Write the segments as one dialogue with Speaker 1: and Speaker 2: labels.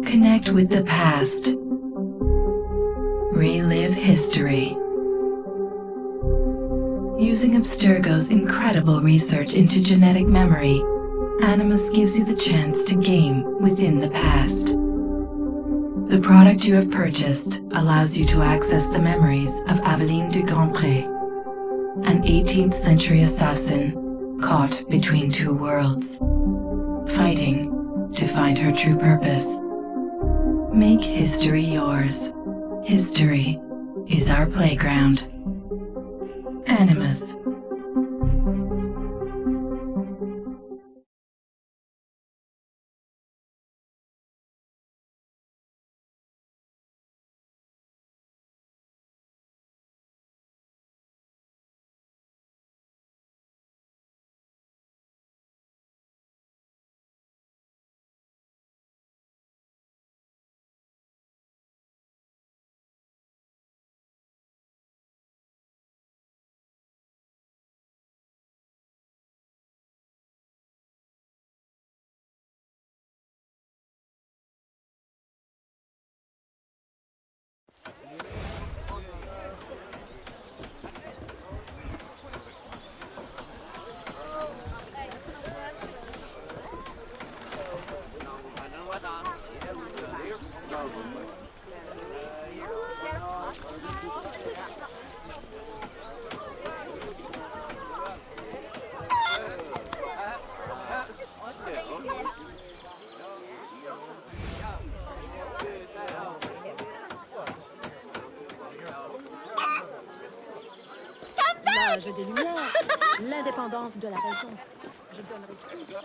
Speaker 1: Connect with the past. Relive history. Using Abstergo's incredible research into genetic memory, Animus gives you the chance to game within the past. The product you have purchased allows you to access the memories of Aveline de Grandpré, an 18th century assassin caught between two worlds, fighting to find her true purpose. Make history yours. History is our playground. Animus.
Speaker 2: L'âge des Lumières, l'indépendance de la raison. Je donnerai tout ça.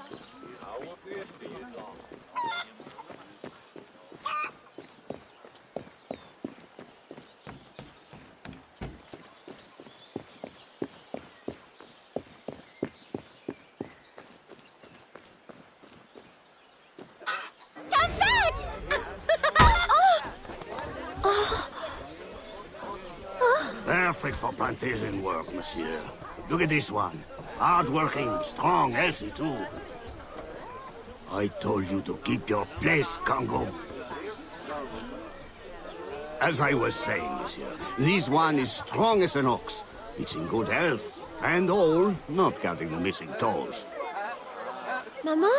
Speaker 3: Perfect for plantation work, monsieur. Look at this one. Hard-working, strong, healthy too. I told you to keep your place, Congo. As I was saying, monsieur, this one is strong as an ox. It's in good health, and all, not counting the missing toes.
Speaker 4: Maman?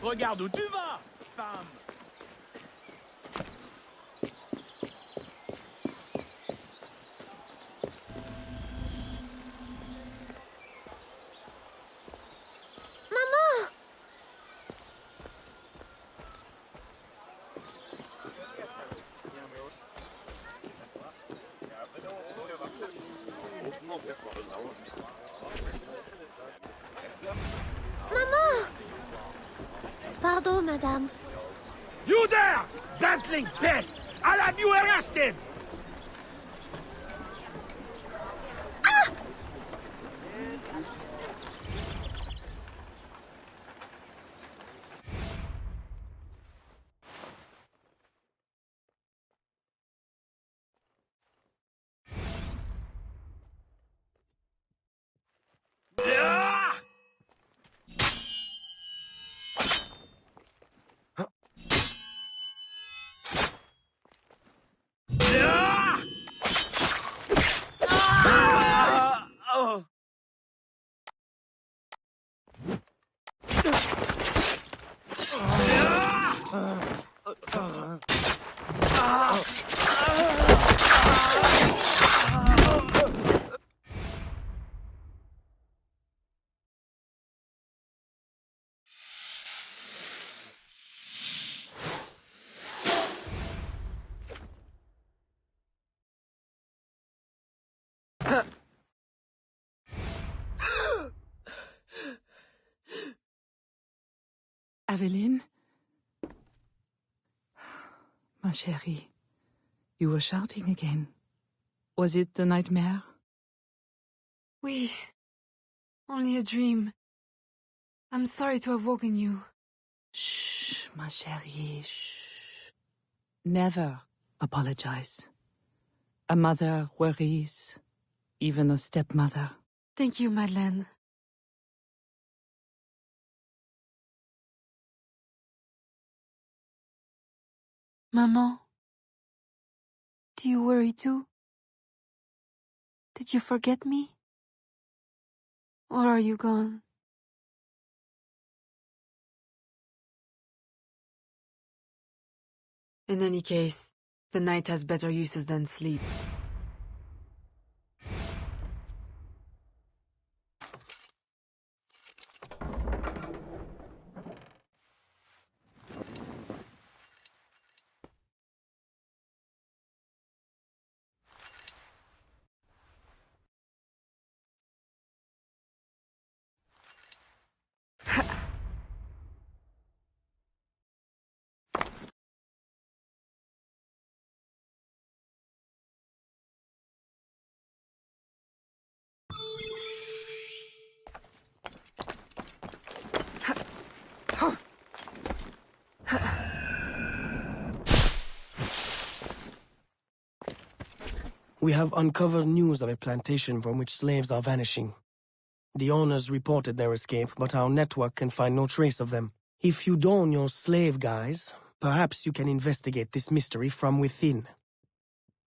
Speaker 5: Regarde où tu vas, femme!
Speaker 4: Maman! Maman! Pardon, madame.
Speaker 5: You there! Bantling pest! I'll have you arrested!
Speaker 6: Aveline? Ma chérie, you were shouting again. Was it the nightmare?
Speaker 7: Oui. Only a dream. I'm sorry to have woken you.
Speaker 6: Shh, ma chérie, shh. Never apologize. A mother worries, even a stepmother.
Speaker 7: Thank you, Madeleine. Maman, do you worry too? Did you forget me? Or are you gone? In any case, the night has better uses than sleep.
Speaker 8: We have uncovered news of a plantation from which slaves are vanishing. The owners reported their escape, but our network can find no trace of them. If you don your slave guise, perhaps you can investigate this mystery from within.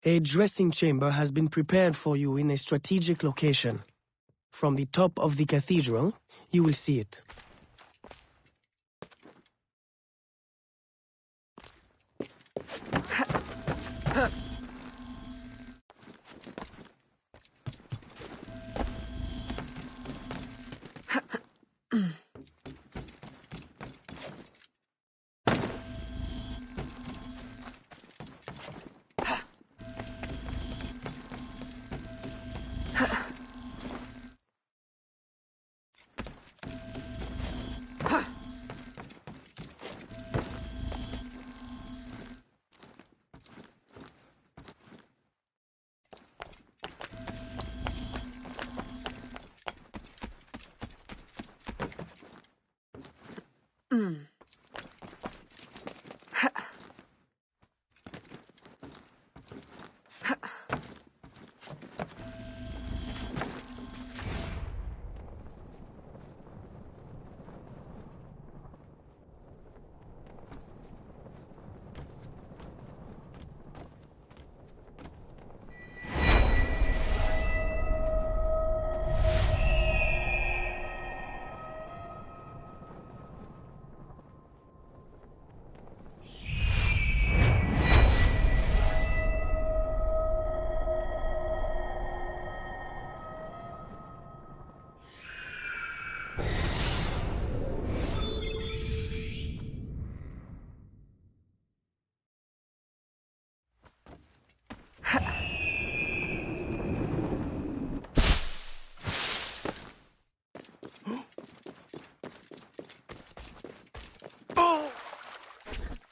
Speaker 8: A dressing chamber has been prepared for you in a strategic location. From the top of the cathedral, you will see it.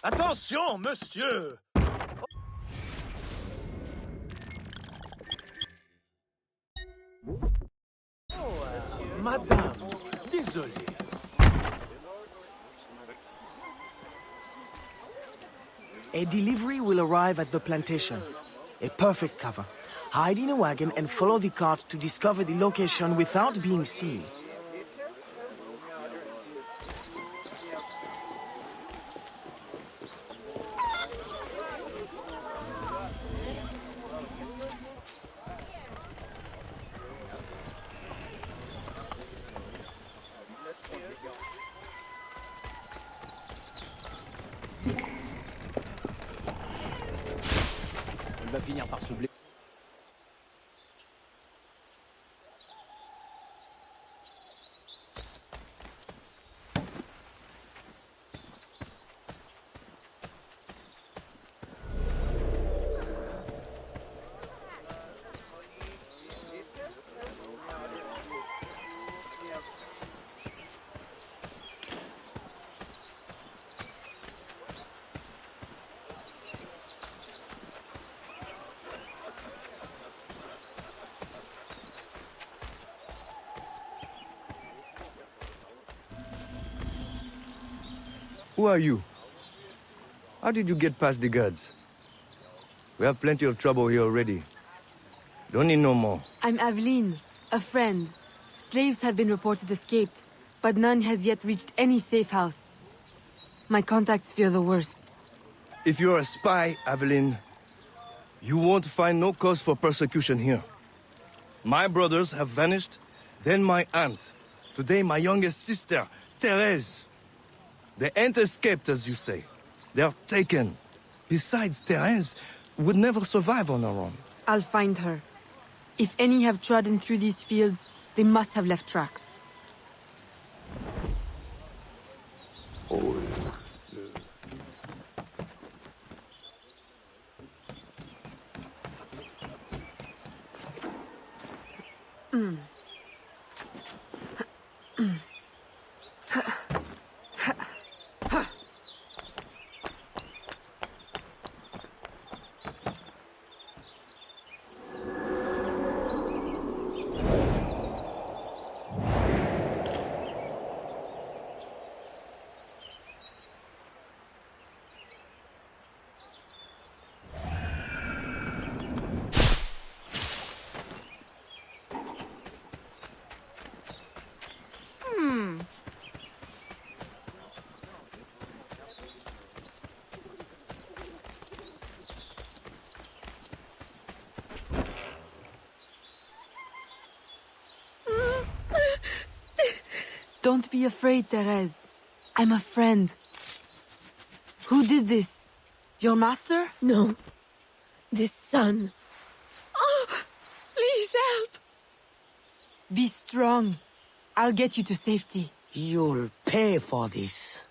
Speaker 5: Attention, monsieur! Madame, désolé.
Speaker 8: A delivery will arrive at the plantation. A perfect cover. Hide in a wagon and follow the cart to discover the location without being seen.
Speaker 5: Va finir par se blesser.
Speaker 9: Who are you? How did you get past the guards? We have plenty of trouble here already. Don't need no more.
Speaker 7: I'm Aveline, a friend. Slaves have been reported escaped, but none has yet reached any safe house. My contacts fear the worst.
Speaker 9: If you're a spy, Aveline, you won't find no cause for persecution here. My brothers have vanished, then my aunt. Today, my youngest sister, Therese. They ain't escaped, as you say. They're taken. Besides, Therese would never survive on her own.
Speaker 7: I'll find her. If any have trodden through these fields, they must have left tracks. Don't be afraid, Therese. I'm a friend. Who did this? Your master?
Speaker 4: No. This son. Oh, please help.
Speaker 7: Be strong. I'll get you to safety.
Speaker 8: You'll pay for this.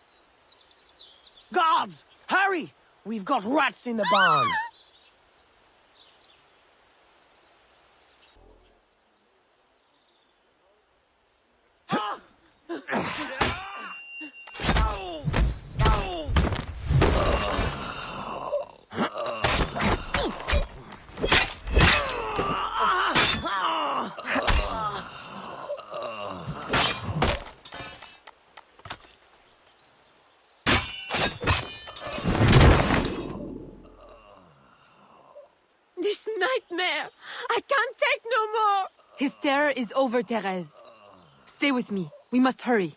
Speaker 8: Guards! Hurry! We've got rats in the barn.
Speaker 4: This nightmare! I can't take no more!
Speaker 7: His terror is over, Therese. Stay with me. We must hurry.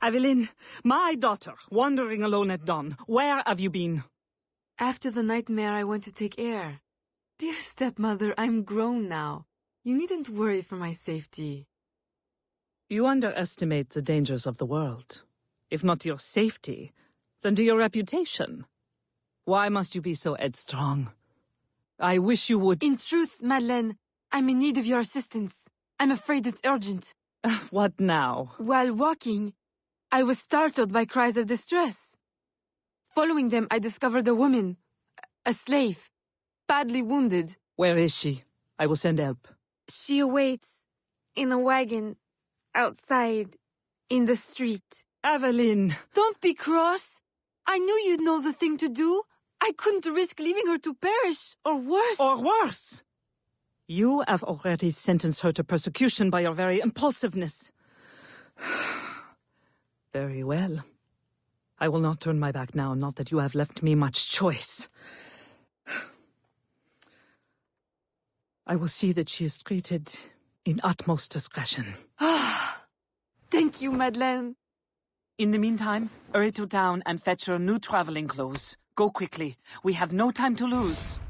Speaker 6: Aveline, my daughter, wandering alone at dawn. Where have you been?
Speaker 7: After the nightmare, I went to take air. Dear stepmother, I'm grown now. You needn't worry for my safety.
Speaker 6: You underestimate the dangers of the world. If not to your safety, then to your reputation. Why must you be so headstrong? I wish you would—
Speaker 7: In truth, Madeleine, I'm in need of your assistance. I'm afraid it's urgent.
Speaker 6: What now?
Speaker 7: While walking, I was startled by cries of distress. Following them, I discovered a woman, a slave, badly wounded.
Speaker 6: Where is she? I will send help.
Speaker 7: She awaits in a wagon outside in the street.
Speaker 6: Aveline!
Speaker 7: Don't be cross. I knew you'd know the thing to do. I couldn't risk leaving her to perish, or worse.
Speaker 6: Or worse! You have already sentenced her to persecution by your very impulsiveness. Very well. I will not turn my back now, not that you have left me much choice. I will see that she is treated in utmost discretion.
Speaker 7: Thank you, Madeleine.
Speaker 6: In the meantime, hurry to town and fetch her new traveling clothes. Go quickly. We have no time to lose.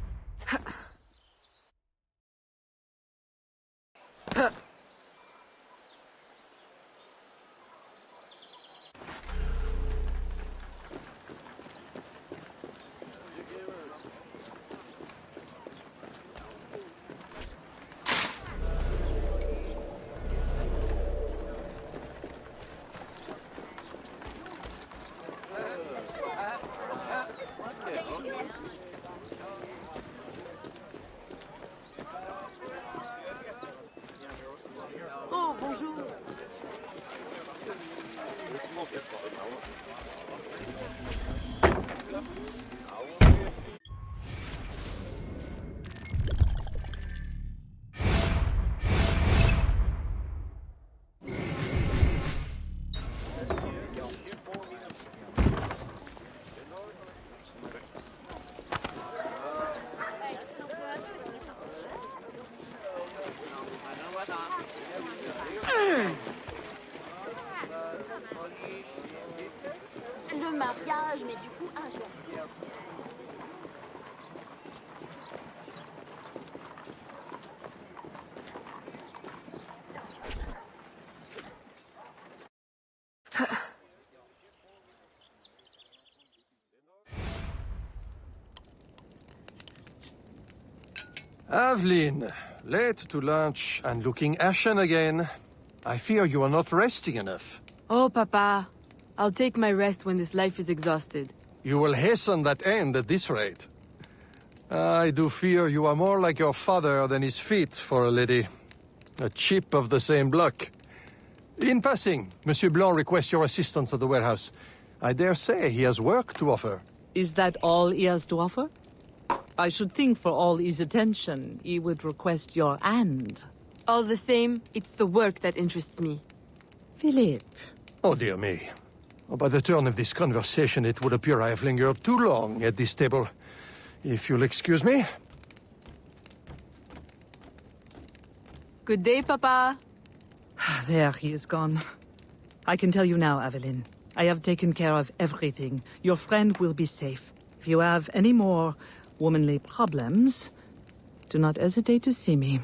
Speaker 2: Le mariage, mais du coup, un jour.
Speaker 10: Evelyn, late to lunch and looking ashen again. I fear you are not resting enough.
Speaker 7: Oh, Papa. I'll take my rest when this life is exhausted.
Speaker 10: You will hasten that end at this rate. I do fear you are more like your father than his feet for a lady. A chip of the same block. In passing, Monsieur Blanc requests your assistance at the warehouse. I dare say he has work to offer.
Speaker 6: Is that all he has to offer? I should think for all his attention, he would request your hand.
Speaker 7: All the same, it's the work that interests me.
Speaker 6: Philippe.
Speaker 10: Oh, dear me. Oh, by the turn of this conversation, it would appear I have lingered too long at this table. If you'll excuse me.
Speaker 7: Good day, Papa.
Speaker 6: There, he is gone. I can tell you now, Evelyn. I have taken care of everything. Your friend will be safe. If you have any more womanly problems, do not hesitate to see me.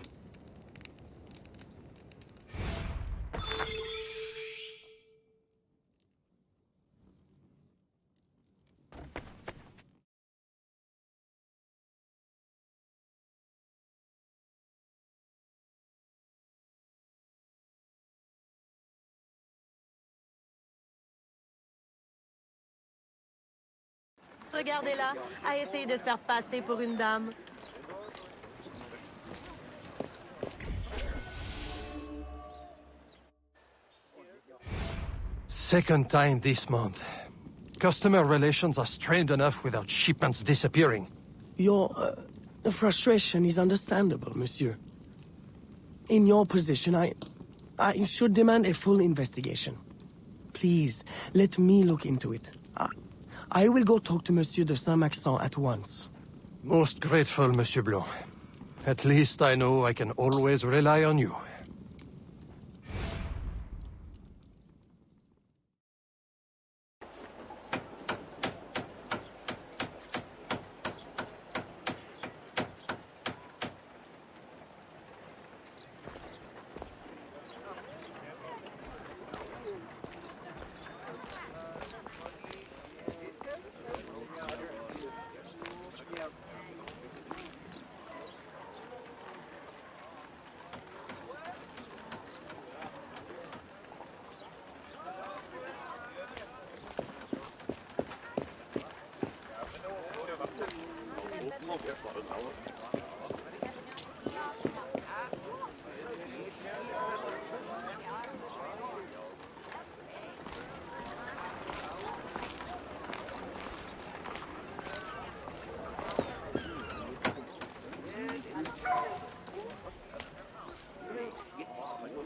Speaker 2: Regardez-la, à essayer de se faire passer pour une dame.
Speaker 10: Second time this month. Customer relations are strained enough without shipments disappearing.
Speaker 8: Your frustration is understandable, monsieur. In your position, I should demand a full investigation. Please, let me look into it. I will go talk to Monsieur de Saint-Maxent at once.
Speaker 10: Most grateful, Monsieur Blanc. At least I know I can always rely on you.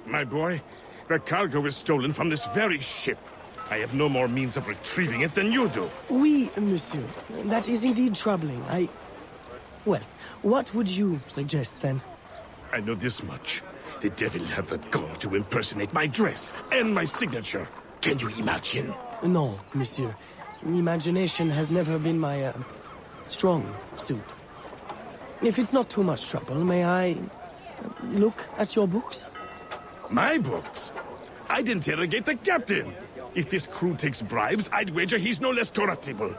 Speaker 5: My boy, the cargo was stolen from this very ship. I have no more means of retrieving it than you do.
Speaker 8: Oui, monsieur. That is indeed troubling. Well, what would you suggest, then?
Speaker 5: I know this much. The devil had the gall to impersonate my dress and my signature. Can you imagine?
Speaker 8: No, monsieur. Imagination has never been my, strong suit. If it's not too much trouble, may I look at your books?
Speaker 5: My books? I'd interrogate the captain. If this crew takes bribes, I'd wager he's no less corruptible.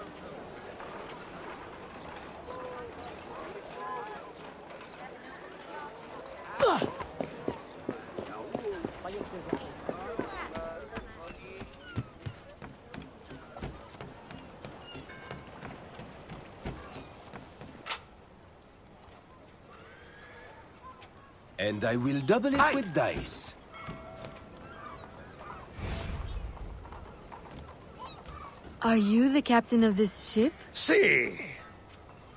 Speaker 11: And I will double it with dice.
Speaker 7: Are you the captain of this ship?
Speaker 10: Si.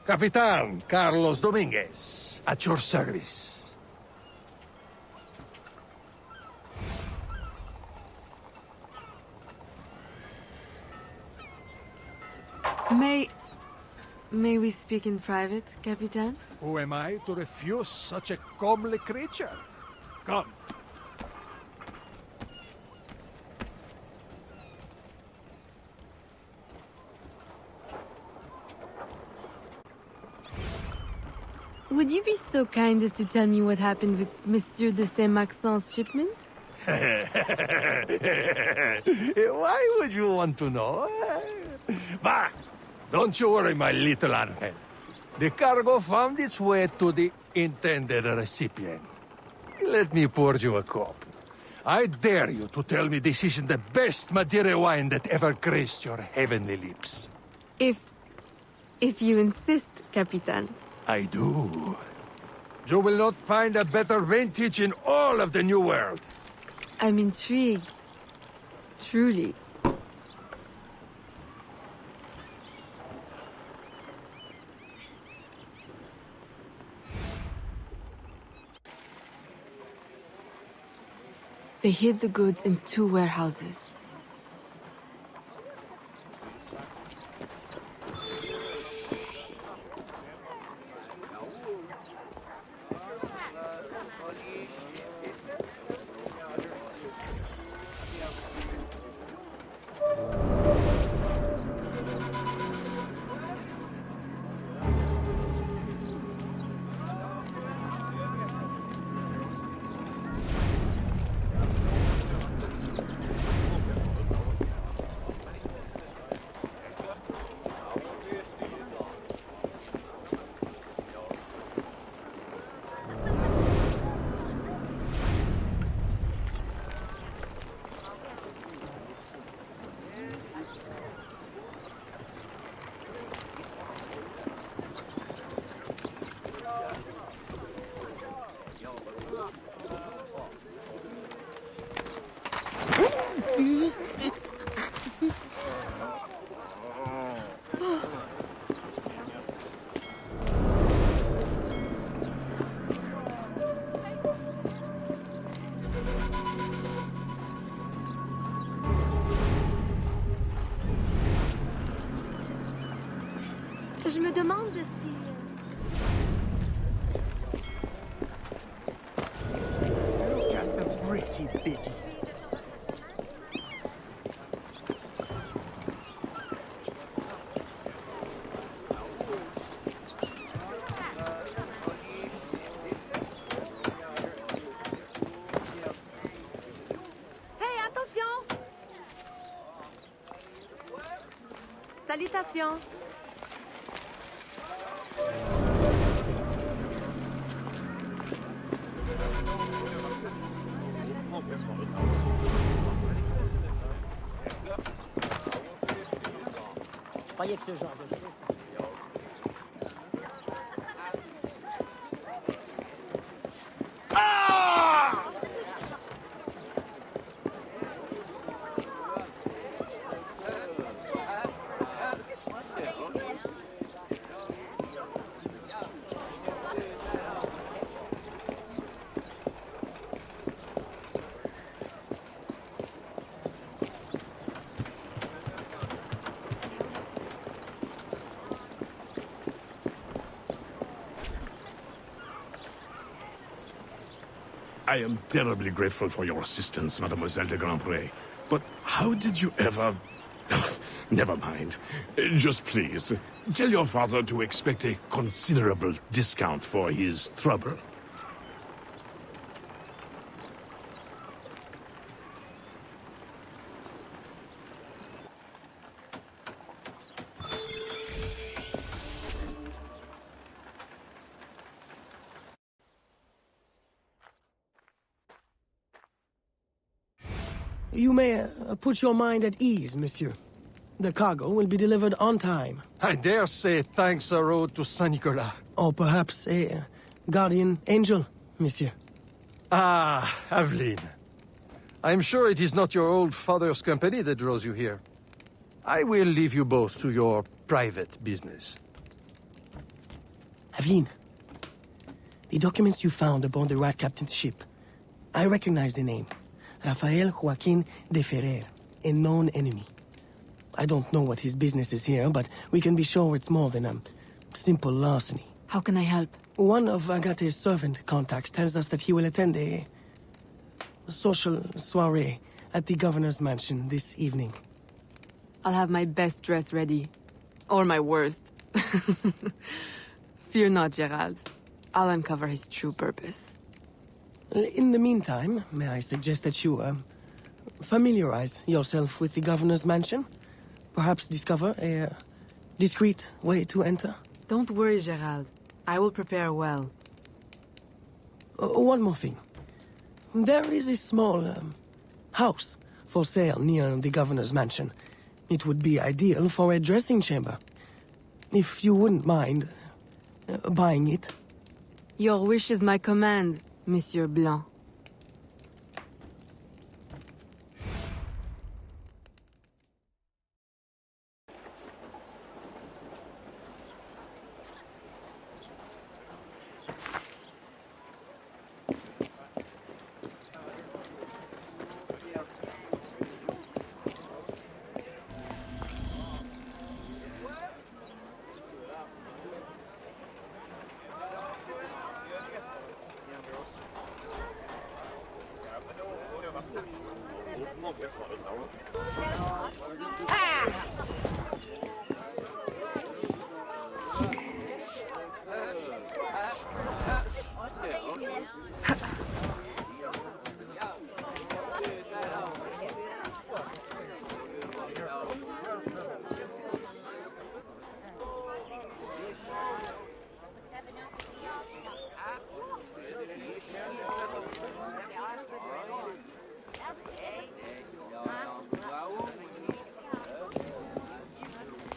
Speaker 10: Capitan Carlos Dominguez, at your service.
Speaker 7: May we speak in private, Capitan?
Speaker 10: Who am I to refuse such a comely creature? Come.
Speaker 7: Would you be so kind as to tell me what happened with Monsieur de Saint-Maxent's shipment?
Speaker 10: Why would you want to know? Bah! Don't you worry, my little Angel. The cargo found its way to the intended recipient. Let me pour you a cup. I dare you to tell me this isn't the best Madeira wine that ever graced your heavenly lips.
Speaker 7: If you insist, Capitan.
Speaker 10: I do. You will not find a better vintage in all of the New World.
Speaker 7: I'm intrigued. Truly. They hid the goods in 2 warehouses.
Speaker 4: Je me demande si...
Speaker 11: Look at the pretty biddy.
Speaker 4: Hey, attention! Salutations!
Speaker 2: Croyez que ce genre de choses...
Speaker 5: I am terribly grateful for your assistance, Mademoiselle de Grandpré. But how did you ever... Never mind. Just please, tell your father to expect a considerable discount for his trouble.
Speaker 8: You may put your mind at ease, monsieur. The cargo will be delivered on time.
Speaker 10: I dare say thanks are owed to Saint Nicolas.
Speaker 8: Or perhaps a guardian angel, monsieur.
Speaker 10: Ah, Aveline. I'm sure it is not your old father's company that draws you here. I will leave you both to your private business.
Speaker 8: Evelyn, the documents you found aboard the Rat Captain's ship. I recognize the name. Rafael Joaquin de Ferrer, a known enemy. I don't know what his business is here, but we can be sure it's more than a simple larceny.
Speaker 7: How can I help?
Speaker 8: One of Agate's servant contacts tells us that he will attend a social soiree at the governor's mansion this evening.
Speaker 7: I'll have my best dress ready. Or my worst. Fear not, Gerald. I'll uncover his true purpose.
Speaker 8: In the meantime, may I suggest that you, familiarize yourself with the governor's mansion? Perhaps discover a discreet way to enter?
Speaker 7: Don't worry, Gerald. I will prepare well.
Speaker 8: One more thing. There is a small, house for sale near the governor's mansion. It would be ideal for a dressing chamber. If you wouldn't mind buying it.
Speaker 7: Your wish is my command, Monsieur Blanc.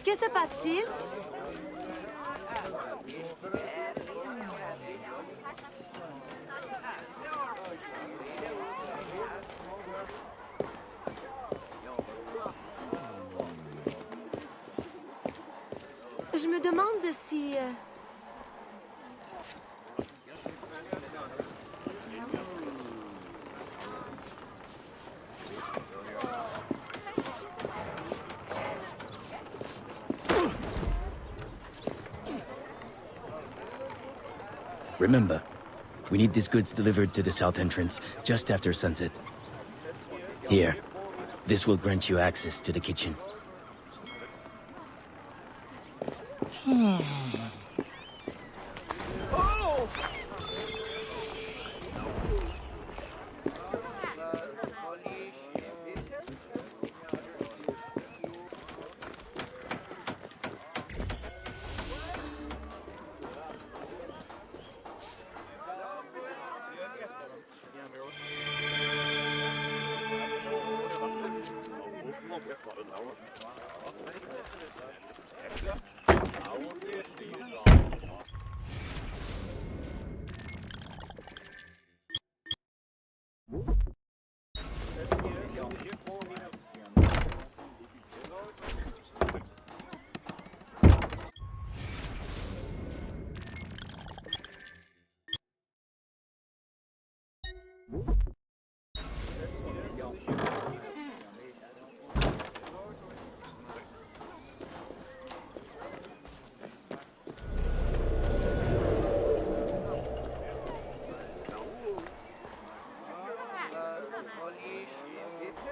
Speaker 4: Que se passe-t-il? Je me demande si...
Speaker 12: Remember, we need these goods delivered to the south entrance just after sunset. Here, this will grant you access to the kitchen.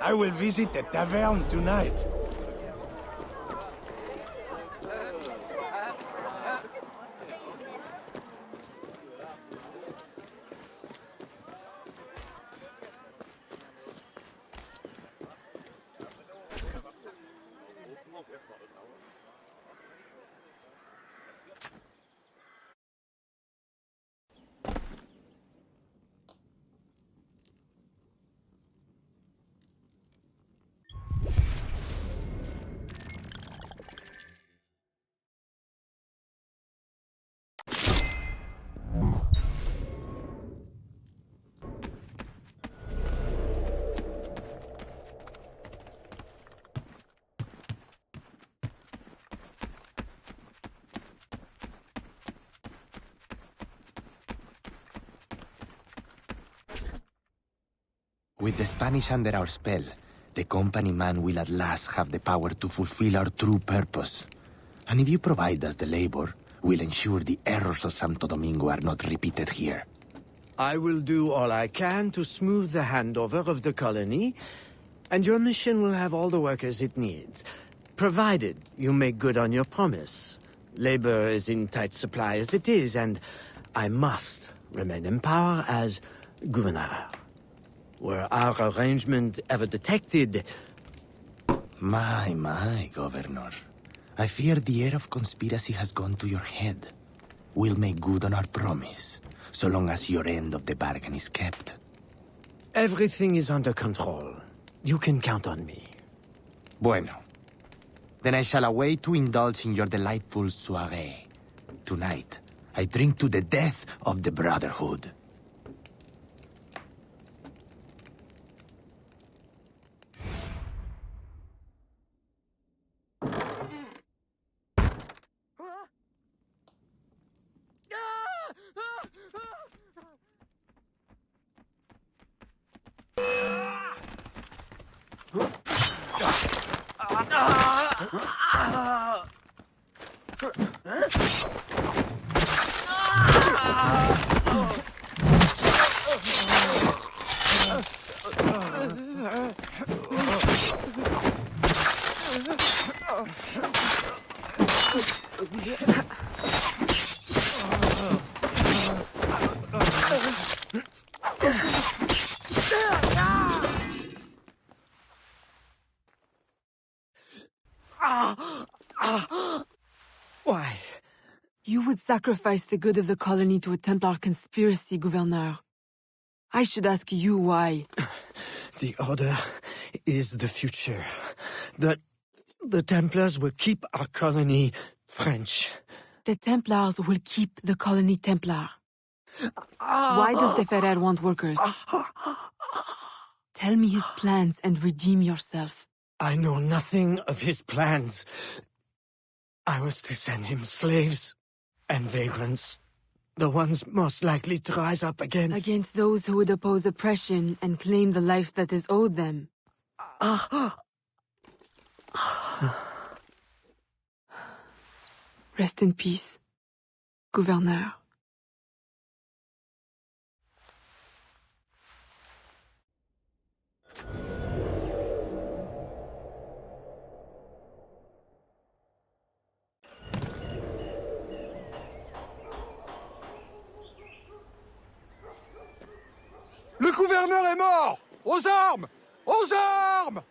Speaker 11: I will visit the tavern tonight.
Speaker 13: With the Spanish under our spell, the company man will at last have the power to fulfill our true purpose. And if you provide us the labor, we'll ensure the errors of Santo Domingo are not repeated here.
Speaker 14: I will do all I can to smooth the handover of the colony, and your mission will have all the workers it needs, provided you make good on your promise. Labor is in tight supply as it is, and I must remain in power as governor. Were our arrangement ever detected...
Speaker 13: My, Governor. I fear the air of conspiracy has gone to your head. We'll make good on our promise, so long as your end of the bargain is kept.
Speaker 14: Everything is under control. You can count on me.
Speaker 13: Bueno. Then I shall await to indulge in your delightful soirée. Tonight, I drink to the death of the Brotherhood.
Speaker 14: Why?
Speaker 7: You would sacrifice the good of the colony to a Templar conspiracy, Gouverneur. I should ask you why.
Speaker 14: The Order is the future. The Templars will keep our colony French.
Speaker 7: The Templars will keep the colony Templar. Why does the Ferrer want workers? Tell me his plans and redeem yourself.
Speaker 14: I know nothing of his plans. I was to send him slaves and vagrants, the ones most likely to rise up against...
Speaker 7: Against those who would oppose oppression and claim the life that is owed them. Rest in peace, Gouverneur.
Speaker 10: Le gouverneur est mort! Aux armes! Aux armes!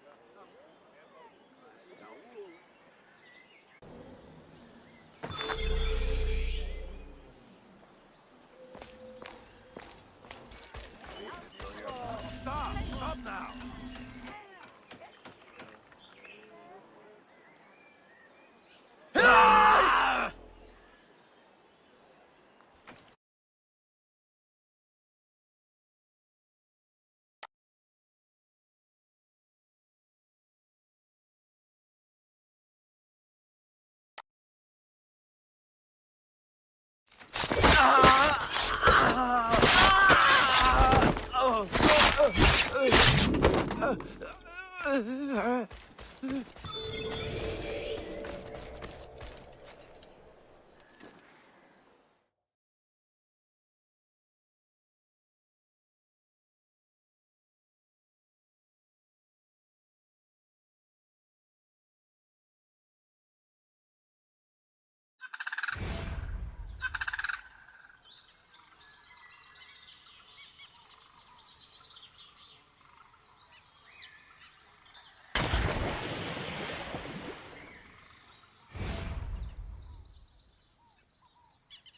Speaker 3: Stop now!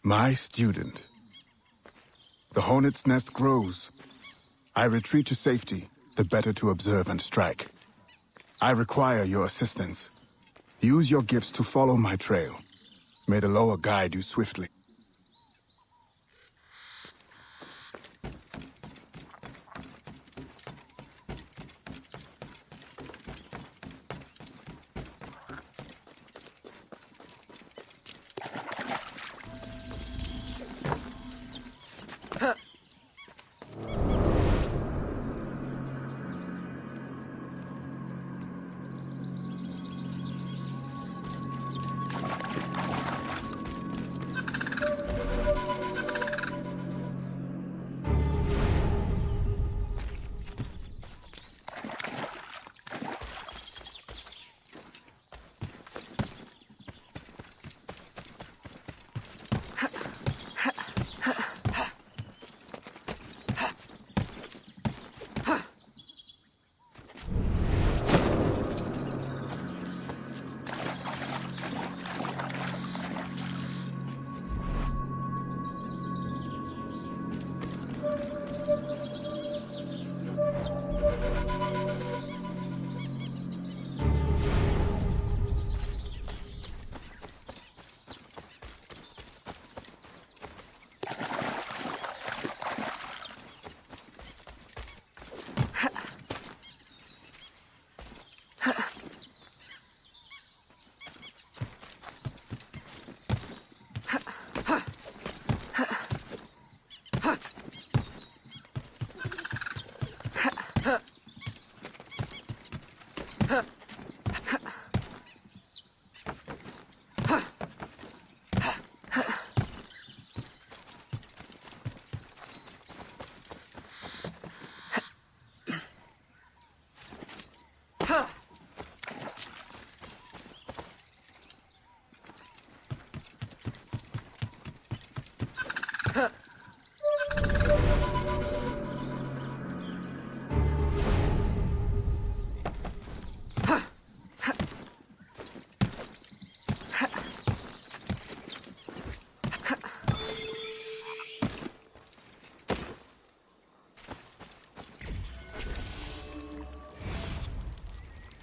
Speaker 15: My student. The hornet's nest grows. I retreat to safety, the better to observe and strike. I require your assistance. Use your gifts to follow my trail. May the lower guide you swiftly.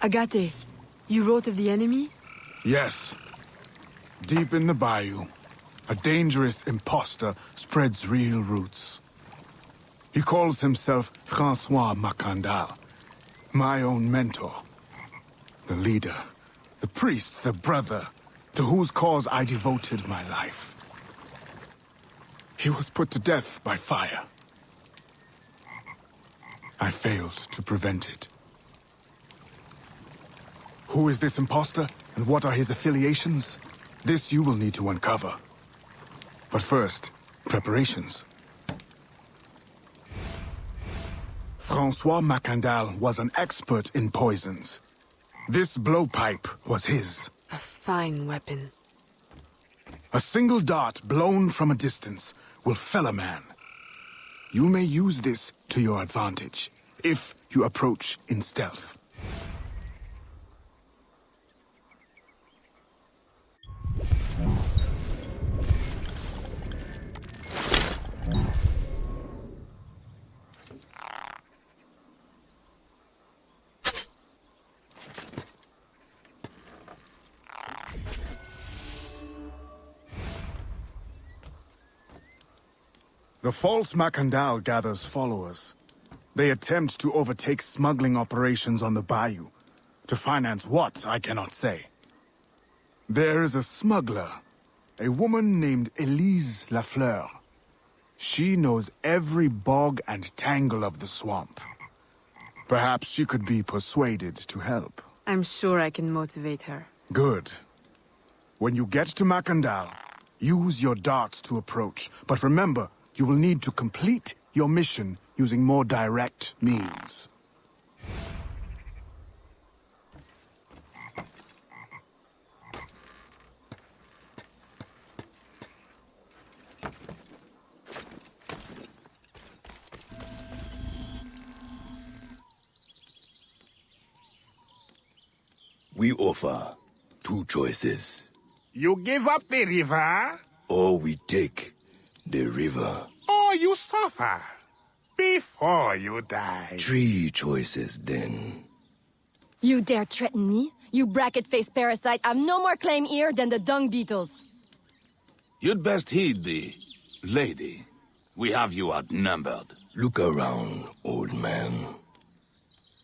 Speaker 7: Agate, you wrote of the enemy?
Speaker 15: Yes. Deep in the bayou, a dangerous imposter spreads real roots. He calls himself François Macandal, my own mentor. The leader, the priest, the brother, to whose cause I devoted my life. He was put to death by fire. I failed to prevent it. Who is this imposter, and what are his affiliations? This you will need to uncover. But first, preparations. François Macandal was an expert in poisons. This blowpipe was his.
Speaker 7: A fine weapon.
Speaker 15: A single dart blown from a distance will fell a man. You may use this to your advantage, if you approach in stealth. The false Macandal gathers followers. They attempt to overtake smuggling operations on the bayou. To finance what, I cannot say. There is a smuggler, a woman named Elise Lafleur. She knows every bog and tangle of the swamp. Perhaps she could be persuaded to help.
Speaker 7: I'm sure I can motivate her.
Speaker 15: Good. When you get to Macandal, use your darts to approach. But remember, you will need to complete your mission using more direct means.
Speaker 3: We offer two choices.
Speaker 11: You give up the river?
Speaker 3: Or we take the river.
Speaker 11: Or you suffer before you die.
Speaker 3: Three choices, then.
Speaker 4: You dare threaten me? You bracket-faced parasite. I've no more claim here than the dung beetles.
Speaker 3: You'd best heed the lady. We have you outnumbered. Look around, old man.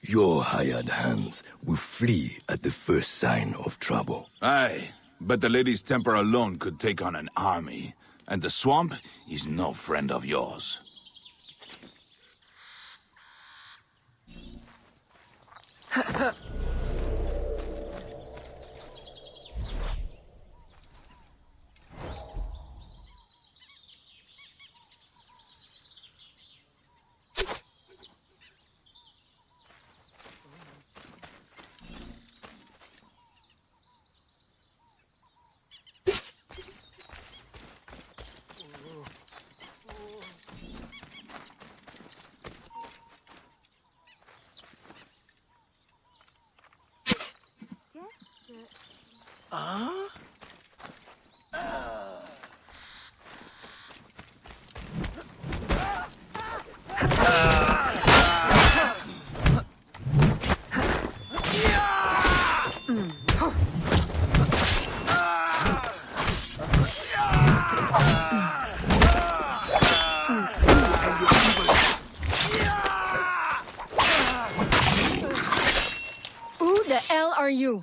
Speaker 3: Your hired hands will flee at the first sign of trouble.
Speaker 16: Aye, but the lady's temper alone could take on an army. And the swamp is no friend of yours.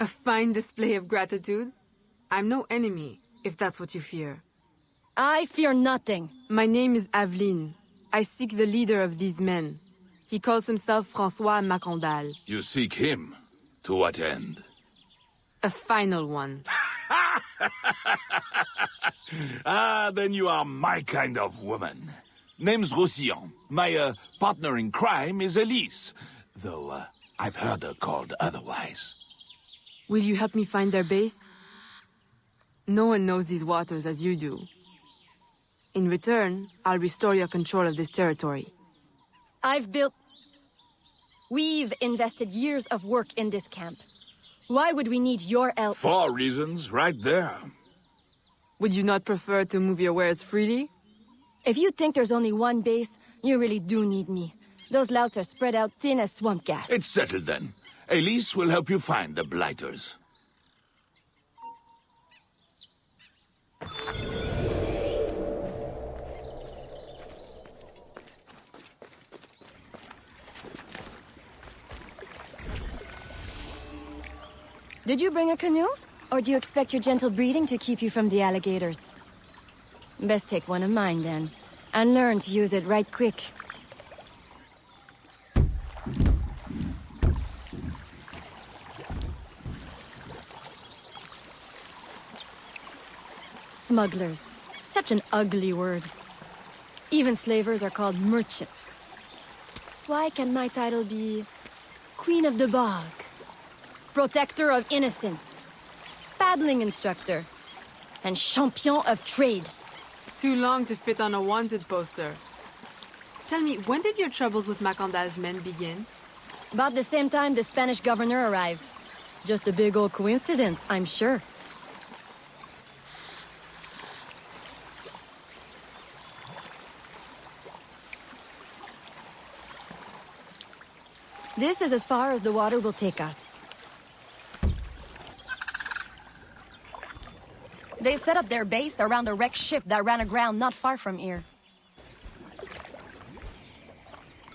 Speaker 7: A fine display of gratitude. I'm no enemy, if that's what you fear.
Speaker 4: I fear nothing.
Speaker 7: My name is Aveline. I seek the leader of these men. He calls himself François Macandal.
Speaker 16: You seek him? To what end?
Speaker 7: A final one.
Speaker 16: Ah, then you are my kind of woman. Name's Roussillon. My partner in crime is Elise. Though I've heard her called otherwise.
Speaker 7: Will you help me find their base? No one knows these waters as you do. In return, I'll restore your control of this territory.
Speaker 4: We've invested years of work in this camp. Why would we need your help?
Speaker 16: 4 reasons, right there.
Speaker 7: Would you not prefer to move your wares freely?
Speaker 4: If you think there's only one base, you really do need me. Those louts are spread out thin as swamp gas.
Speaker 16: It's settled then. Elise will help you find the blighters.
Speaker 4: Did you bring a canoe? Or do you expect your gentle breeding to keep you from the alligators? Best take one of mine, then. And learn to use it right quick. Smugglers. Such an ugly word. Even slavers are called merchants. Why can my title be Queen of the Bog? Protector of Innocence, paddling instructor, and champion of trade.
Speaker 7: Too long to fit on a wanted poster. Tell me, when did your troubles with Macandal's men begin?
Speaker 4: About the same time the Spanish governor arrived. Just a big old coincidence, I'm sure. This is as far as the water will take us. They set up their base around a wrecked ship that ran aground not far from here.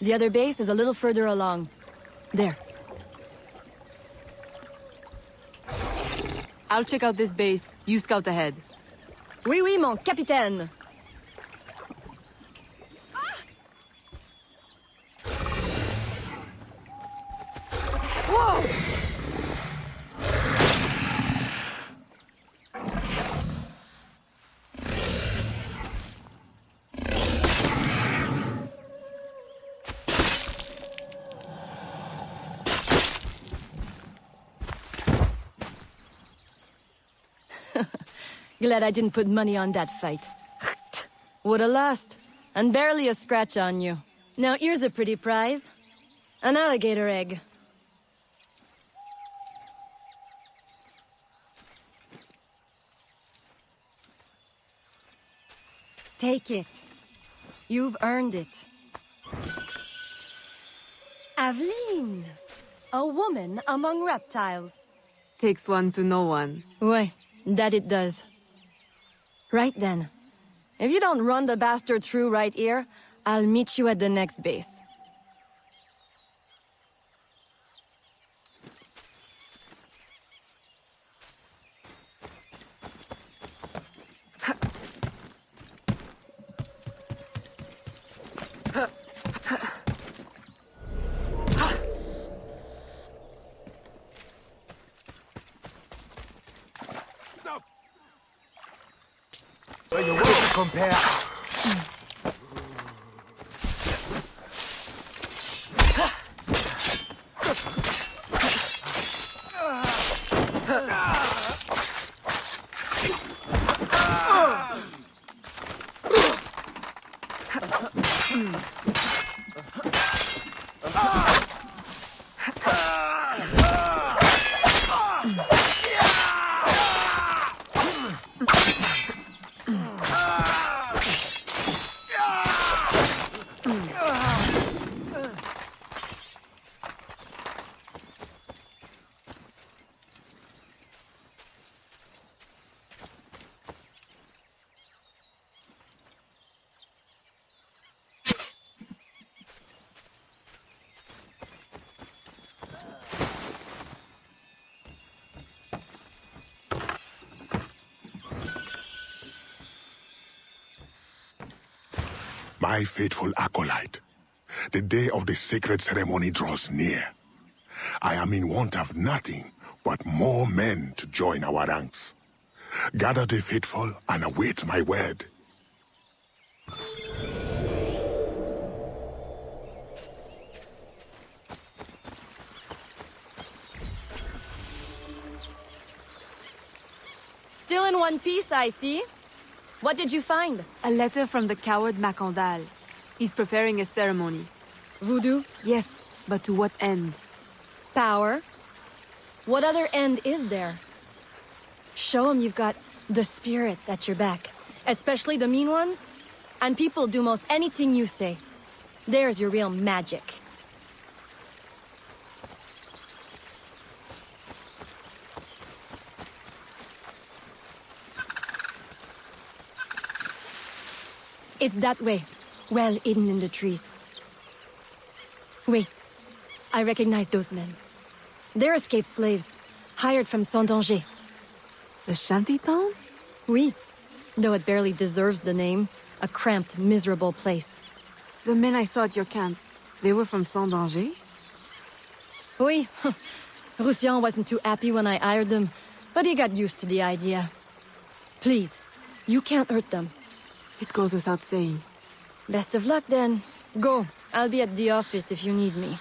Speaker 4: The other base is a little further along. There.
Speaker 7: I'll check out this base. You scout ahead.
Speaker 4: Oui, oui, mon capitaine. Whoa! Glad I didn't put money on that fight. Would have lost. And barely a scratch on you. Now here's a pretty prize. An alligator egg. Take it. You've earned it. Aveline. A woman among reptiles.
Speaker 7: Takes one to know one.
Speaker 4: Ouais, that it does. Right then. If you don't run the bastard through right here, I'll meet you at the next base.
Speaker 11: So you want to compare?
Speaker 3: My faithful acolyte, the day of the sacred ceremony draws near. I am in want of nothing but more men to join our ranks. Gather the faithful and await my word.
Speaker 4: Still in one piece, I see. What did you find?
Speaker 7: A letter from the coward Macandal. He's preparing a ceremony.
Speaker 4: Voodoo?
Speaker 7: Yes, but to what end?
Speaker 4: Power? What other end is there? Show him you've got the spirits at your back, especially the mean ones, and people do most anything you say. There's your real magic. It's that way, well hidden in the trees. Wait, I recognize those men. They're escaped slaves, hired from Saint-Danger.
Speaker 7: The shanty town?
Speaker 4: Oui, though it barely deserves the name. A cramped, miserable place.
Speaker 7: The men I saw at your camp, they were from Saint-Danger?
Speaker 4: Oui. Roussillon wasn't too happy when I hired them, but he got used to the idea. Please, you can't hurt them.
Speaker 7: It goes without saying.
Speaker 4: Best of luck then. Go. I'll be at the office if you need me.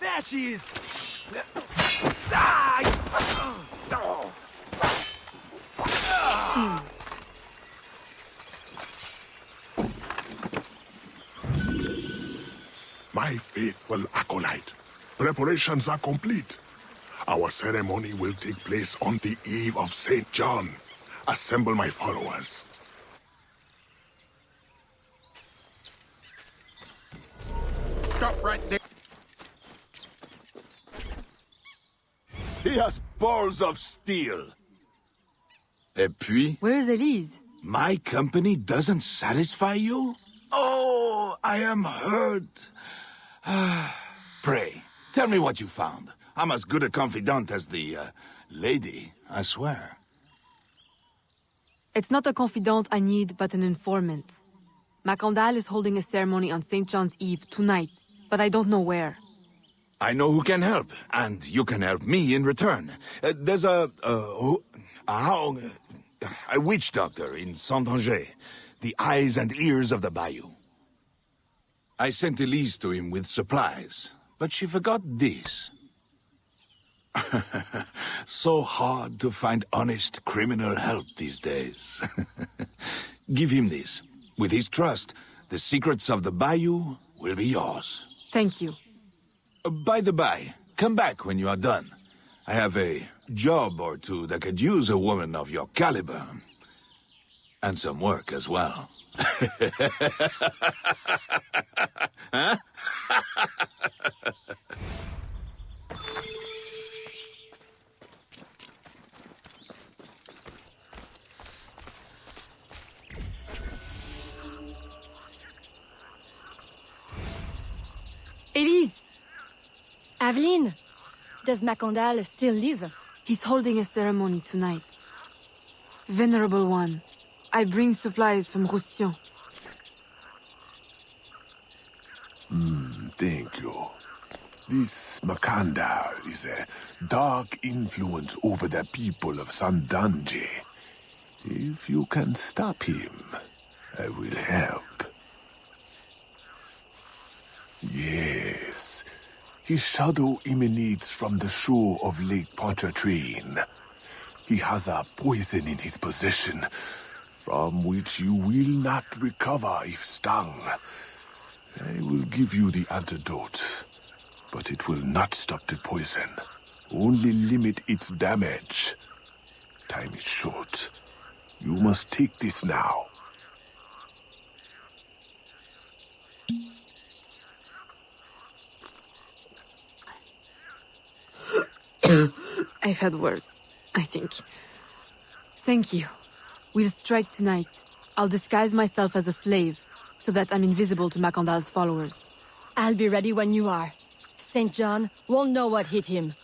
Speaker 3: There she is!
Speaker 11: My faithful acolyte, preparations are complete. Our ceremony will take place on the eve of St. John. Assemble my followers.
Speaker 3: Stop right there! He has balls of steel. Et puis?
Speaker 7: Where's Elise?
Speaker 3: My company doesn't satisfy you? Oh, I am hurt. Pray, tell me what you found. I'm as good a confidant as the, lady, I swear.
Speaker 7: It's not a confidant I need, but an informant. Macondal is holding a ceremony on St. John's Eve tonight, but I don't know where.
Speaker 3: I know who can help, and you can help me in return. There's a witch doctor in Saint-Danger, the eyes and ears of the bayou. I sent Elise to him with supplies, but she forgot this. So hard to find honest criminal help these days. Give him this. With his trust, the secrets of the bayou will be yours.
Speaker 7: Thank you.
Speaker 3: By the by, come back when you are done. I have a job or two that could use a woman of your caliber. And some work as well. Huh?
Speaker 7: Elise!
Speaker 4: Aveline! Does Macondal still live?
Speaker 7: He's holding a ceremony tonight. Venerable One, I bring supplies from Roussillon.
Speaker 11: Thank you. This Macondal is a dark influence over the people of Saint-Danger. If you can stop him, I will help. Yes, His shadow emanates from the shore of Lake Pontchartrain. He has a poison in his possession, from which you will not recover if stung. I will give you the antidote, but it will not stop the poison, only limit its damage. Time is short. You must take this now.
Speaker 7: I've had worse, I think. Thank you. We'll strike tonight. I'll disguise myself as a slave, so that I'm invisible to Macandal's followers.
Speaker 4: I'll be ready when you are. St. John won't know what hit him.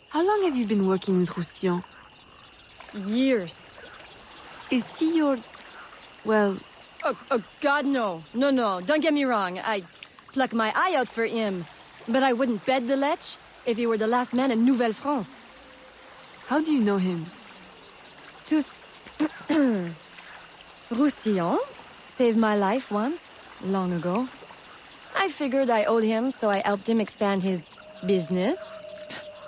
Speaker 7: How long have you been working with Roussillon?
Speaker 4: Years.
Speaker 7: Is he your... well...
Speaker 4: Oh, God, no. No, don't get me wrong. I'd pluck my eye out for him. But I wouldn't bet the lech if he were the last man in Nouvelle-France.
Speaker 7: How do you know him?
Speaker 4: Tous... Roussillon saved my life once, long ago. I figured I owed him, so I helped him expand his business.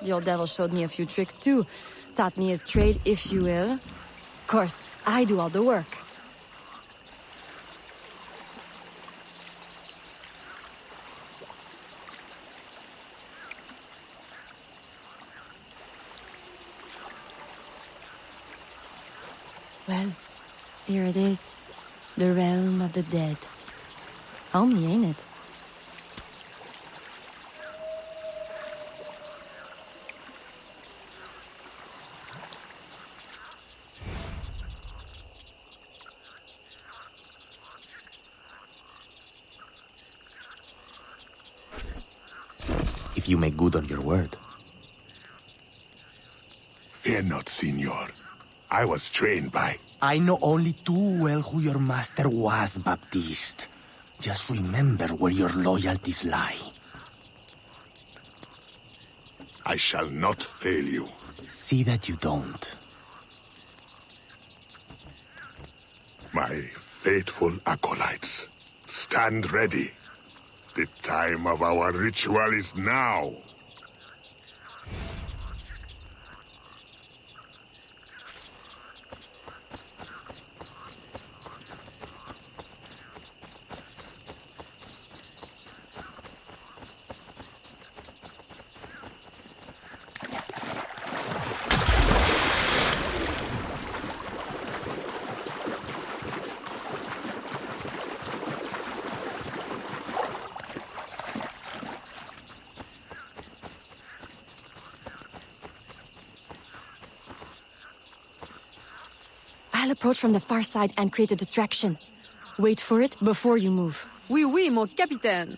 Speaker 4: The old devil showed me a few tricks, too. Taught me his trade, if you will. Of course, I do all the work. Well, here it is. The realm of the dead. Homely, ain't it?
Speaker 13: If you make good on your word.
Speaker 11: Fear not, Signor. I was trained by...
Speaker 13: I know only too well who your master was, Baptiste. Just remember where your loyalties lie.
Speaker 11: I shall not fail you.
Speaker 13: See that you don't.
Speaker 11: My faithful acolytes, stand ready. The time of our ritual is now.
Speaker 4: I'll approach from the far side and create a distraction. Wait for it before you move.
Speaker 7: Oui, mon capitaine.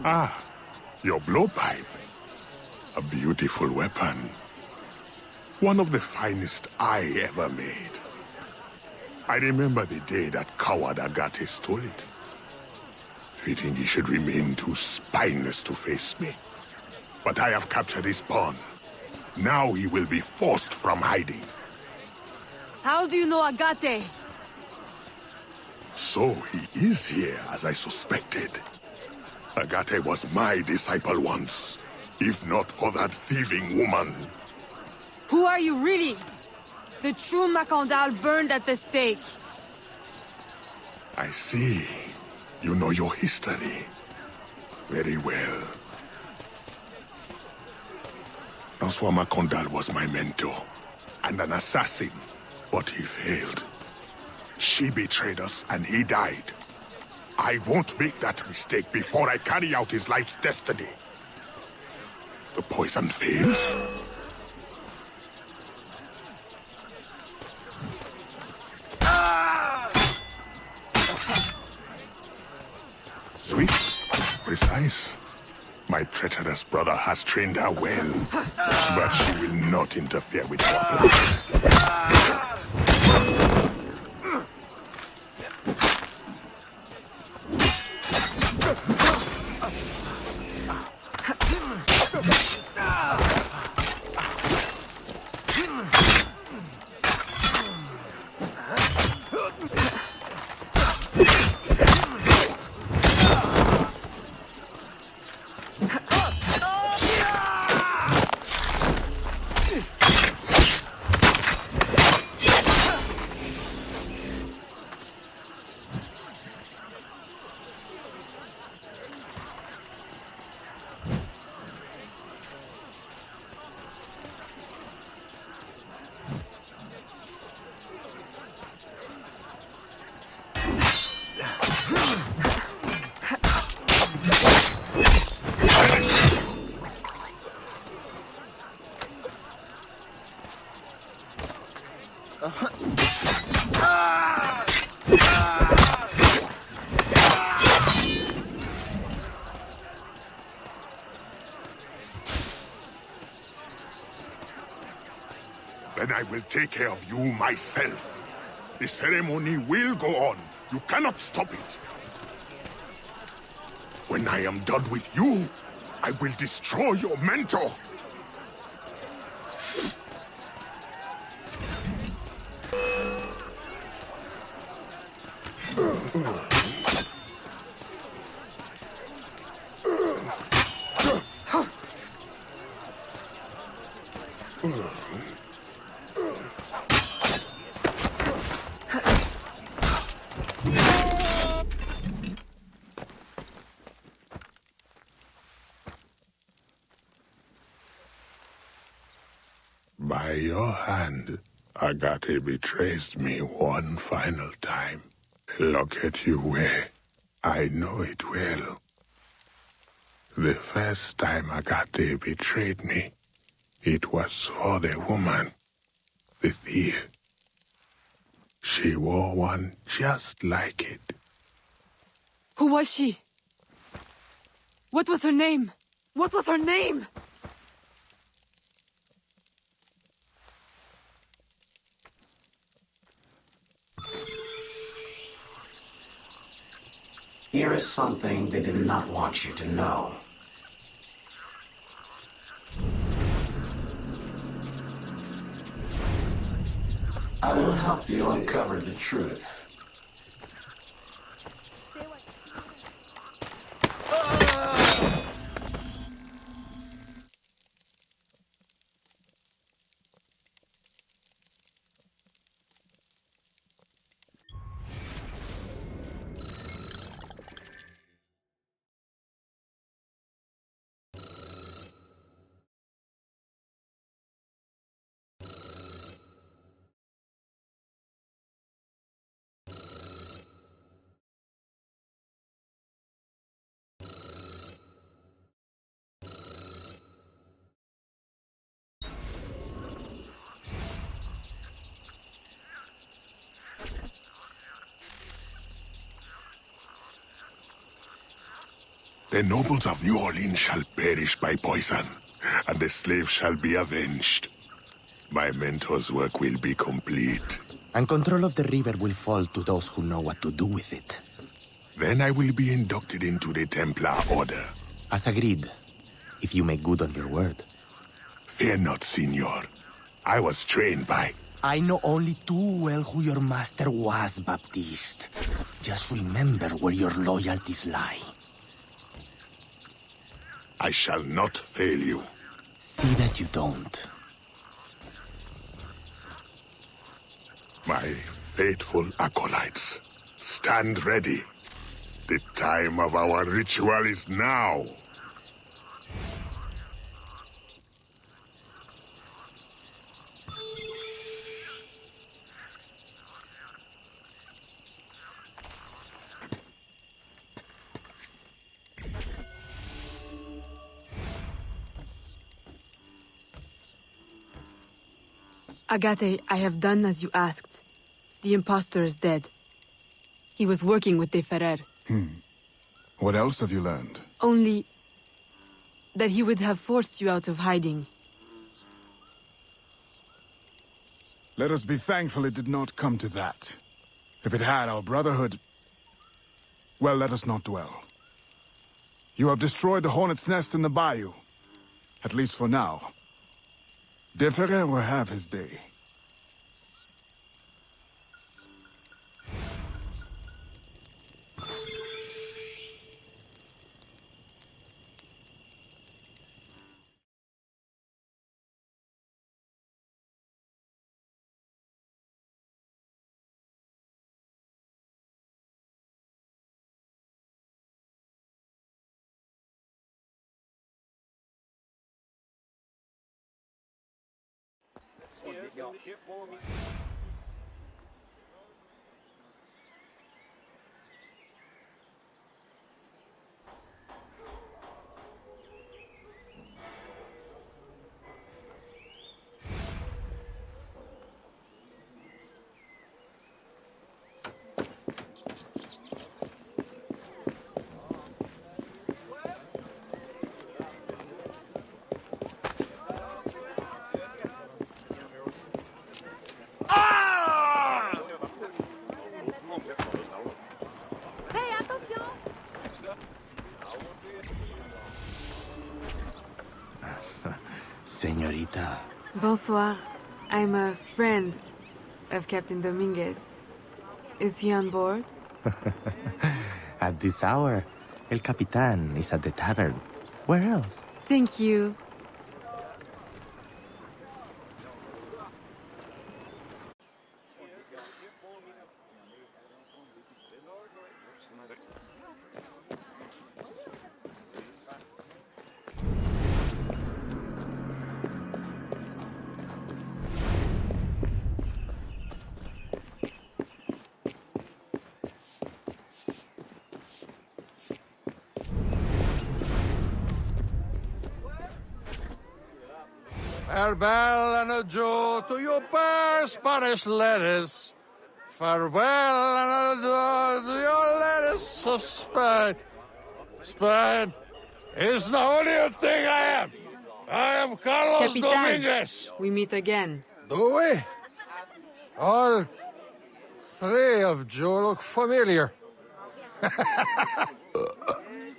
Speaker 11: Ah, your blowpipe. A beautiful weapon. One of the finest I ever made. I remember the day that coward Agate stole it. Fitting he should remain too spineless to face me. But I have captured his pawn. Now he will be forced from hiding.
Speaker 7: How do you know Agate?
Speaker 11: So he is here, as I suspected. Agate was my disciple once, if not for that thieving woman.
Speaker 7: Who are you really? The true Macandal burned at the stake.
Speaker 11: I see. You know your history. Very well. Francois Macandal was my mentor, and an assassin, but he failed. She betrayed us, and he died. I won't make that mistake before I carry out his life's destiny. The poison fails? Sweet, precise. My treacherous brother has trained her well, but she will not interfere with our plans. Then I will take care of you myself. The ceremony will go on. You cannot stop it. When I am done with you, I will destroy your mentor. By your hand, Agate betrays me one final time. Look at you wear. I know it well. The first time Agate betrayed me, it was for the woman, the thief. She wore one just like it.
Speaker 7: Who was she? What was her name? What was her name?
Speaker 17: Here is something they did not want you to know. I will help you uncover the truth.
Speaker 11: The nobles of New Orleans shall perish by poison, and the slaves shall be avenged. My mentor's work will be complete.
Speaker 13: And control of the river will fall to those who know what to do with it.
Speaker 11: Then I will be inducted into the Templar Order.
Speaker 13: As agreed, if you make good on your word.
Speaker 11: Fear not, Signor. I was trained by...
Speaker 13: I know only too well who your master was, Baptiste. Just remember where your loyalties lie.
Speaker 11: I shall not fail you.
Speaker 13: See that you don't.
Speaker 11: My faithful acolytes, stand ready. The time of our ritual is now.
Speaker 7: Agate, I have done as you asked. The impostor is dead. He was working with De Ferrer.
Speaker 15: What else have you learned?
Speaker 7: Only that he would have forced you out of hiding.
Speaker 15: Let us be thankful it did not come to that. If it had, our brotherhood... Well, let us not dwell. You have destroyed the hornet's nest in the bayou. At least for now. De Ferrer will have his day.
Speaker 13: Señorita.
Speaker 7: Bonsoir. I'm a friend of Captain Dominguez. Is he on board?
Speaker 13: At this hour, El Capitan is at the tavern. Where else?
Speaker 7: Thank you.
Speaker 10: Farewell and adieu to your fair Spanish ladies. Farewell and adieu to your ladies of Spain. Spain is the only thing I am. I am Carlos
Speaker 7: Capitan,
Speaker 10: Dominguez.
Speaker 7: we meet again.
Speaker 10: Do we? All three of you look familiar.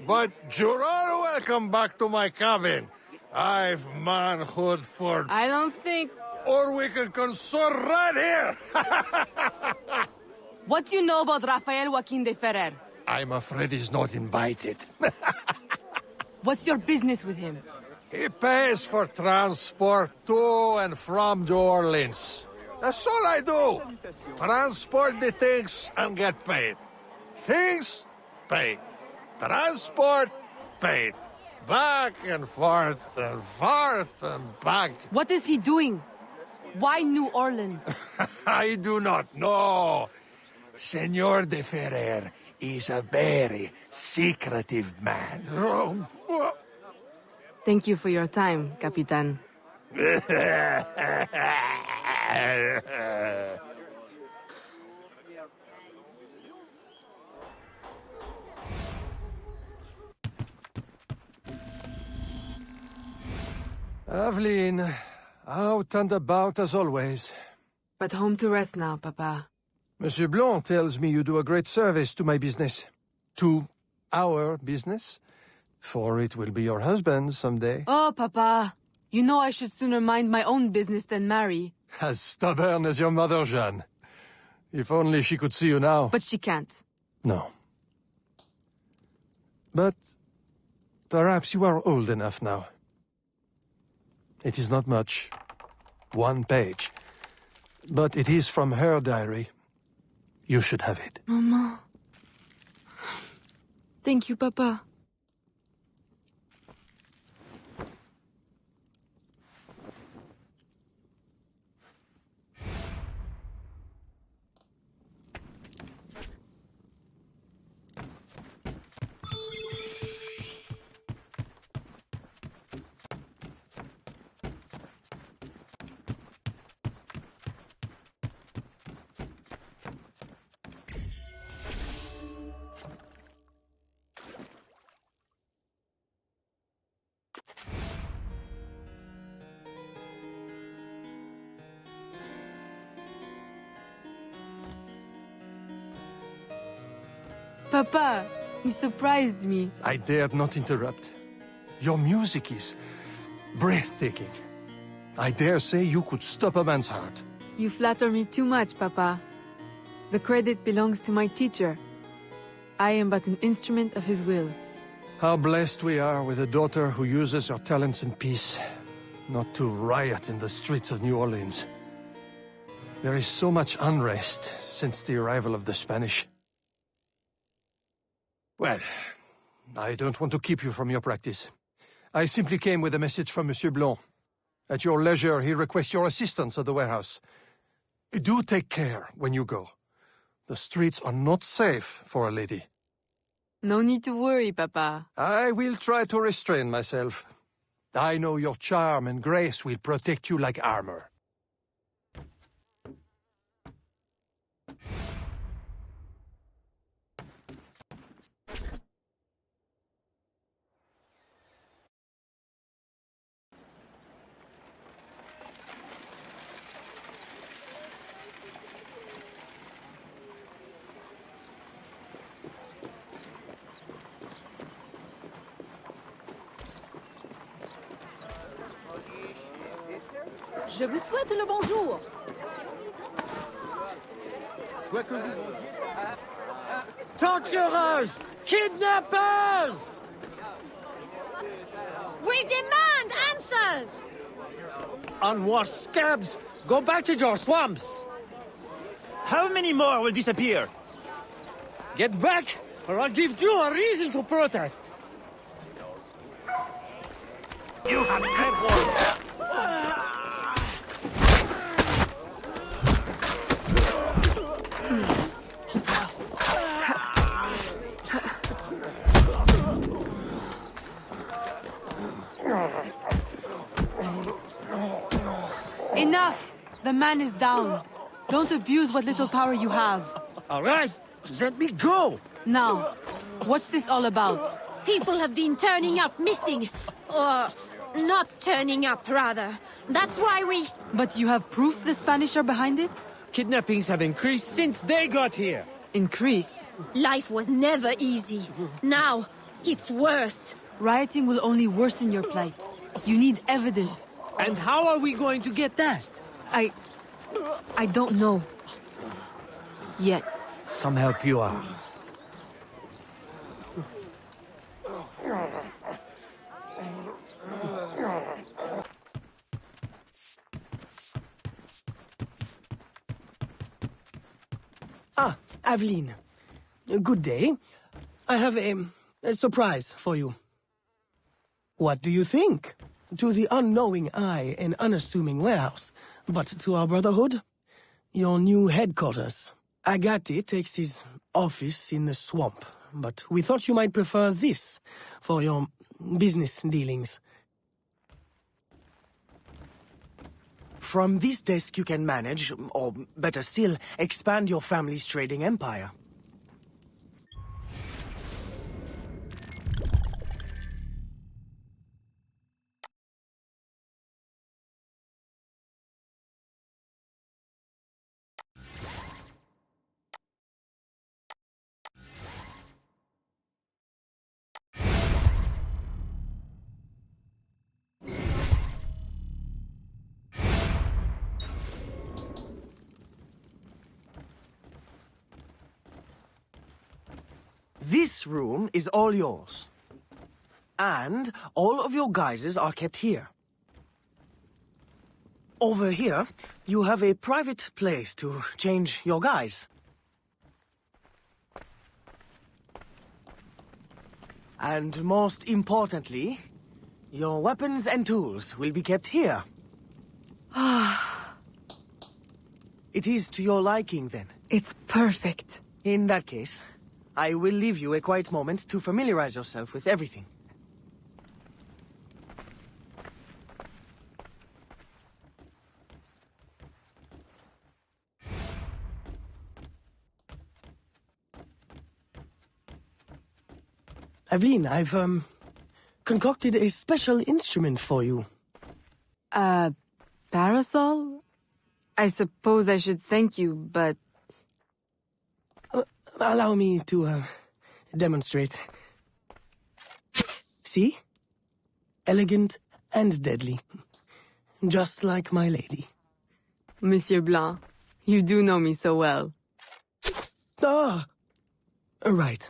Speaker 10: But you're all welcome back to my cabin. I've manhood for...
Speaker 7: I don't think...
Speaker 10: Or we can consort right here!
Speaker 7: What do you know about Rafael Joaquin de Ferrer?
Speaker 10: I'm afraid he's not invited.
Speaker 7: What's your business with him?
Speaker 10: He pays for transport to and from New Orleans. That's all I do. Transport the things and get paid. Things, paid. Transport, paid. Back and forth and back.
Speaker 7: What is he doing? Why New Orleans?
Speaker 10: I do not know. Senor de Ferrer is a very secretive man.
Speaker 7: Thank you for your time, Capitan.
Speaker 10: Aveline, out and about as always.
Speaker 7: But home to rest now, Papa.
Speaker 10: Monsieur Blanc tells me you do a great service to my business. to our business, for it will be your husband someday.
Speaker 7: Oh, Papa. You know I should sooner mind my own business than marry.
Speaker 10: As stubborn as your mother, Jeanne. If only she could see you now.
Speaker 7: But she can't.
Speaker 10: No. But perhaps you are old enough now. It is not much. 1 page. But it is from her diary. You should have it.
Speaker 7: Mama. Thank you, Papa. Papa, you surprised me.
Speaker 10: I dared not interrupt. Your music is breathtaking. I dare say you could stop a man's heart.
Speaker 7: You flatter me too much, Papa. The credit belongs to my teacher. I am but an instrument of his will.
Speaker 10: How blessed we are with a daughter who uses her talents in peace, not to riot in the streets of New Orleans. There is so much unrest since the arrival of the Spanish. Well, I don't want to keep you from your practice. I simply came with a message from Monsieur Blanc. At your leisure, he requests your assistance at the warehouse. Do take care when you go. The streets are not safe for a lady.
Speaker 7: No need to worry, Papa.
Speaker 10: I will try to restrain myself. I know your charm and grace will protect you like armor.
Speaker 2: Je vous souhaite le bonjour.
Speaker 14: Torturers! Kidnappers!
Speaker 4: We demand answers!
Speaker 14: Unwashed scabs! Go back to your swamps!
Speaker 18: How many more will disappear?
Speaker 14: Get back, or I'll give you a reason to protest!
Speaker 18: You have had one!
Speaker 7: Enough! The man is down. Don't abuse what little power you have.
Speaker 14: All right, let me go!
Speaker 7: Now, what's this all about?
Speaker 4: People have been turning up missing. Or not turning up, rather. That's why we...
Speaker 7: But you have proof the Spanish are behind it?
Speaker 14: Kidnappings have increased since they got here.
Speaker 7: Increased?
Speaker 4: Life was never easy. Now, it's worse.
Speaker 7: Rioting will only worsen your plight. You need evidence.
Speaker 14: And how are we going to get that?
Speaker 7: I don't know. Yet.
Speaker 14: Some help you are.
Speaker 8: Ah, Aveline. Good day. I have a surprise for you. What do you think? To the unknowing eye, an unassuming warehouse. But to our brotherhood, your new headquarters. Agati takes his office in the swamp, but we thought you might prefer this for your business dealings. From this desk you can manage, or better still, expand your family's trading empire. This room is all yours. And all of your guises are kept here. Over here, you have a private place to change your guise. And most importantly, your weapons and tools will be kept here. It is to your liking, then?
Speaker 7: It's perfect.
Speaker 8: In that case, I will leave you a quiet moment to familiarize yourself with everything. Evelyn, I've, concocted a special instrument for you.
Speaker 7: Parasol? I suppose I should thank you, but...
Speaker 8: Allow me to, demonstrate. See? Elegant and deadly. Just like my lady.
Speaker 7: Monsieur Blanc, you do know me so well.
Speaker 8: Ah! Right.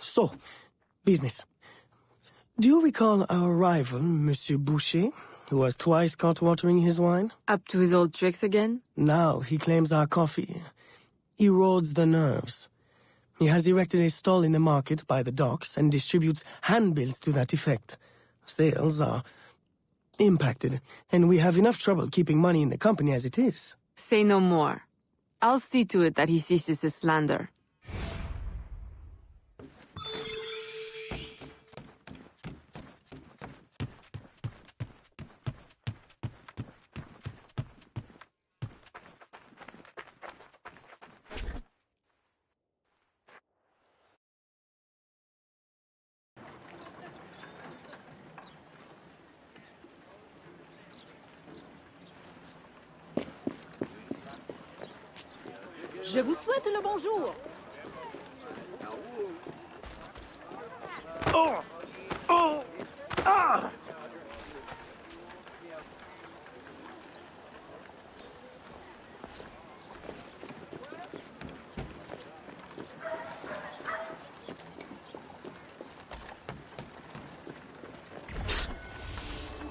Speaker 8: So, business. Do you recall our rival, Monsieur Boucher, who was twice caught watering his wine?
Speaker 7: Up to his old tricks again?
Speaker 8: Now he claims our coffee erodes the nerves. He has erected a stall in the market by the docks and distributes handbills to that effect. Sales are impacted, and we have enough trouble keeping money in the company as it is.
Speaker 7: Say no more. I'll see to it that he ceases his slander.
Speaker 2: Je vous souhaite le bonjour.
Speaker 18: Oh! Oh! Ah!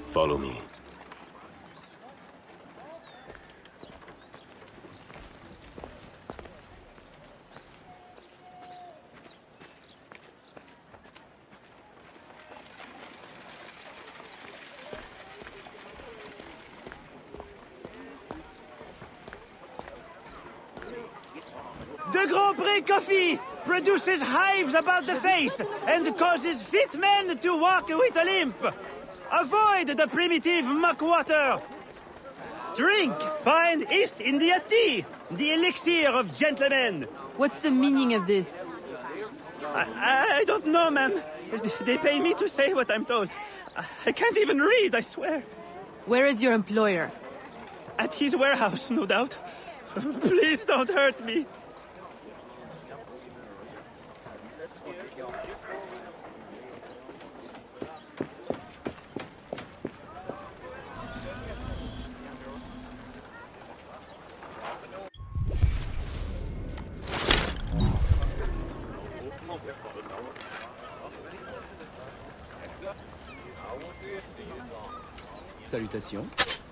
Speaker 3: Follow me.
Speaker 18: The Grand Prix coffee produces hives about the face and causes fit men to walk with a limp. Avoid the primitive muck water. Drink fine East India tea, the elixir of gentlemen.
Speaker 7: What's the meaning of this?
Speaker 18: I don't know, ma'am. They pay me to say what I'm told. I can't even read, I swear.
Speaker 7: Where is your employer?
Speaker 18: At his warehouse, no doubt. Please don't hurt me.
Speaker 12: Salutations.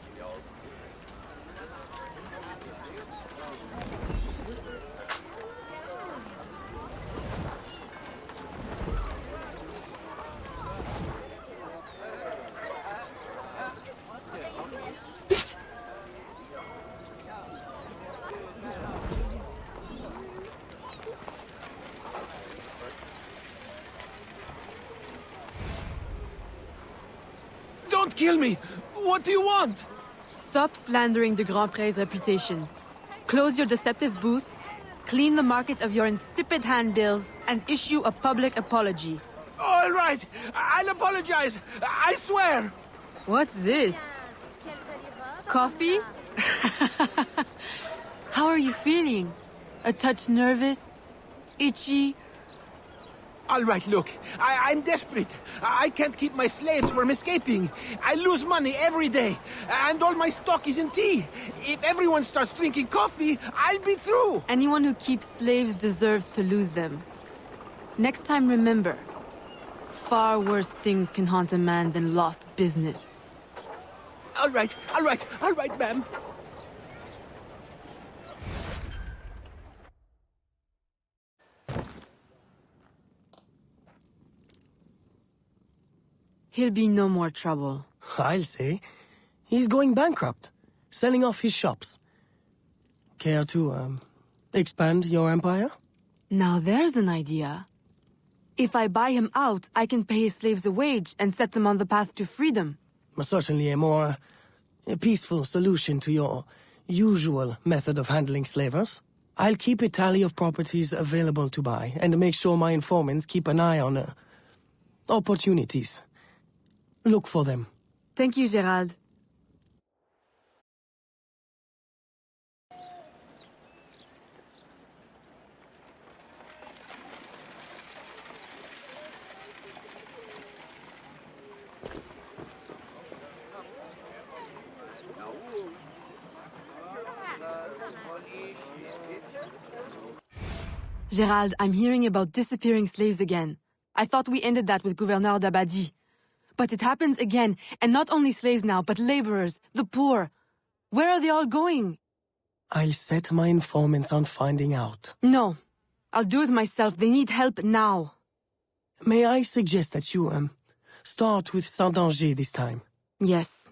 Speaker 18: Don't kill me! What do you want?
Speaker 7: Stop slandering the Grand Prix's reputation. Close your deceptive booth, clean the market of your insipid handbills, and issue a public apology.
Speaker 18: All right, I'll apologize. I swear.
Speaker 7: What's this? Coffee? How are you feeling? A touch nervous? Itchy?
Speaker 18: All right, look, I'm desperate. I can't keep my slaves from escaping. I lose money every day, and all my stock is in tea. If everyone starts drinking coffee, I'll be through.
Speaker 7: Anyone who keeps slaves deserves to lose them. Next time, remember, far worse things can haunt a man than lost business.
Speaker 14: All right, ma'am.
Speaker 7: He'll be no more trouble.
Speaker 8: I'll say. He's going bankrupt, selling off his shops. Care to, expand your empire?
Speaker 7: Now there's an idea. If I buy him out, I can pay his slaves a wage and set them on the path to freedom.
Speaker 8: Certainly a more peaceful solution to your usual method of handling slavers. I'll keep a tally of properties available to buy and make sure my informants keep an eye on opportunities. Look for them.
Speaker 7: Thank you, Gerald. Gerald, I'm hearing about disappearing slaves again. I thought we ended that with Gouverneur d'Abadie. But it happens again, and not only slaves now, but laborers, the poor. Where are they all going?
Speaker 8: I'll set my informants on finding out.
Speaker 7: No, I'll do it myself. They need help now.
Speaker 8: May I suggest that you, start with Saint-Danger this time?
Speaker 7: Yes.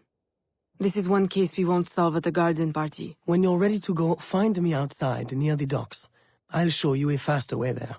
Speaker 7: This is one case we won't solve at the garden party.
Speaker 8: When you're ready to go, find me outside near the docks. I'll show you a faster way there.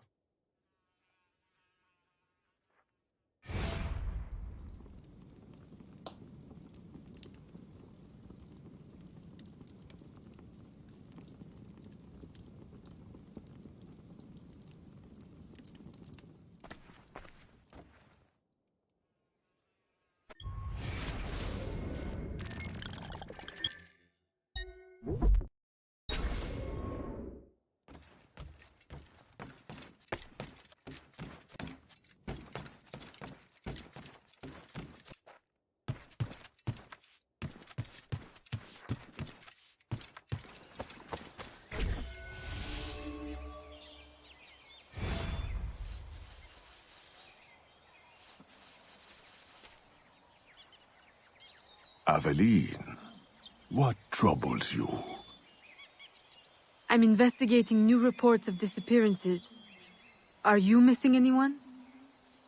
Speaker 11: Aveline, what troubles you?
Speaker 7: I'm investigating new reports of disappearances. Are you missing anyone?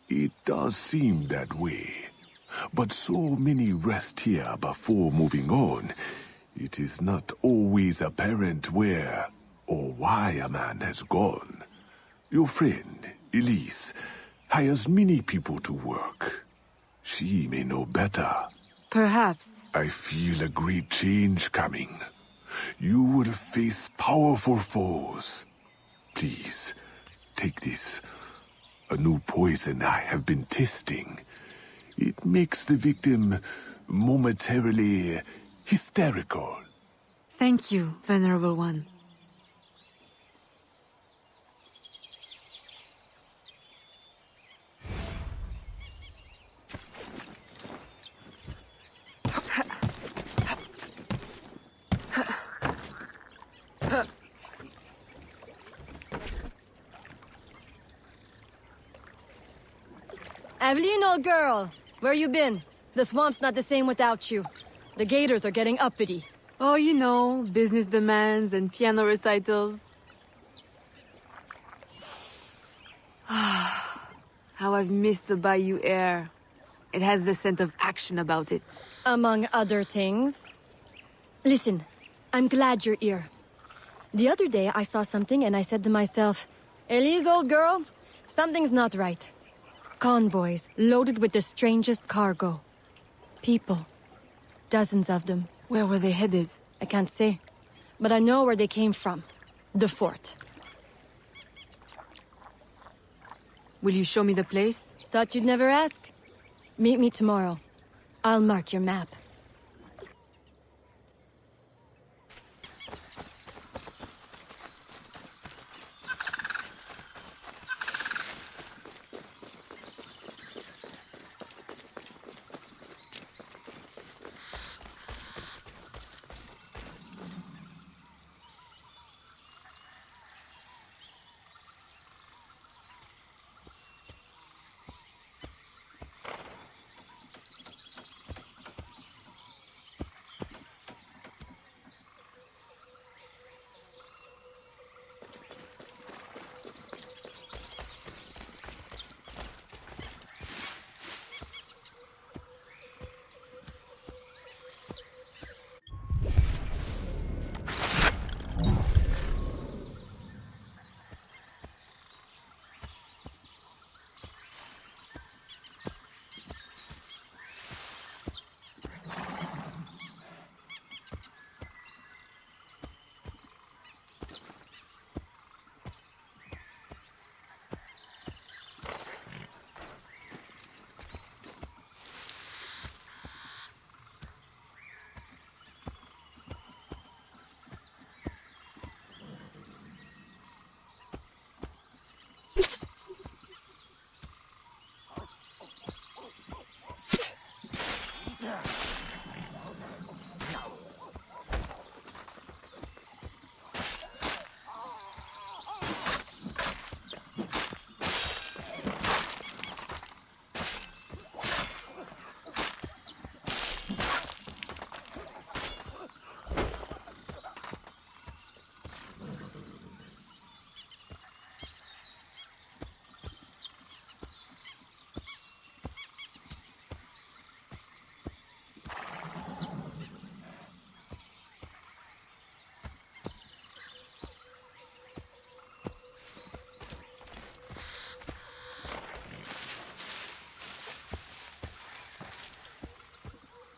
Speaker 11: It does seem that way. But so many rest here before moving on. It is not always apparent where or why a man has gone. Your friend, Elise, hires many people to work. She may know better.
Speaker 7: Perhaps.
Speaker 11: I feel a great change coming. You will face powerful foes. Please, take this. A new poison I have been testing. It makes the victim momentarily hysterical.
Speaker 7: Thank you, Venerable One.
Speaker 4: Aveline, old girl, where you been? The swamp's not the same without you. The gators are getting uppity.
Speaker 7: Oh, you know, business demands and piano recitals. How I've missed the bayou air. It has the scent of action about it.
Speaker 4: Among other things. Listen, I'm glad you're here. The other day I saw something and I said to myself, Elise, old girl, something's not right. Convoys loaded with the strangest cargo. People. Dozens of them.
Speaker 7: Where were they headed?
Speaker 4: I can't say. But I know where they came from. The fort.
Speaker 7: Will you show me the place?
Speaker 4: Thought you'd never ask. Meet me tomorrow. I'll mark your map.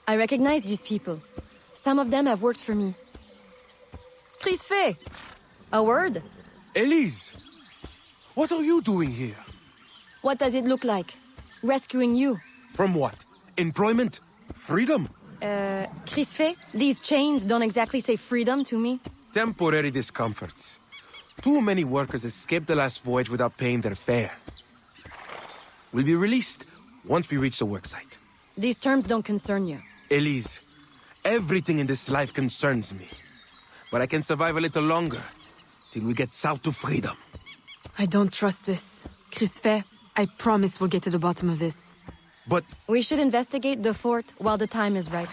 Speaker 4: I recognize these people. Some of them have worked for me. Crisfe! A word?
Speaker 13: Elise! What are you doing here?
Speaker 4: What does it look like? Rescuing you.
Speaker 13: From what? Employment? Freedom?
Speaker 4: Crisfe, these chains don't exactly say freedom to me.
Speaker 13: Temporary discomforts. Too many workers escaped the last voyage without paying their fare. We'll be released once we reach the worksite.
Speaker 4: These terms don't concern you.
Speaker 13: Elise, everything in this life concerns me. But I can survive a little longer, till we get south to freedom.
Speaker 7: I don't trust this. Crisfe, I promise we'll get to the bottom of this.
Speaker 13: But...
Speaker 4: We should investigate the fort while the time is right.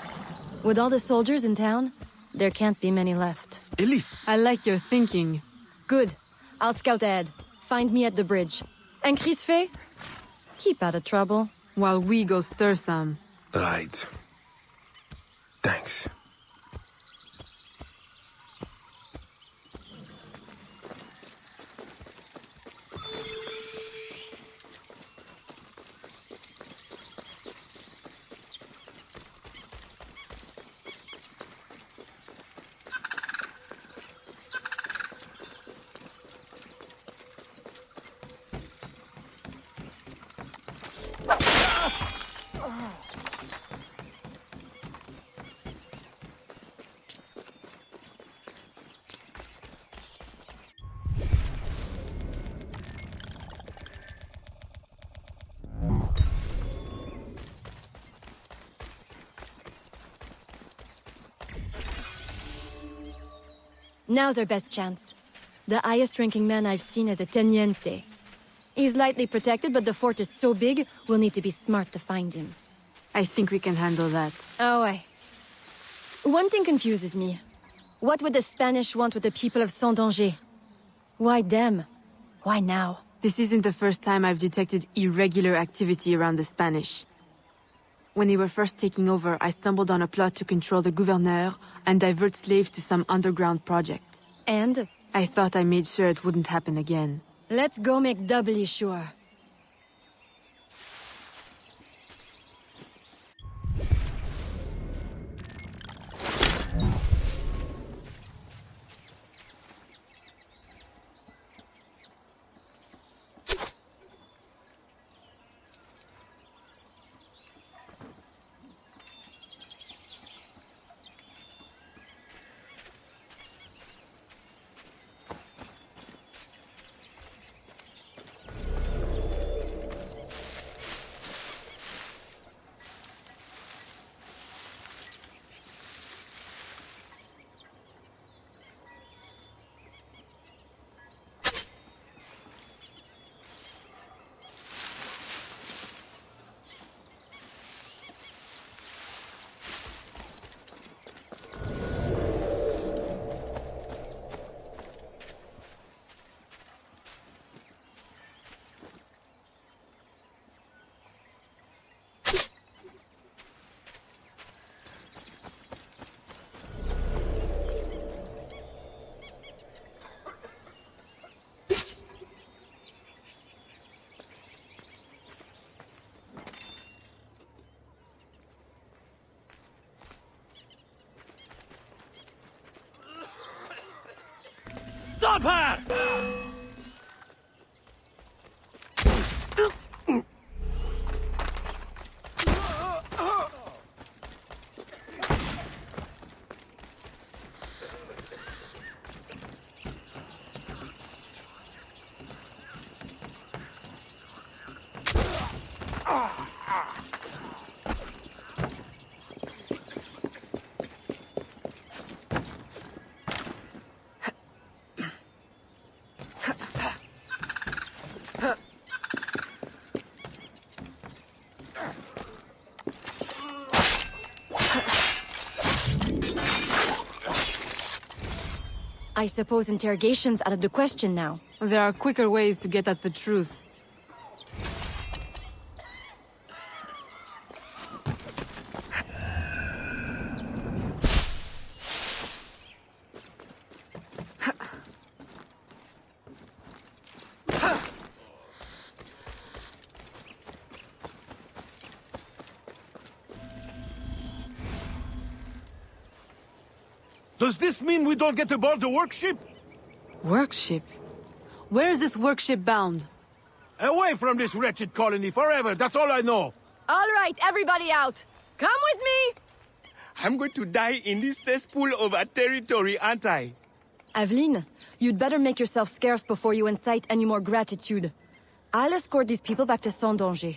Speaker 4: With all the soldiers in town, there can't be many left.
Speaker 13: Elise!
Speaker 7: I like your thinking.
Speaker 4: Good. I'll scout ahead. Find me at the bridge. And Crisfe, keep out of trouble.
Speaker 7: While we go stir some.
Speaker 13: Right. Thanks.
Speaker 4: Now's our best chance. The highest-ranking man I've seen is a teniente. He's lightly protected, but the fort is so big, we'll need to be smart to find him.
Speaker 7: I think we can handle that.
Speaker 4: Oh, one thing confuses me. What would the Spanish want with the people of Saint-Danger? Why them? Why now?
Speaker 7: This isn't the first time I've detected irregular activity around the Spanish. When they were first taking over, I stumbled on a plot to control the gouverneur and divert slaves to some underground project.
Speaker 4: And?
Speaker 7: I thought I made sure it wouldn't happen again.
Speaker 4: Let's go make doubly sure.
Speaker 18: Stop her!
Speaker 4: I suppose interrogation's out of the question now.
Speaker 7: There are quicker ways to get at the truth.
Speaker 9: Does this mean we don't get aboard the workship?
Speaker 7: Workship? Where is this workship bound?
Speaker 9: Away from this wretched colony forever, that's all I know.
Speaker 4: All right, everybody out. Come with me!
Speaker 9: I'm going to die in this cesspool of a territory, aren't I?
Speaker 4: Aveline, you'd better make yourself scarce before you incite any more gratitude. I'll escort these people back to Sans Danger.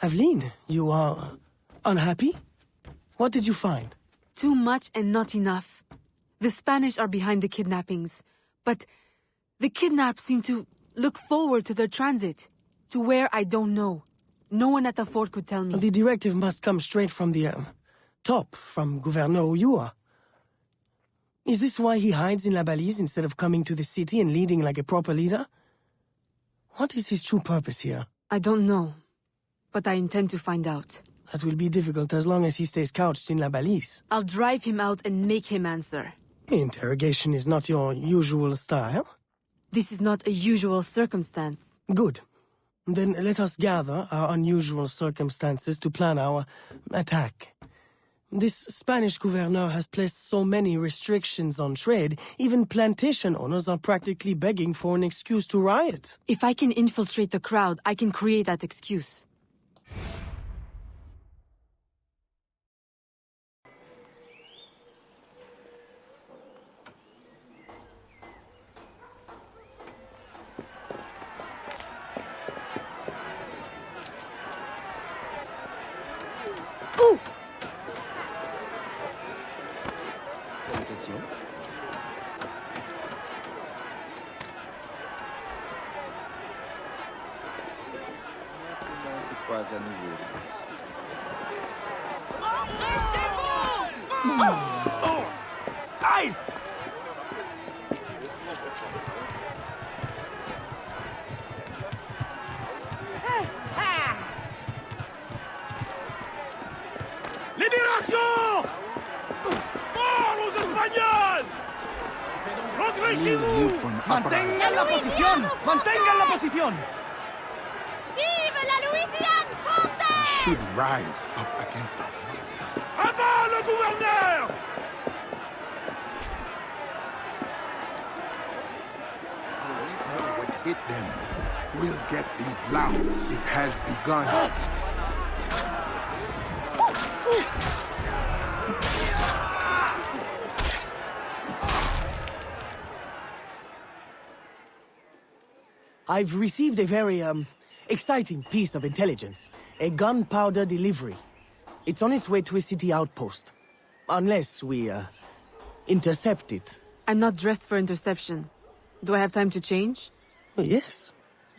Speaker 8: Aveline, you are unhappy? What did you find?
Speaker 7: Too much and not enough. The Spanish are behind the kidnappings, but the kidnapped seem to look forward to their transit, to where I don't know. No one at the fort could tell me.
Speaker 8: The directive must come straight from the top, from Gouverneur Uyua. Is this why he hides in La Balise instead of coming to the city and leading like a proper leader? What is his true purpose here?
Speaker 7: I don't know, but I intend to find out.
Speaker 8: That will be difficult as long as he stays couched in La Balise.
Speaker 7: I'll drive him out and make him answer.
Speaker 8: Interrogation is not your usual style.
Speaker 7: This is not a usual circumstance.
Speaker 8: Good. Then let us gather our unusual circumstances to plan our attack. This Spanish gouverneur has placed so many restrictions on trade, even plantation owners are practically begging for an excuse to riot.
Speaker 7: If I can infiltrate the crowd, I can create that excuse.
Speaker 16: Aïe!
Speaker 9: Libération! Mort aux Espagnols! Redressez-vous!
Speaker 18: ¡Mantengan la posición! ¡Mantengan la posición!
Speaker 4: Vive la Louisiane française!
Speaker 11: Should rise up against them.
Speaker 9: À bas le gouverneur!
Speaker 11: What hit them? We'll get these louts. It has begun.
Speaker 8: I've received a very, exciting piece of intelligence. A gunpowder delivery. It's on its way to a city outpost. Unless we, intercept it.
Speaker 7: I'm not dressed for interception. Do I have time to change?
Speaker 8: Yes.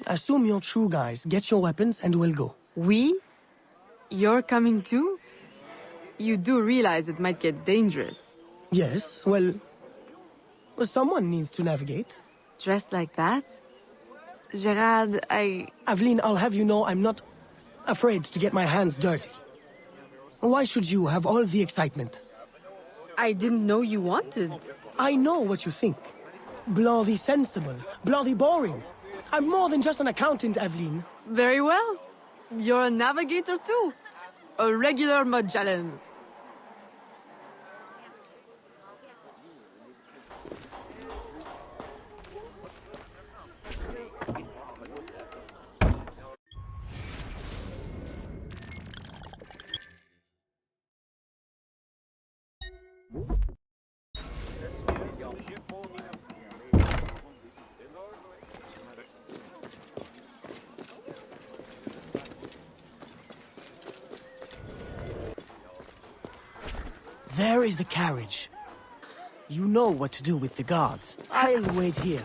Speaker 8: Assume you're true guys. Get your weapons and we'll go.
Speaker 7: We? You're coming too? You do realize it might get dangerous.
Speaker 8: Yes, well, someone needs to navigate.
Speaker 7: Dressed like that? Gerard,
Speaker 8: Aveline, I'll have you know I'm not afraid to get my hands dirty. Why should you have all the excitement?
Speaker 7: I didn't know you wanted.
Speaker 8: I know what you think. Bloody sensible, bloody boring. I'm more than just an accountant, Aveline.
Speaker 7: Very well. You're a navigator too. A regular Magellan.
Speaker 8: There is the carriage. You know what to do with the guards. I'll wait here.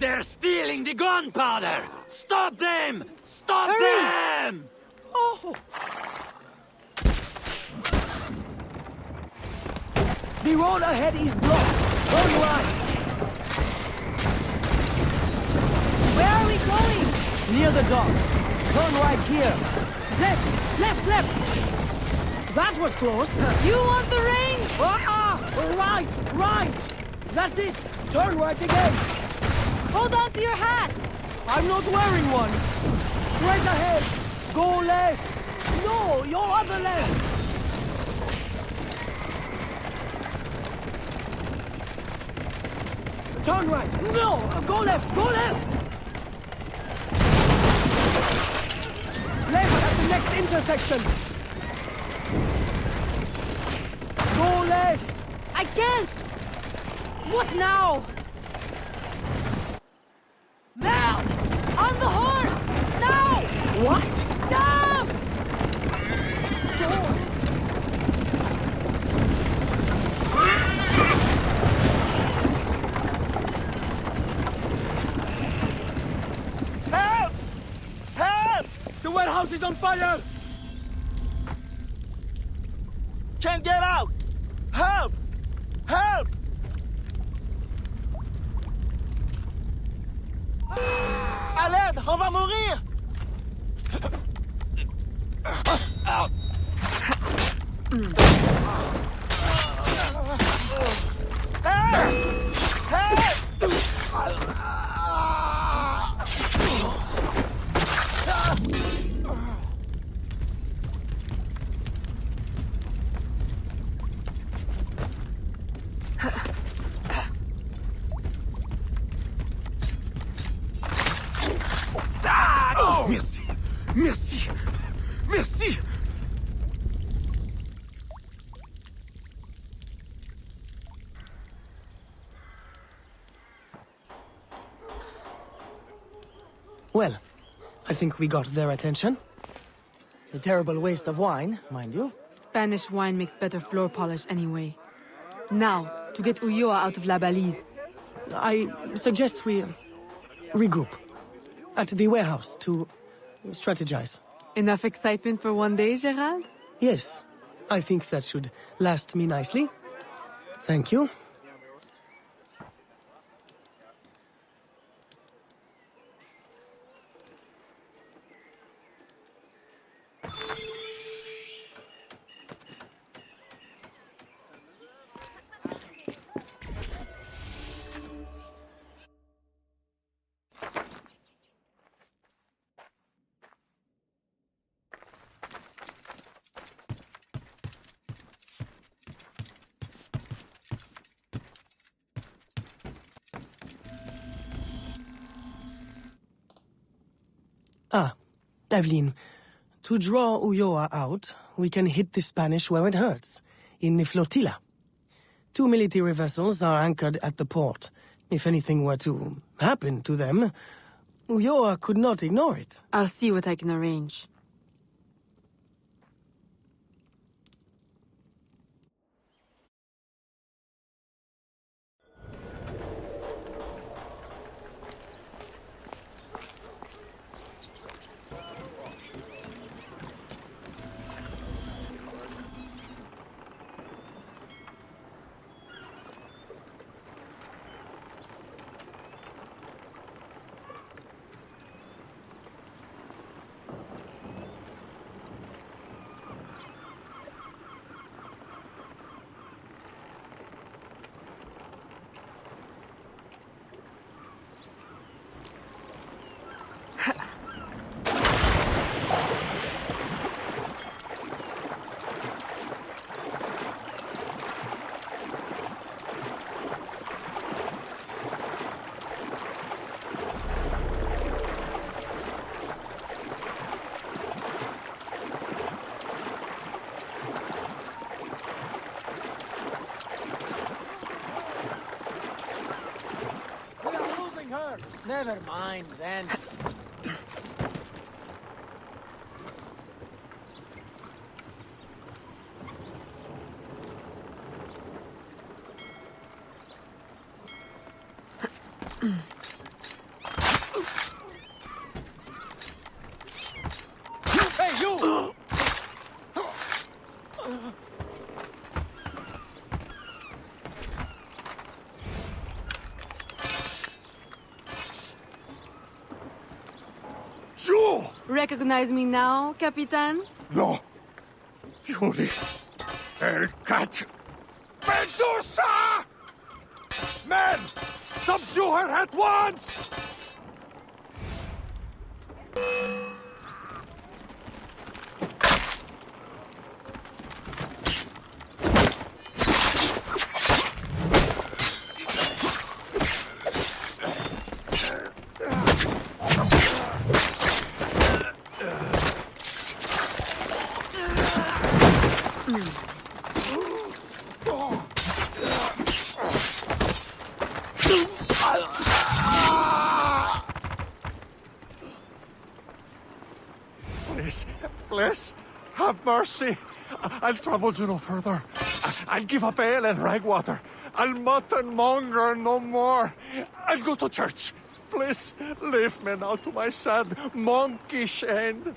Speaker 14: They're stealing the gunpowder! Stop them! Stop them!
Speaker 8: Oh! The road ahead is blocked. Turn right. Where are we going? Near the docks. Turn right here. Left, left, left. That was close.
Speaker 7: You want the range?
Speaker 8: Right, right. That's it. Turn right again.
Speaker 7: Hold on to your hat.
Speaker 8: I'm not wearing one. Straight ahead. Go left. No, your other left. Turn right. No, go left. Go left. Left at the next intersection. Go left.
Speaker 7: I can't. What now? Now! On the horse! Now!
Speaker 8: What?
Speaker 7: Jump!
Speaker 18: Help! Help!
Speaker 14: The warehouse is on fire!
Speaker 18: Can't get out! Help! Help! À l'aide! On va mourir!
Speaker 3: Merci. Merci. Merci.
Speaker 8: Well, I think we got their attention. A terrible waste of wine, mind you.
Speaker 7: Spanish wine makes better floor polish anyway. Now, to get Ulloa out of La Balise.
Speaker 8: I suggest we regroup at the warehouse to strategize.
Speaker 7: Enough excitement for one day, Gerard?
Speaker 8: Yes, I think that should last me nicely. Thank you. Evelyn, to draw Ulloa out, we can hit the Spanish where it hurts, in the flotilla. 2 military vessels are anchored at the port. If anything were to happen to them, Ulloa could not ignore it.
Speaker 7: I'll see what I can arrange.
Speaker 14: Never mind, then.
Speaker 7: recognize me now, Capitan?
Speaker 5: No. Yuri. El cat. Medusa! Men! Subdue her at once!
Speaker 10: Please, have mercy. I'll trouble you no further. I'll give up ale and rag water. I'll mutton monger no more. I'll go to church. Please, leave me now to my sad, monkish end.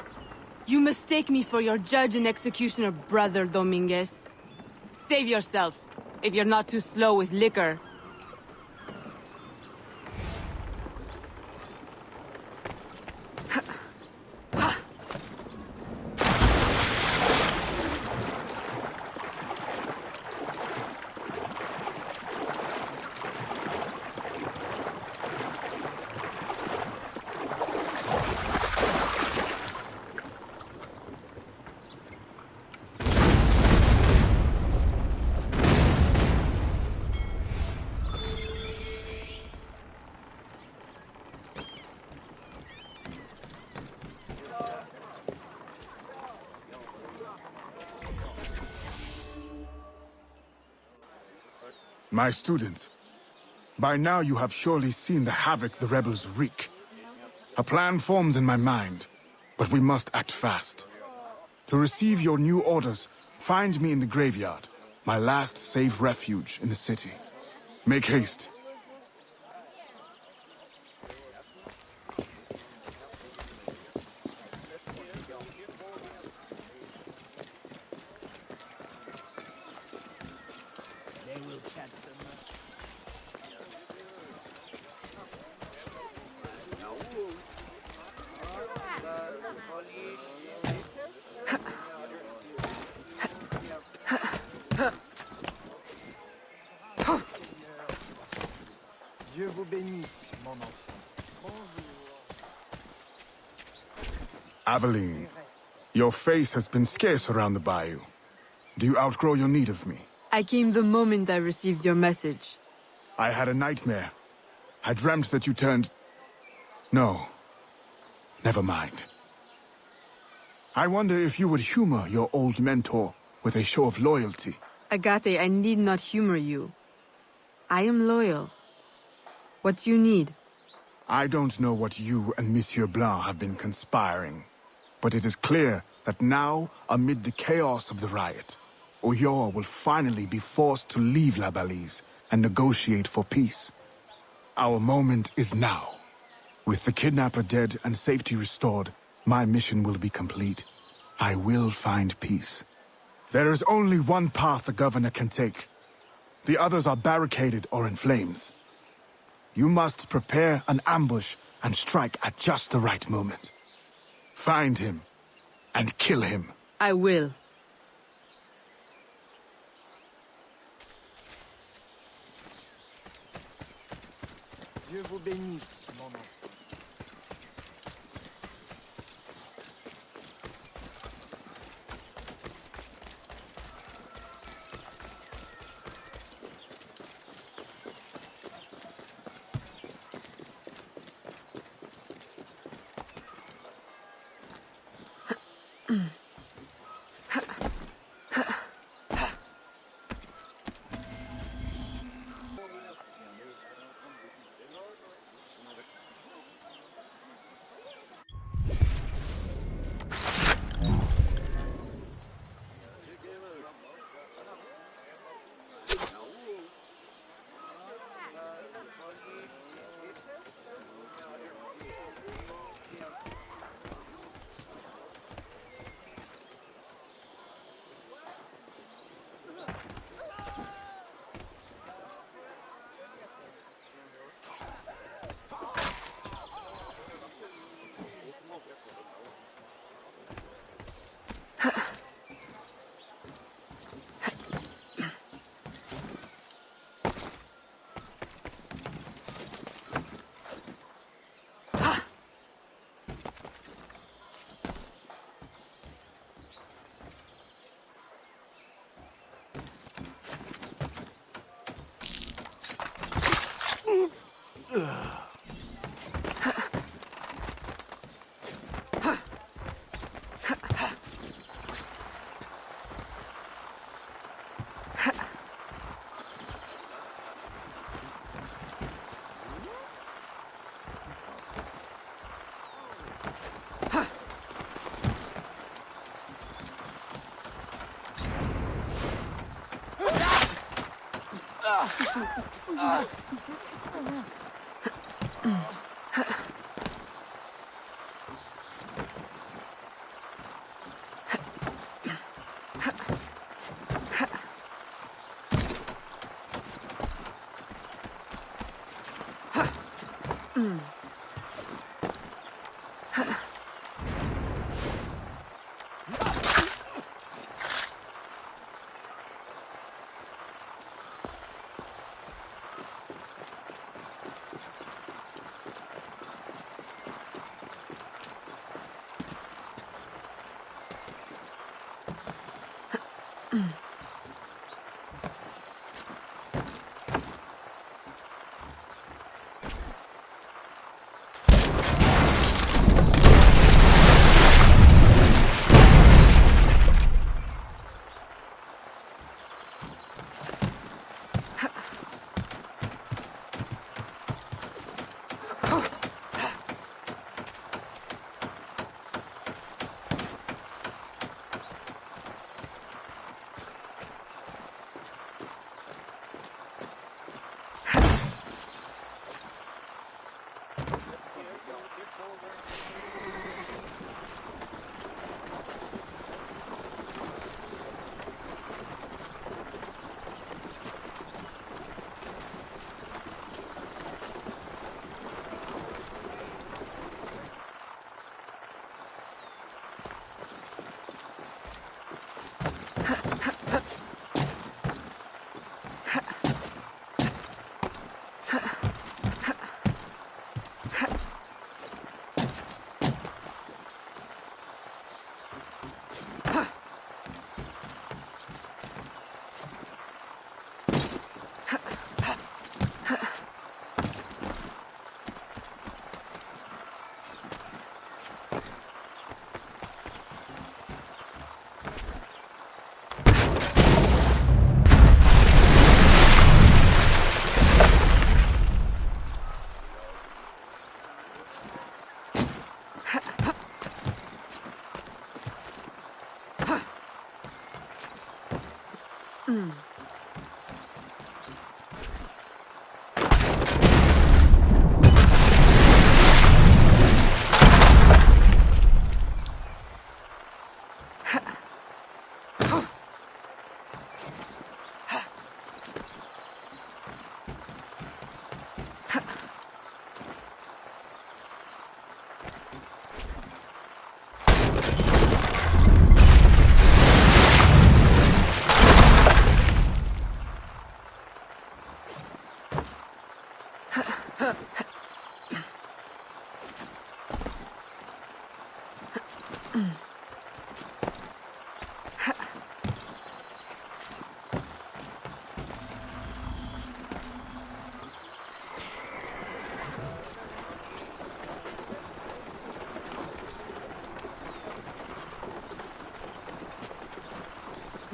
Speaker 7: You mistake me for your judge and executioner, Brother Dominguez. Save yourself, if you're not too slow with liquor.
Speaker 15: My students, by now you have surely seen the havoc the rebels wreak. A plan forms in my mind, but we must act fast. To receive your new orders, find me in the graveyard, my last safe refuge in the city. Make haste.
Speaker 19: Dieu vous bénisse, mon enfant.
Speaker 15: Aveline, your face has been scarce around the bayou. Do you outgrow your need of me?
Speaker 7: I came the moment I received your message.
Speaker 15: I had a nightmare. I dreamt that you turned... No. Never mind. I wonder if you would humor your old mentor with a show of loyalty.
Speaker 7: Agate, I need not humor you. I am loyal. What do you need?
Speaker 15: I don't know what you and Monsieur Blanc have been conspiring, but it is clear that now, amid the chaos of the riot, Oyor will finally be forced to leave La Balise and negotiate for peace. Our moment is now. With the kidnapper dead and safety restored, my mission will be complete. I will find peace. There is only one path the governor can take. The others are barricaded or in flames. You must prepare an ambush and strike at just the right moment. Find him and kill him.
Speaker 7: I will.
Speaker 19: Dieu vous bénisse, mon enfant.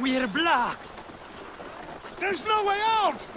Speaker 18: We're blocked!
Speaker 5: There's no way out!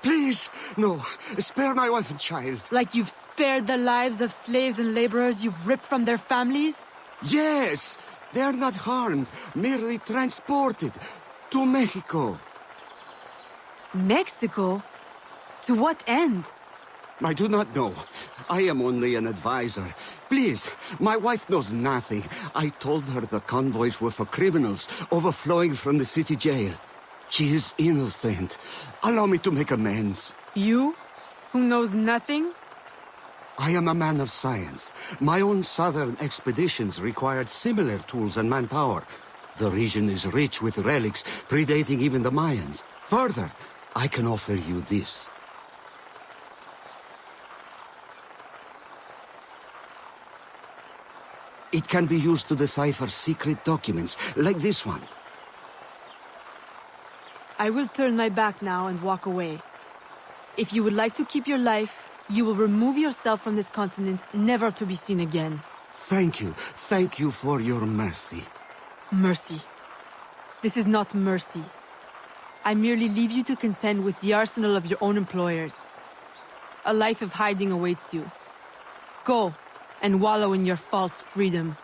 Speaker 20: Please, no. Spare my wife and child.
Speaker 7: Like you've spared the lives of slaves and laborers you've ripped from their families?
Speaker 20: Yes! They are not harmed, merely transported to Mexico.
Speaker 7: Mexico? To what end?
Speaker 20: I do not know. I am only an advisor. Please, my wife knows nothing. I told her the convoys were for criminals overflowing from the city jail. She is innocent. Allow me to make amends.
Speaker 7: You, who knows nothing?
Speaker 20: I am a man of science. My own southern expeditions required similar tools and manpower. The region is rich with relics predating even the Mayans. Further, I can offer you this. It can be used to decipher secret documents, like this one.
Speaker 7: I will turn my back now and walk away. If you would like to keep your life, you will remove yourself from this continent, never to be seen again.
Speaker 20: Thank you. Thank you for your mercy.
Speaker 7: Mercy. This is not mercy. I merely leave you to contend with the arsenal of your own employers. A life of hiding awaits you. Go, and wallow in your false freedom.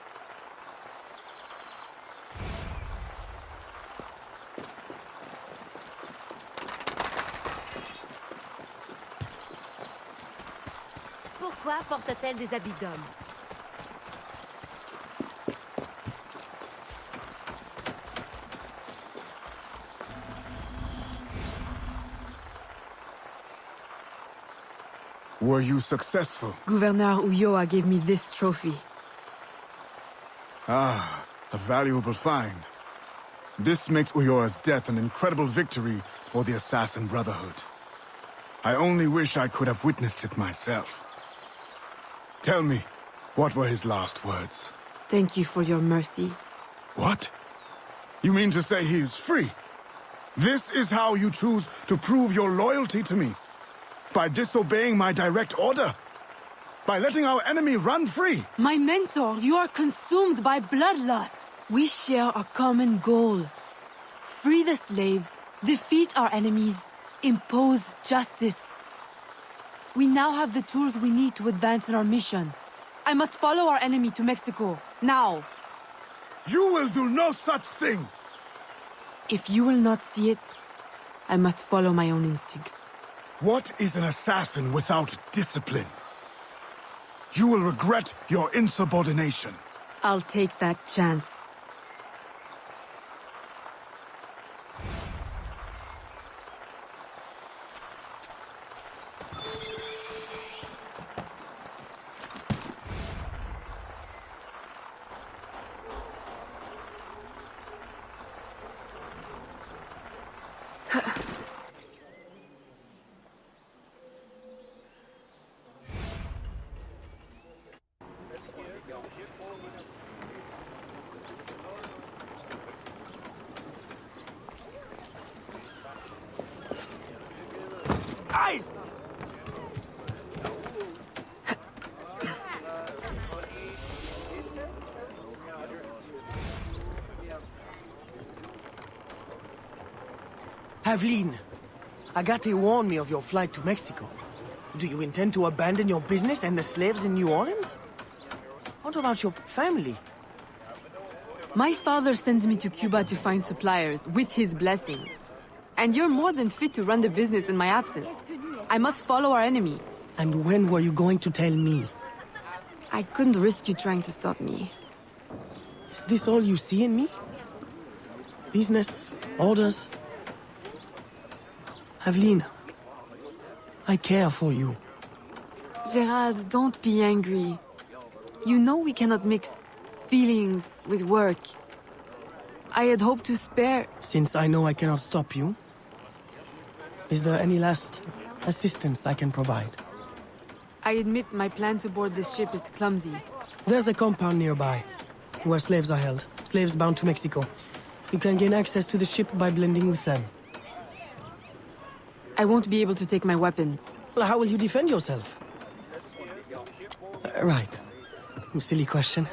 Speaker 2: Pourquoi porte-t-elle des habits d'homme?
Speaker 15: Were you successful?
Speaker 7: Gouverneur Ulloa gave me this trophy.
Speaker 15: Ah, a valuable find. This makes Ulloa's death an incredible victory for the Assassin Brotherhood. I only wish I could have witnessed it myself. Tell me, what were his last words?
Speaker 7: Thank you for your mercy.
Speaker 15: What? You mean to say he is free? This is how you choose to prove your loyalty to me? By disobeying my direct order? By letting our enemy run free?
Speaker 7: My mentor, you are consumed by bloodlust. We share a common goal. Free the slaves, defeat our enemies, impose justice. We now have the tools we need to advance in our mission. I must follow our enemy to Mexico, now.
Speaker 15: You will do no such thing!
Speaker 7: If you will not see it, I must follow my own instincts.
Speaker 15: What is an assassin without discipline? You will regret your insubordination.
Speaker 7: I'll take that chance.
Speaker 8: Aveline, Agate warned me of your flight to Mexico. Do you intend to abandon your business and the slaves in New Orleans? What about your family?
Speaker 7: My father sends me to Cuba to find suppliers, with his blessing. And you're more than fit to run the business in my absence. I must follow our enemy.
Speaker 8: And when were you going to tell me?
Speaker 7: I couldn't risk you trying to stop me.
Speaker 8: Is this all you see in me? Business, orders? Aveline, I care for you.
Speaker 7: Gerald, don't be angry. You know we cannot mix feelings with work. I had hoped to spare...
Speaker 8: Since I know I cannot stop you, is there any last assistance I can provide?
Speaker 7: I admit my plan to board this ship is clumsy.
Speaker 8: There's a compound nearby, where slaves are held. Slaves bound to Mexico. You can gain access to the ship by blending with them.
Speaker 7: I won't be able to take my weapons.
Speaker 8: Well, how will you defend yourself? Right. Silly question.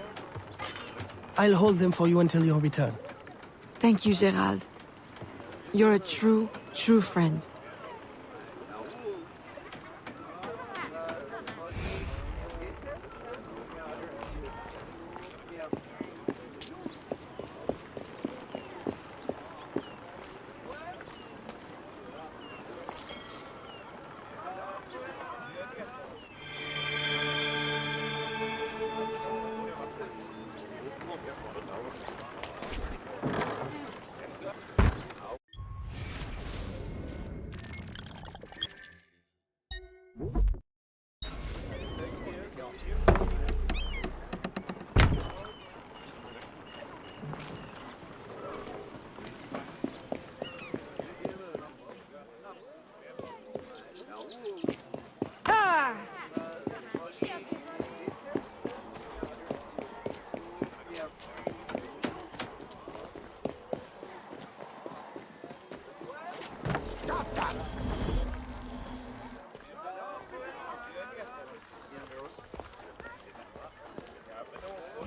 Speaker 8: I'll hold them for you until your return.
Speaker 7: Thank you, Gerald. You're a true friend.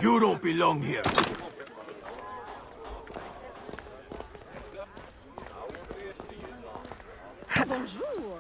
Speaker 9: You don't belong here.
Speaker 2: Bonjour.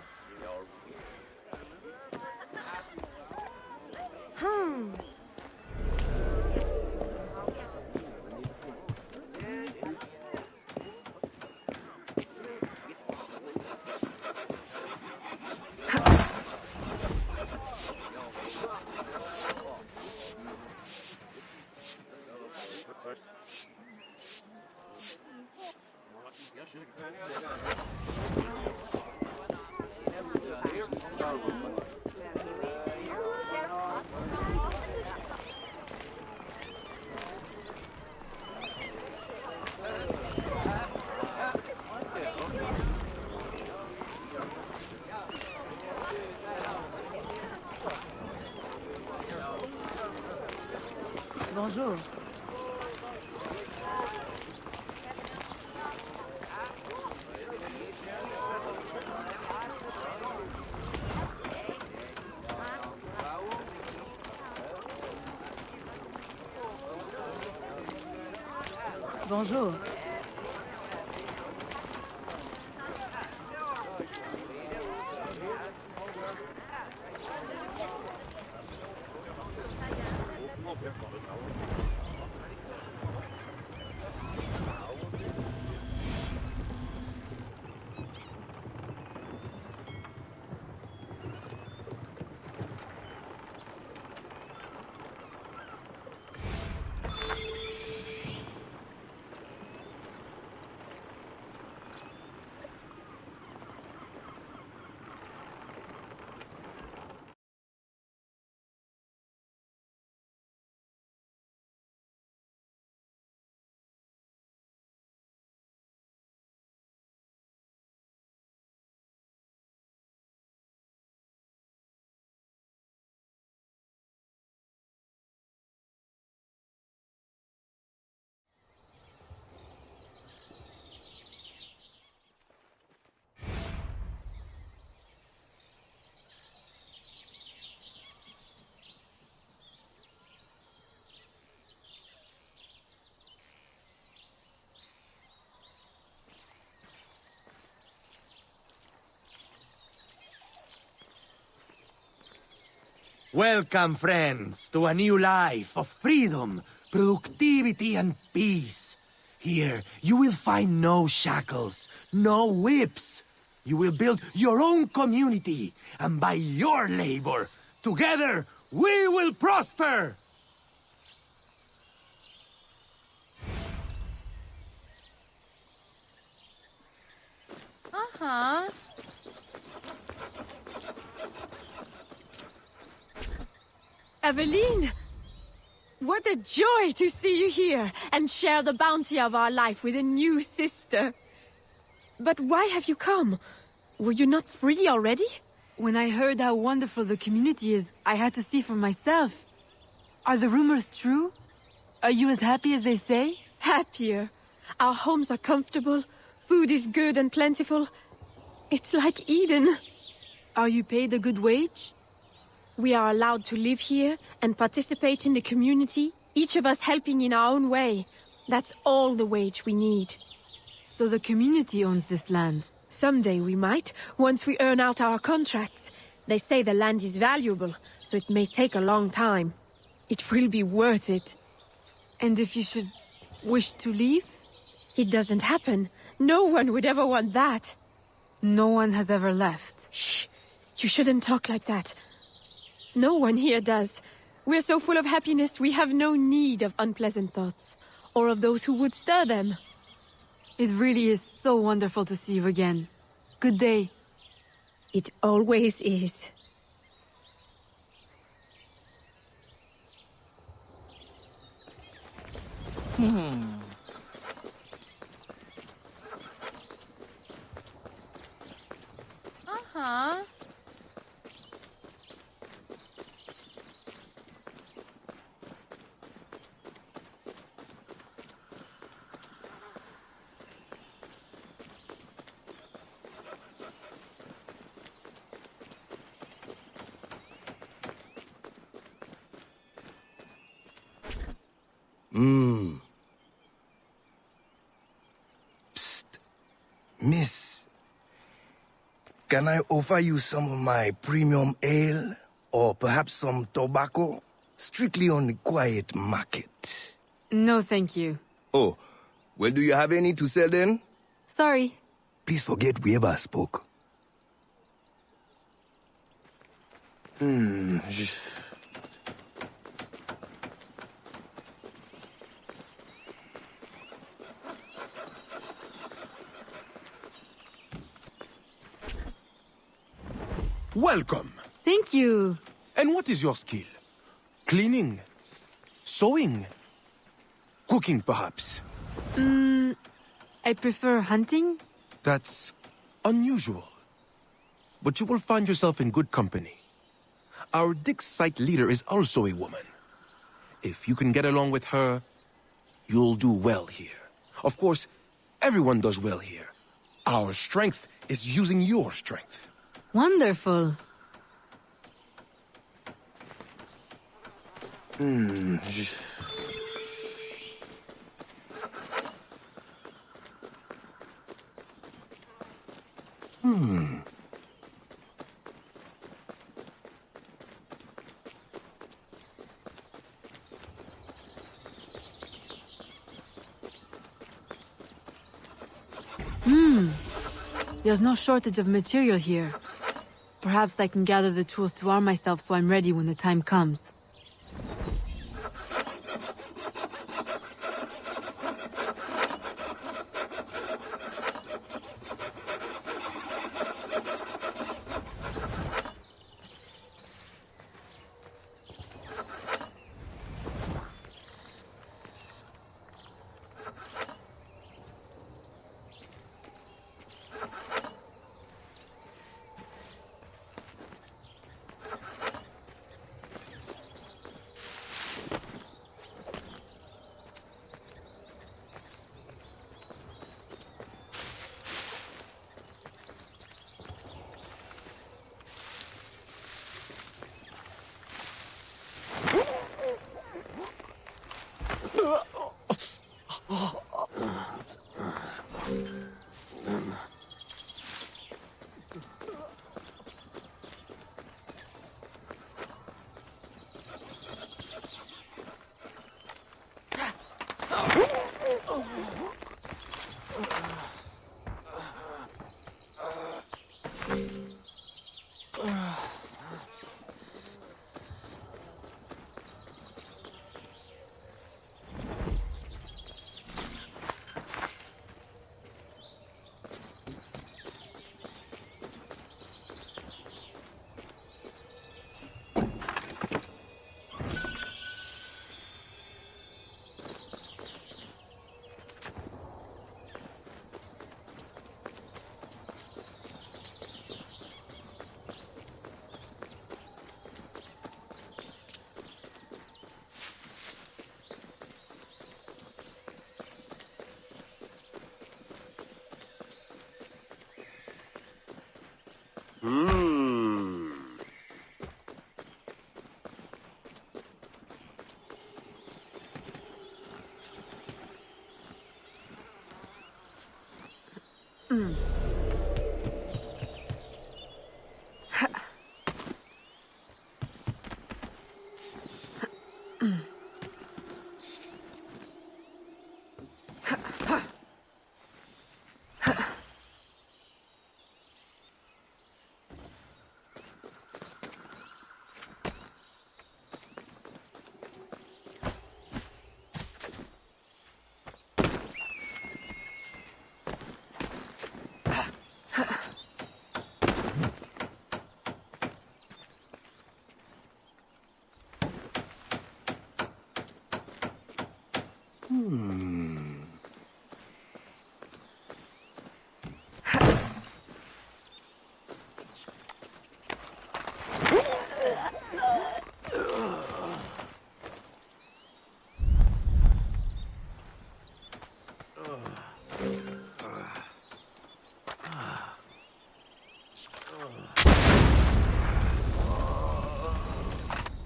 Speaker 2: Bonjour. Bonjour.
Speaker 13: Welcome, friends, to a new life of freedom, productivity, and peace. Here, you will find no shackles, no whips. You will build your own community, and by your labor, together, we will prosper!
Speaker 7: Uh-huh.
Speaker 4: Eveline! What a joy to see you here and share the bounty of our life with a new sister. But why have you come? Were you not free already?
Speaker 7: When I heard how wonderful the community is, I had to see for myself. Are the rumors true? Are you as happy as they say?
Speaker 4: Happier. Our homes are comfortable, food is good and plentiful. It's like Eden.
Speaker 7: Are you paid a good wage?
Speaker 4: We are allowed to live here and participate in the community, each of us helping in our own way. That's all the wage we need.
Speaker 7: So the community owns this land?
Speaker 4: Someday we might, once we earn out our contracts. They say the land is valuable, so it may take a long time. It will be worth it.
Speaker 7: And if you should wish to leave?
Speaker 4: It doesn't happen. No one would ever want that.
Speaker 7: No one has ever left.
Speaker 4: Shh! You shouldn't talk like that. No one here does. We're so full of happiness, we have no need of unpleasant thoughts, or of those who would stir them.
Speaker 7: It really is so wonderful to see you again. Good day.
Speaker 4: It always is.
Speaker 7: Uh-huh.
Speaker 9: Psst. Miss. Can I offer you some of my premium ale? Or perhaps some tobacco? Strictly on the quiet market.
Speaker 7: No, thank you.
Speaker 9: Oh, well, do you have any to sell then?
Speaker 7: Sorry.
Speaker 9: Please forget we ever spoke.
Speaker 21: Welcome.
Speaker 7: Thank you.
Speaker 21: And what is your skill? Cleaning? Sewing? Cooking, perhaps?
Speaker 7: I prefer hunting.
Speaker 21: That's unusual. But you will find yourself in good company. Our Dick's site leader is also a woman. If you can get along with her, you'll do well here. Of course, everyone does well here. Our strength is using your strength.
Speaker 7: Wonderful. There's no shortage of material here. Perhaps I can gather the tools to arm myself so I'm ready when the time comes.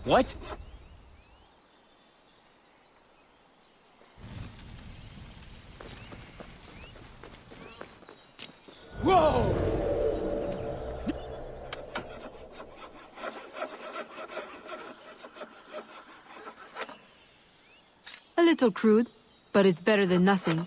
Speaker 12: What?
Speaker 3: Whoa!
Speaker 7: A little crude, but it's better than nothing.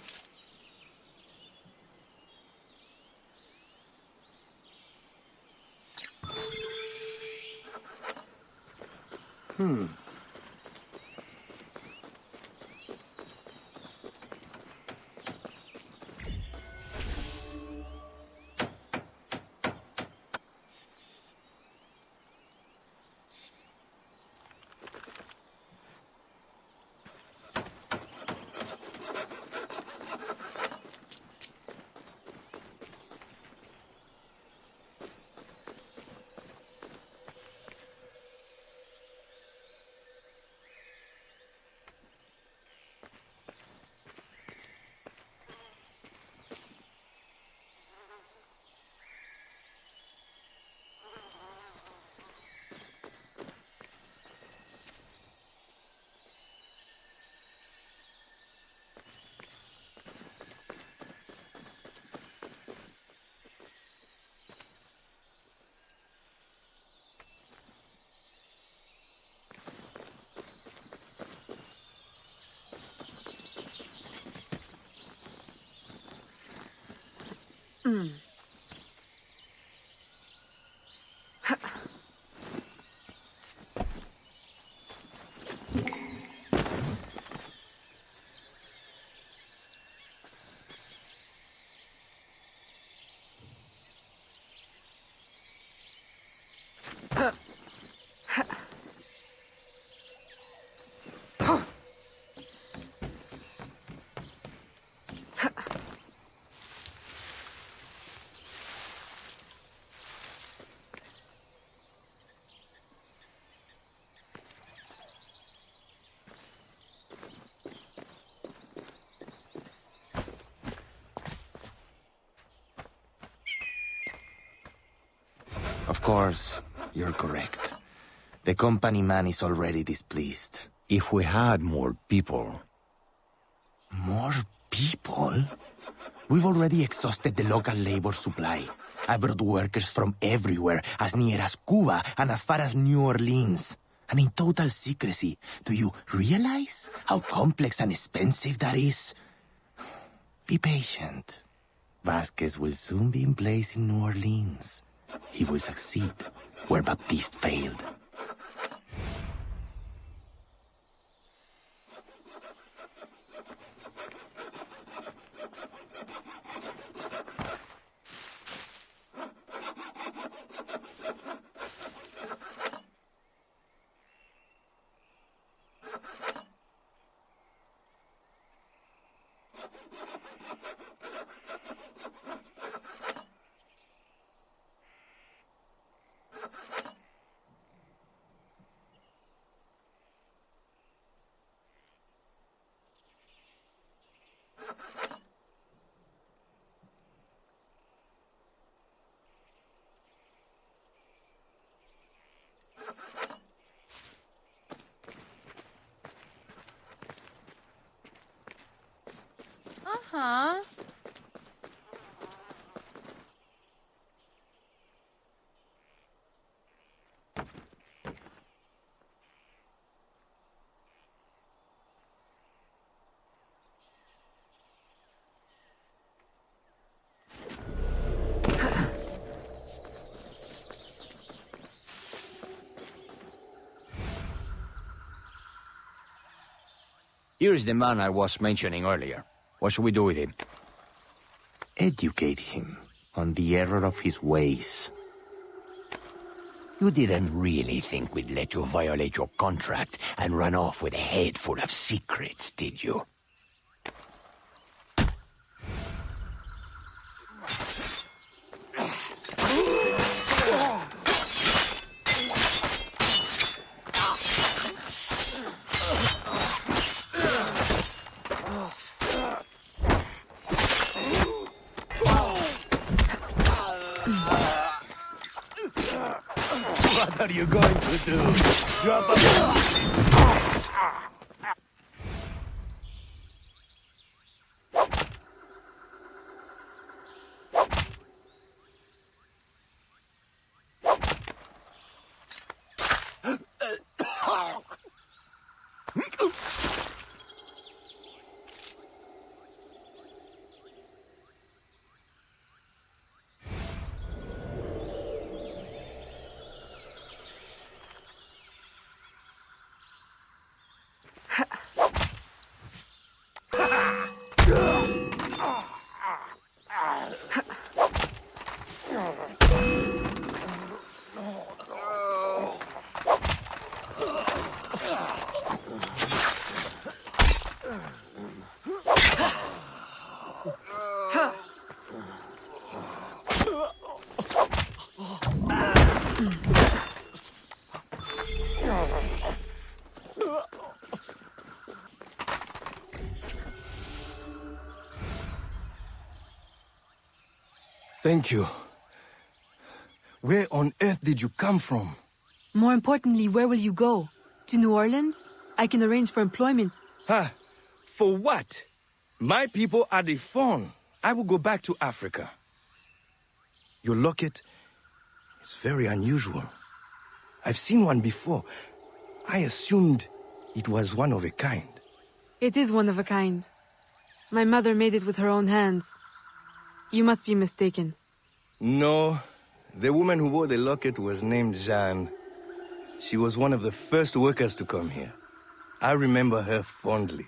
Speaker 13: Of course, you're correct. The company man is already displeased.
Speaker 3: If we had more people...
Speaker 13: More people? We've already exhausted the local labor supply. I brought workers from everywhere, as near as Cuba and as far as New Orleans. And in total secrecy. Do you realize how complex and expensive that is? Be patient. Vasquez will soon be in place in New Orleans. He will succeed where Baptiste failed.
Speaker 1: Huh?
Speaker 3: Here is the man I was mentioning earlier. What should we do with him?
Speaker 13: Educate him on the error of his ways.
Speaker 3: You didn't really think we'd let you violate your contract and run off with a head full of secrets, did you?
Speaker 9: What are you going to do? Drop a... Thank you. Where on earth did you come from?
Speaker 7: More importantly, where will you go? To New Orleans? I can arrange for employment.
Speaker 9: Huh? For what? My people are the fawn. I will go back to Africa. Your locket is very unusual. I've seen one before. I assumed it was one of a kind.
Speaker 7: It is one of a kind. My mother made it with her own hands. You must be mistaken.
Speaker 9: No. The woman who wore the locket was named Jeanne. She was one of the first workers to come here. I remember her fondly.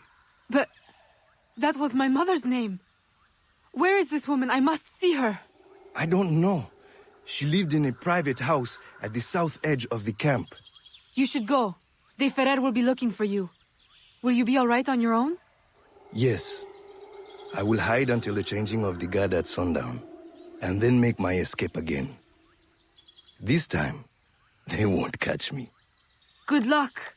Speaker 7: But that was my mother's name. Where is this woman? I must see her.
Speaker 9: I don't know. She lived in a private house at the south edge of the camp.
Speaker 7: You should go. De Ferrer will be looking for you. Will you be all right on your own?
Speaker 9: Yes. I will hide until the changing of the guard at sundown, and then make my escape again. This time, they won't catch me.
Speaker 7: Good luck.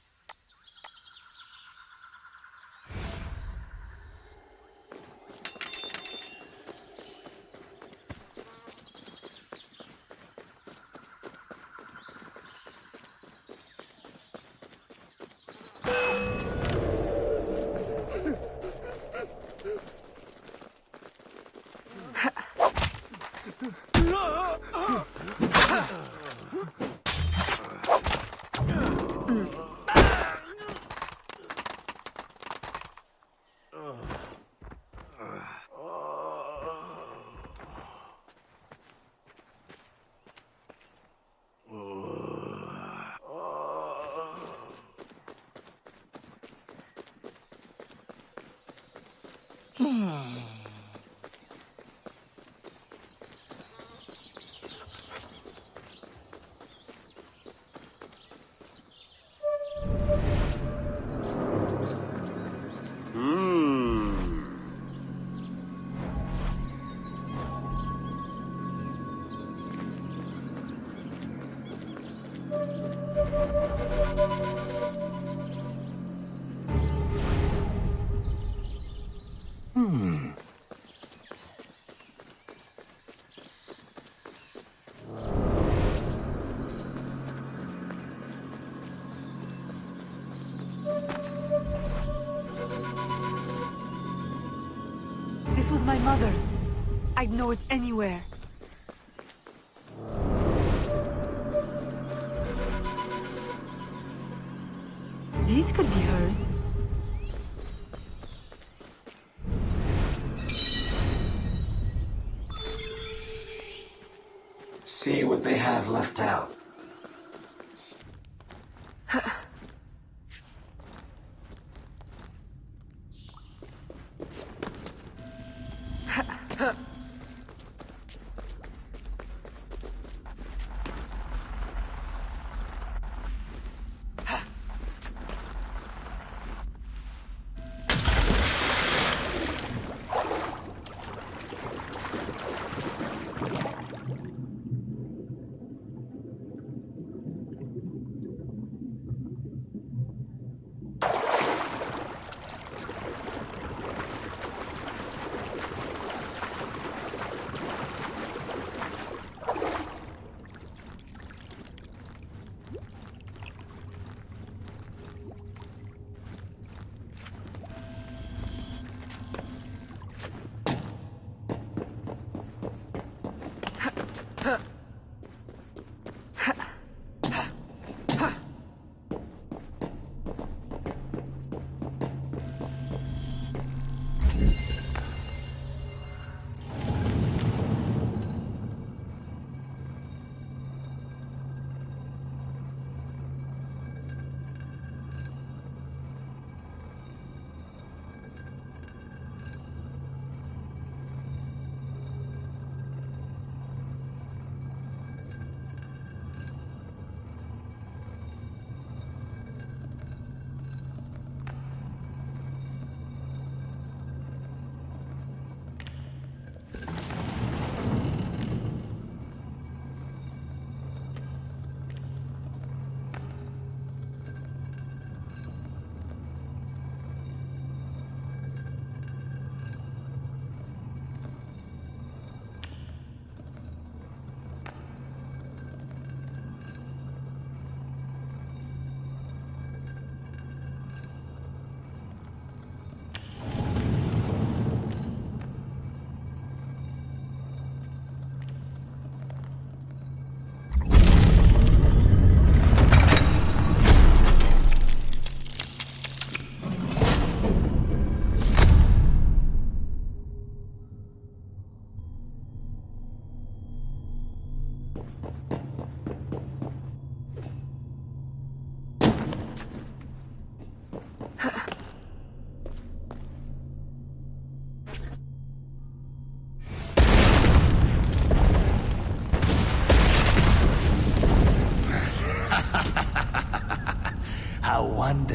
Speaker 7: This was my mother's. I'd know it anywhere. These could be hers.
Speaker 17: See what they have left out.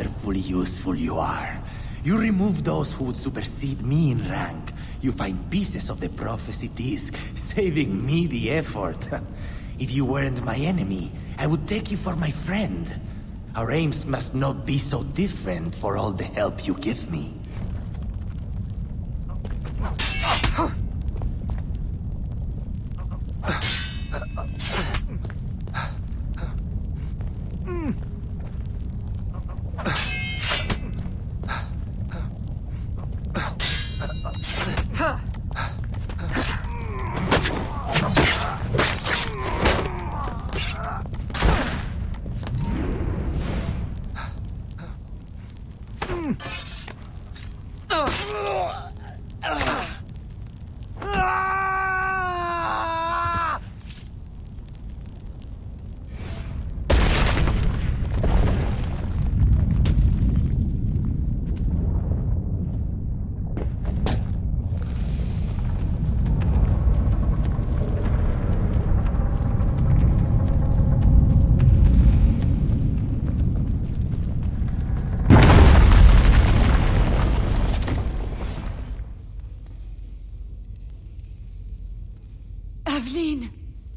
Speaker 13: wonderfully useful you are. You remove those who would supersede me in rank. You find pieces of the prophecy disc, saving me the effort. If you weren't my enemy, I would take you for my friend. Our aims must not be so different for all the help you give me.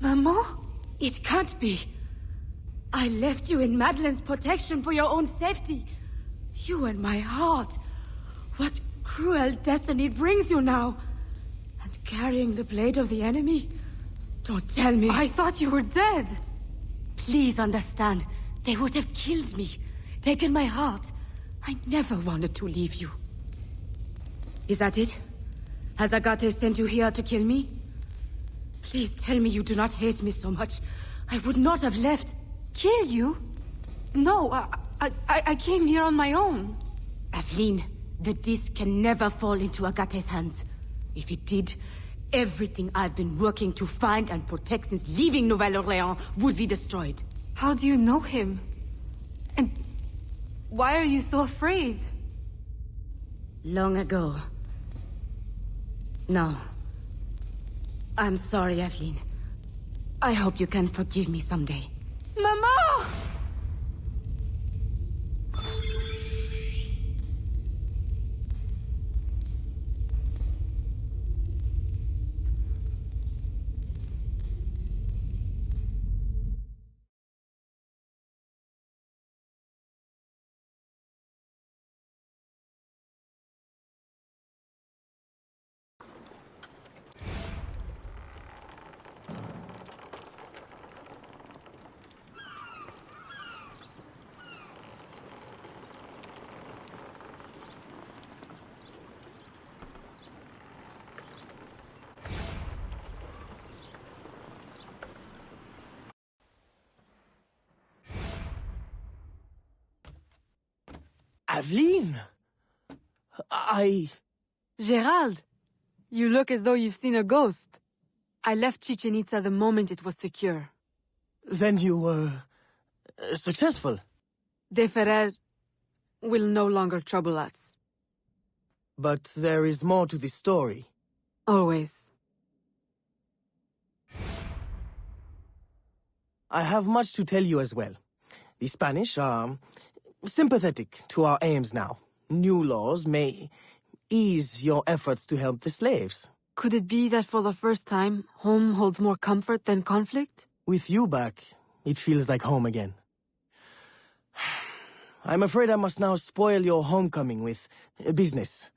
Speaker 4: Maman? It can't be. I left you in Madeline's protection for your own safety. You and my heart. What cruel destiny brings you now? And carrying the blade of the enemy? Don't tell me.
Speaker 7: I thought you were dead.
Speaker 4: Please understand. They would have killed me. Taken my heart. I never wanted to leave you. Is that it? Has Agate sent you here to kill me? Please tell me you do not hate me so much. I would not have left.
Speaker 7: Kill you? No, I came here on my own.
Speaker 4: Aveline, the disc can never fall into Agate's hands. If it did, everything I've been working to find and protect since leaving Nouvelle-Orléans would be destroyed.
Speaker 7: How do you know him? And why are you so afraid?
Speaker 4: Long ago. No. I'm sorry, Aveline. I hope you can forgive me someday.
Speaker 7: Mama!
Speaker 8: Aveline!
Speaker 7: Gerald! You look as though you've seen a ghost. I left Chichen Itza the moment it was secure.
Speaker 8: Then you were... successful?
Speaker 7: De Ferrer will no longer trouble us.
Speaker 8: But there is more to this story.
Speaker 7: Always.
Speaker 8: I have much to tell you as well. The Spanish are sympathetic to our aims now. New laws may ease your efforts to help the slaves.
Speaker 7: Could it be that for the first time, home holds more comfort than conflict?
Speaker 8: With you back, it feels like home again. I'm afraid I must now spoil your homecoming with business.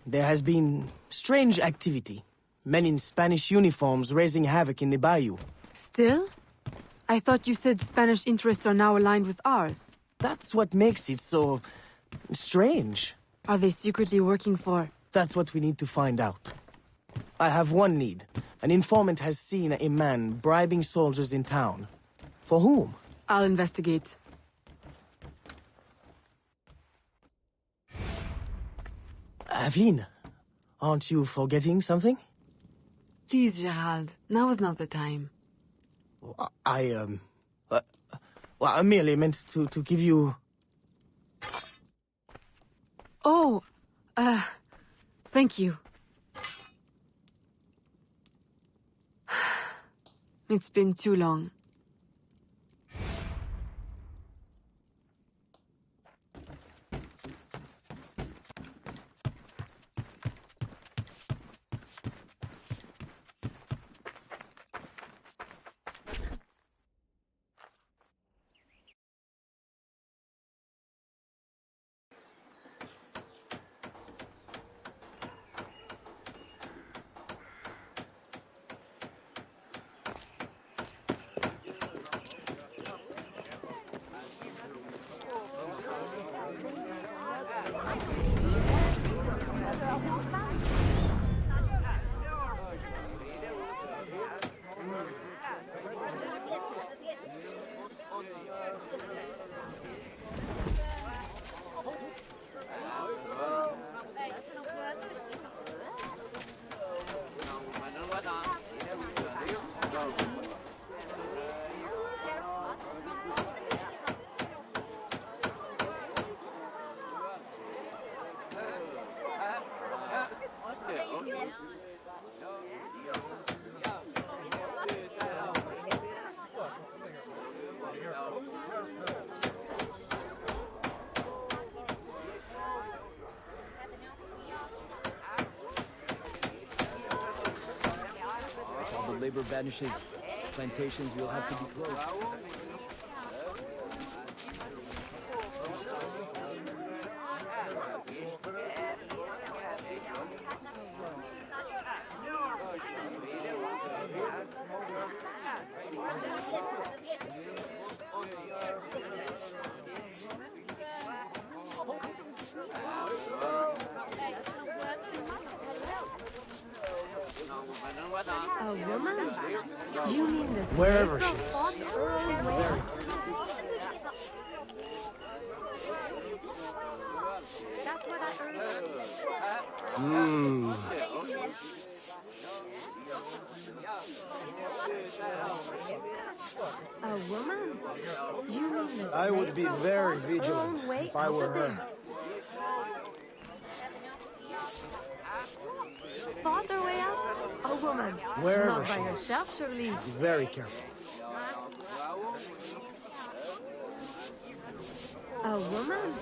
Speaker 8: There has been strange activity. Men in Spanish uniforms raising havoc in the bayou.
Speaker 7: Still? I thought you said Spanish interests are now aligned with ours.
Speaker 8: That's what makes it so... strange.
Speaker 7: Are they secretly working for...
Speaker 8: That's what we need to find out. I have one need. An informant has seen a man bribing soldiers in town. For whom?
Speaker 7: I'll investigate.
Speaker 8: Aveline, aren't you forgetting something?
Speaker 7: Please, Gerald. Now is not the time.
Speaker 8: I merely meant to give you...
Speaker 7: Oh, thank you. It's been too long.
Speaker 12: While the labor vanishes, plantations will have to be closed.
Speaker 2: A woman? You mean the
Speaker 8: Wherever she
Speaker 2: slave
Speaker 8: is.
Speaker 2: fought Earl Ware? That's what I heard. A woman? You mean the
Speaker 8: I would be
Speaker 2: slave
Speaker 8: very
Speaker 2: fought
Speaker 8: vigilant
Speaker 2: Earl Ware
Speaker 8: if I were
Speaker 2: out of
Speaker 8: her.
Speaker 2: there? Fought her way out? A woman.
Speaker 8: Wherever
Speaker 2: Not by
Speaker 8: she is.
Speaker 2: herself, surely.
Speaker 8: Be very careful.
Speaker 2: A woman?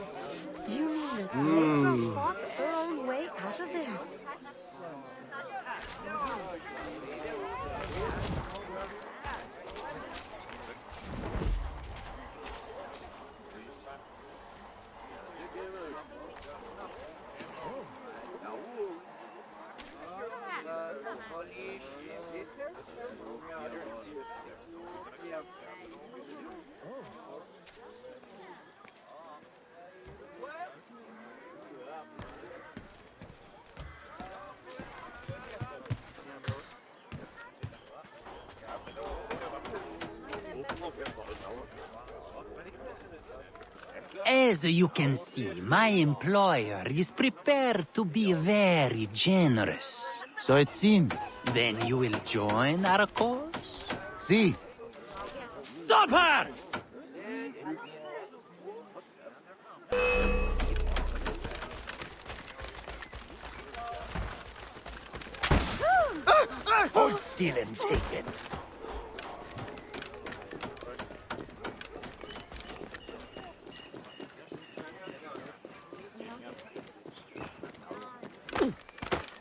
Speaker 2: You mean the slave fought her own way out of there?
Speaker 1: As you can see, my employer is prepared to be very generous.
Speaker 12: So it seems.
Speaker 1: Then you will join our cause?
Speaker 12: See.
Speaker 1: Stop her! Hold still and take it.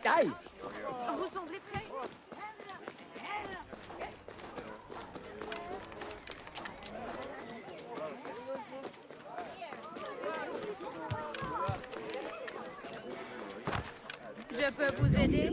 Speaker 2: Aïe! Vous semblez prêts? Je peux vous aider?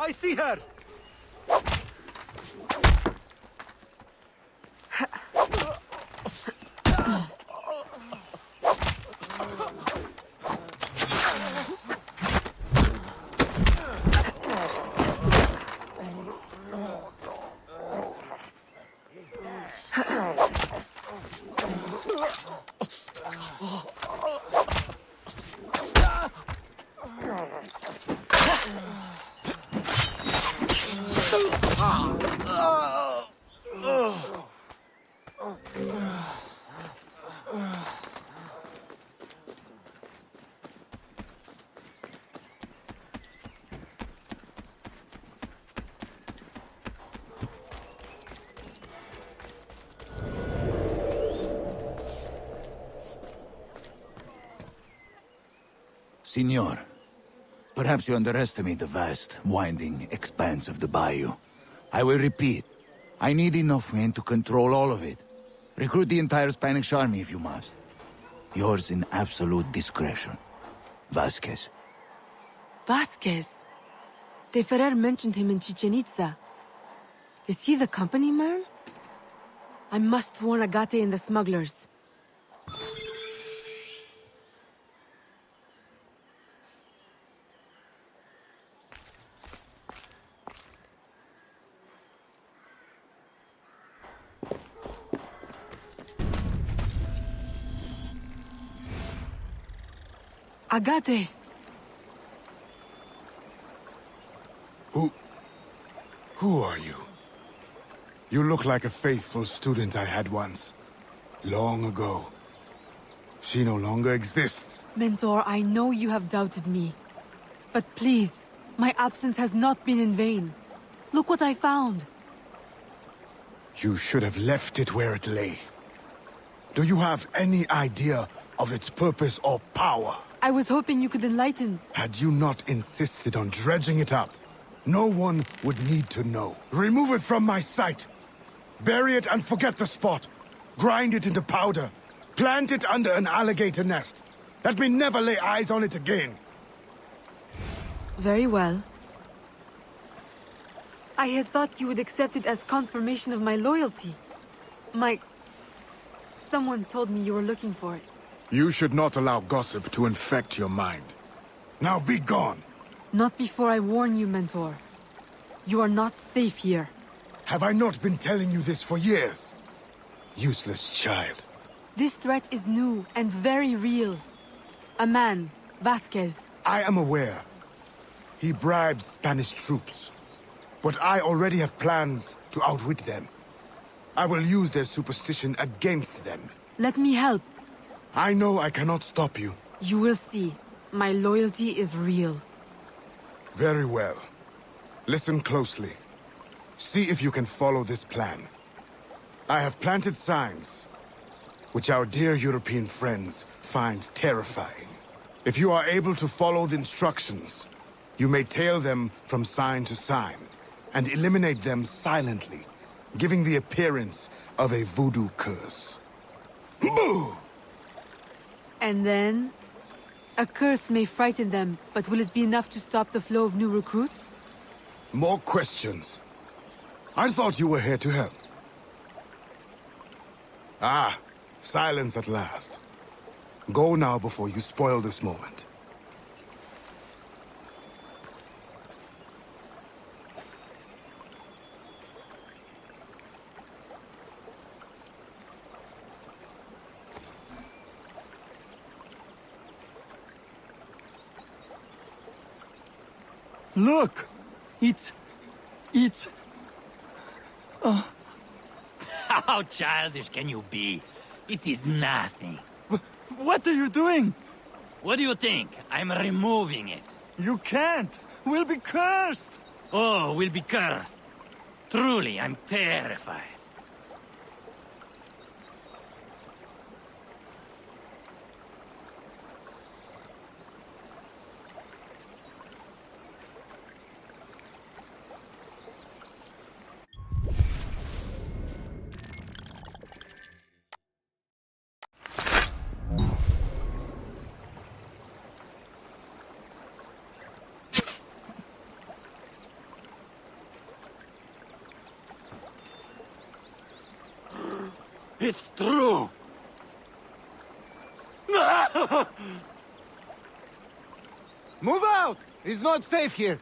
Speaker 18: I see her!
Speaker 16: Signor, perhaps you underestimate the vast, winding expanse of the bayou. I will repeat. I need enough men to control all of it. Recruit the entire Spanish army if you must. Yours in absolute discretion. Vasquez.
Speaker 7: Vasquez? De Ferrer mentioned him in Chichen Itza. Is he the company man? I must warn Agate and the smugglers. Agate!
Speaker 15: Who are you? You look like a faithful student I had once. Long ago. She no longer exists.
Speaker 7: Mentor, I know you have doubted me. But please, my absence has not been in vain. Look what I found.
Speaker 15: You should have left it where it lay. Do you have any idea of its purpose or power?
Speaker 7: I was hoping you could enlighten.
Speaker 15: Had you not insisted on dredging it up, no one would need to know. Remove it from my sight. Bury it and forget the spot. Grind it into powder. Plant it under an alligator nest. Let me never lay eyes on it again.
Speaker 7: Very well. I had thought you would accept it as confirmation of my loyalty. Someone told me you were looking for it.
Speaker 15: You should not allow gossip to infect your mind. Now be gone.
Speaker 7: Not before I warn you, Mentor. You are not safe here.
Speaker 15: Have I not been telling you this for years? Useless child.
Speaker 7: This threat is new and very real. A man, Vasquez.
Speaker 15: I am aware. He bribes Spanish troops. But I already have plans to outwit them. I will use their superstition against them.
Speaker 7: Let me help.
Speaker 15: I know I cannot stop you.
Speaker 7: You will see. My loyalty is real.
Speaker 15: Very well. Listen closely. See if you can follow this plan. I have planted signs, which our dear European friends find terrifying. If you are able to follow the instructions, you may tail them from sign to sign, and eliminate them silently, giving the appearance of a voodoo curse. Boo!
Speaker 7: And then? A curse may frighten them, but will it be enough to stop the flow of new recruits?
Speaker 15: More questions. I thought you were here to help. Ah, silence at last. Go now before you spoil this moment.
Speaker 18: Look! It's...
Speaker 1: How childish can you be? It is nothing.
Speaker 18: What are you doing?
Speaker 1: What do you think? I'm removing it.
Speaker 18: You can't! We'll be cursed!
Speaker 1: Oh, we'll be cursed. Truly, I'm terrified.
Speaker 18: It's true!
Speaker 16: Move out! It's not safe here.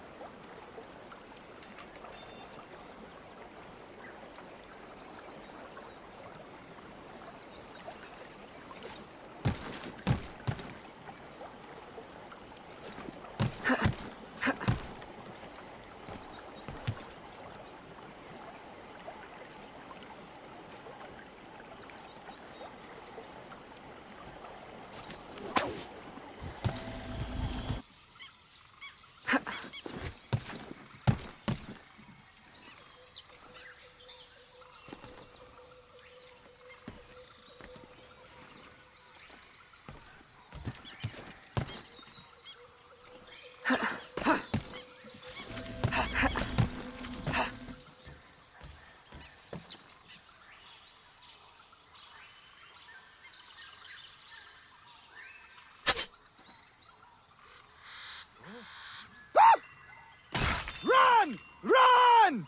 Speaker 16: Run! Run!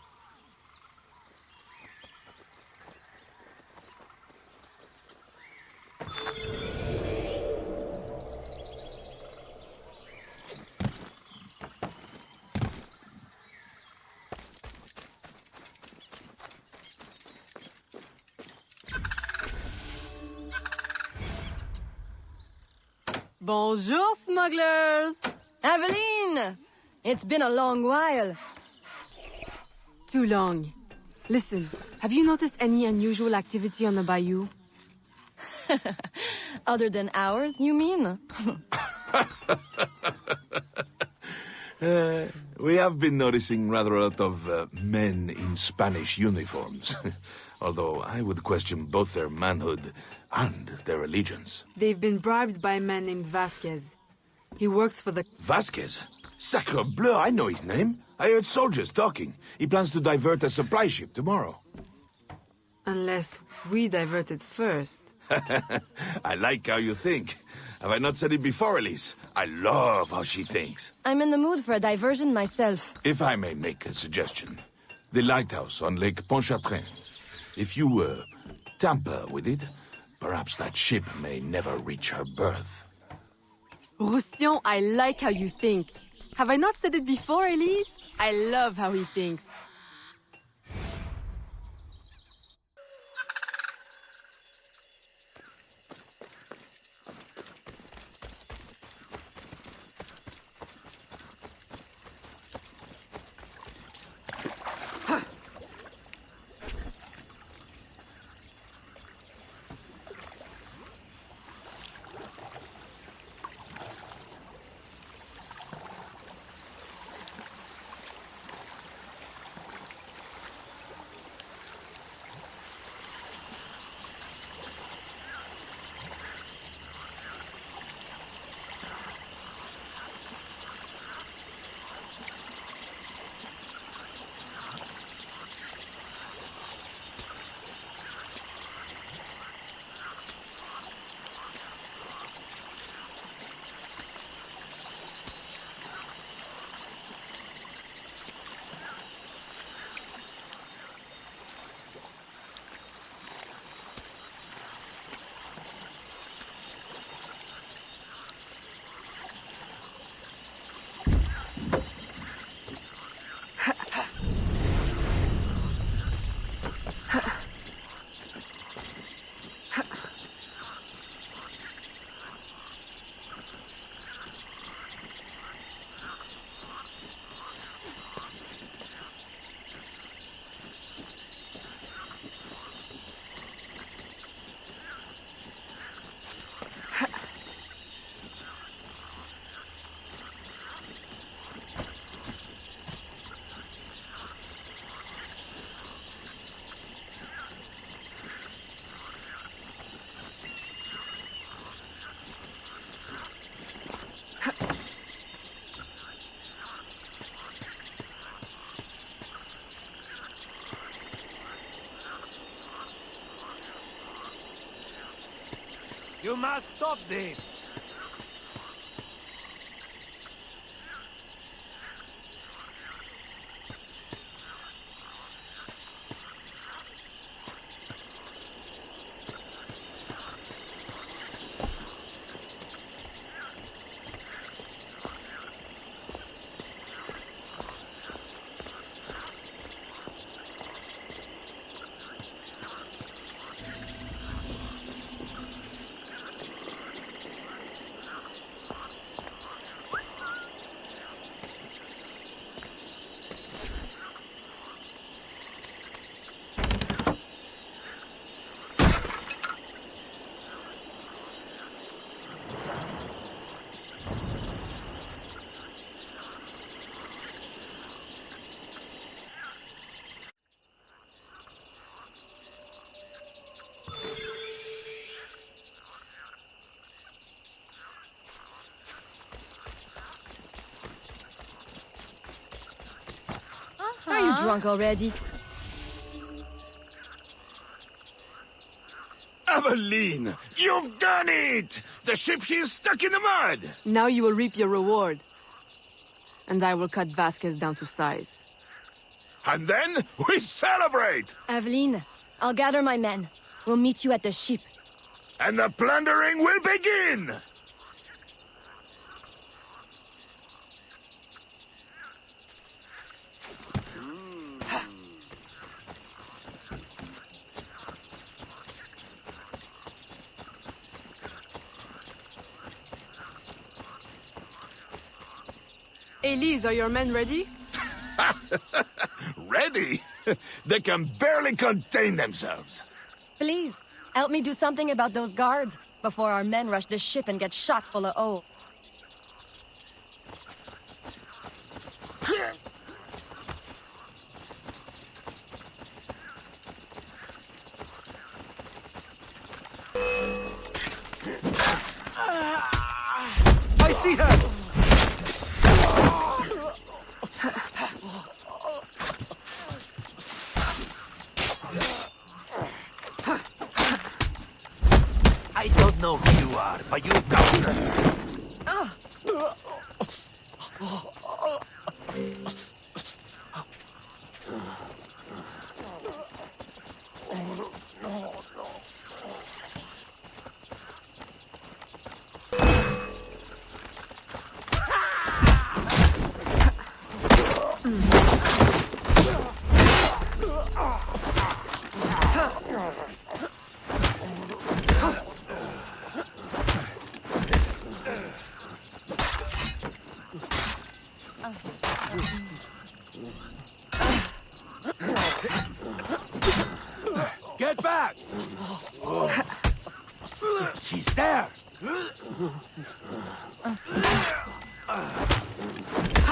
Speaker 7: Bonjour, smugglers!
Speaker 4: Aveline! It's been a long while.
Speaker 7: Too long. Listen, have you noticed any unusual activity on the bayou?
Speaker 4: Other than ours, you mean?
Speaker 3: We have been noticing rather a lot of men in Spanish uniforms. Although I would question both their manhood and their allegiance.
Speaker 7: They've been bribed by a man named Vasquez. He works for the...
Speaker 3: Vasquez? Sacre bleu, I know his name. I heard soldiers talking. He plans to divert a supply ship tomorrow.
Speaker 7: Unless we divert it first.
Speaker 3: I like how you think. Have I not said it before, Elise? I love how she thinks.
Speaker 4: I'm in the mood for a diversion myself.
Speaker 3: If I may make a suggestion. The lighthouse on Lake Pontchartrain. If you, tamper with it, perhaps that ship may never reach her berth.
Speaker 7: Roussillon, I like how you think. Have I not said it before, Elise? I love how he thinks.
Speaker 18: You must stop this!
Speaker 4: Are you drunk already?
Speaker 3: Evelyn, you've done it! The ship, she's stuck in the mud!
Speaker 7: Now you will reap your reward. And I will cut Vasquez down to size.
Speaker 3: And then we celebrate!
Speaker 4: Evelyn, I'll gather my men. We'll meet you at the ship.
Speaker 3: And the plundering will begin!
Speaker 7: Elise, are your men ready?
Speaker 3: Ready? They can barely contain themselves.
Speaker 4: Please, help me do something about those guards before our men rush the ship and get shot full of O.
Speaker 18: I see her!
Speaker 1: I don't know who you are, but you don't.
Speaker 18: Get back!
Speaker 1: She's there!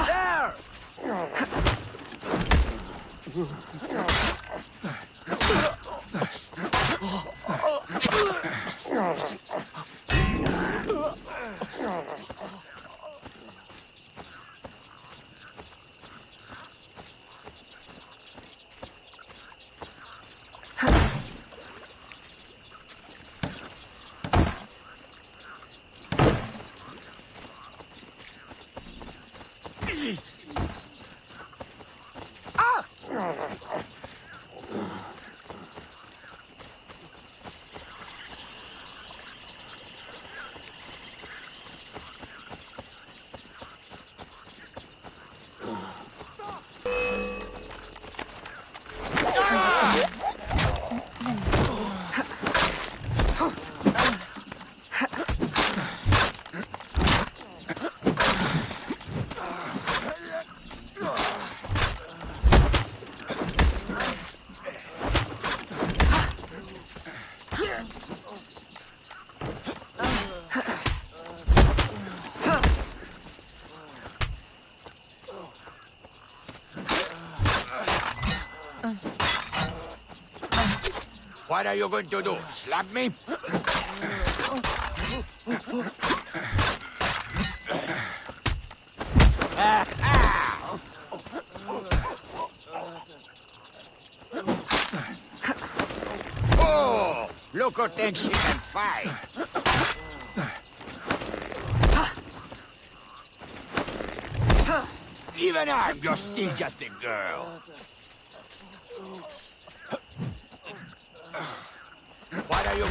Speaker 18: There!
Speaker 3: What are you going to do? Slap me? Oh, look who thinks he can fight. Even you're still just a girl. What are you...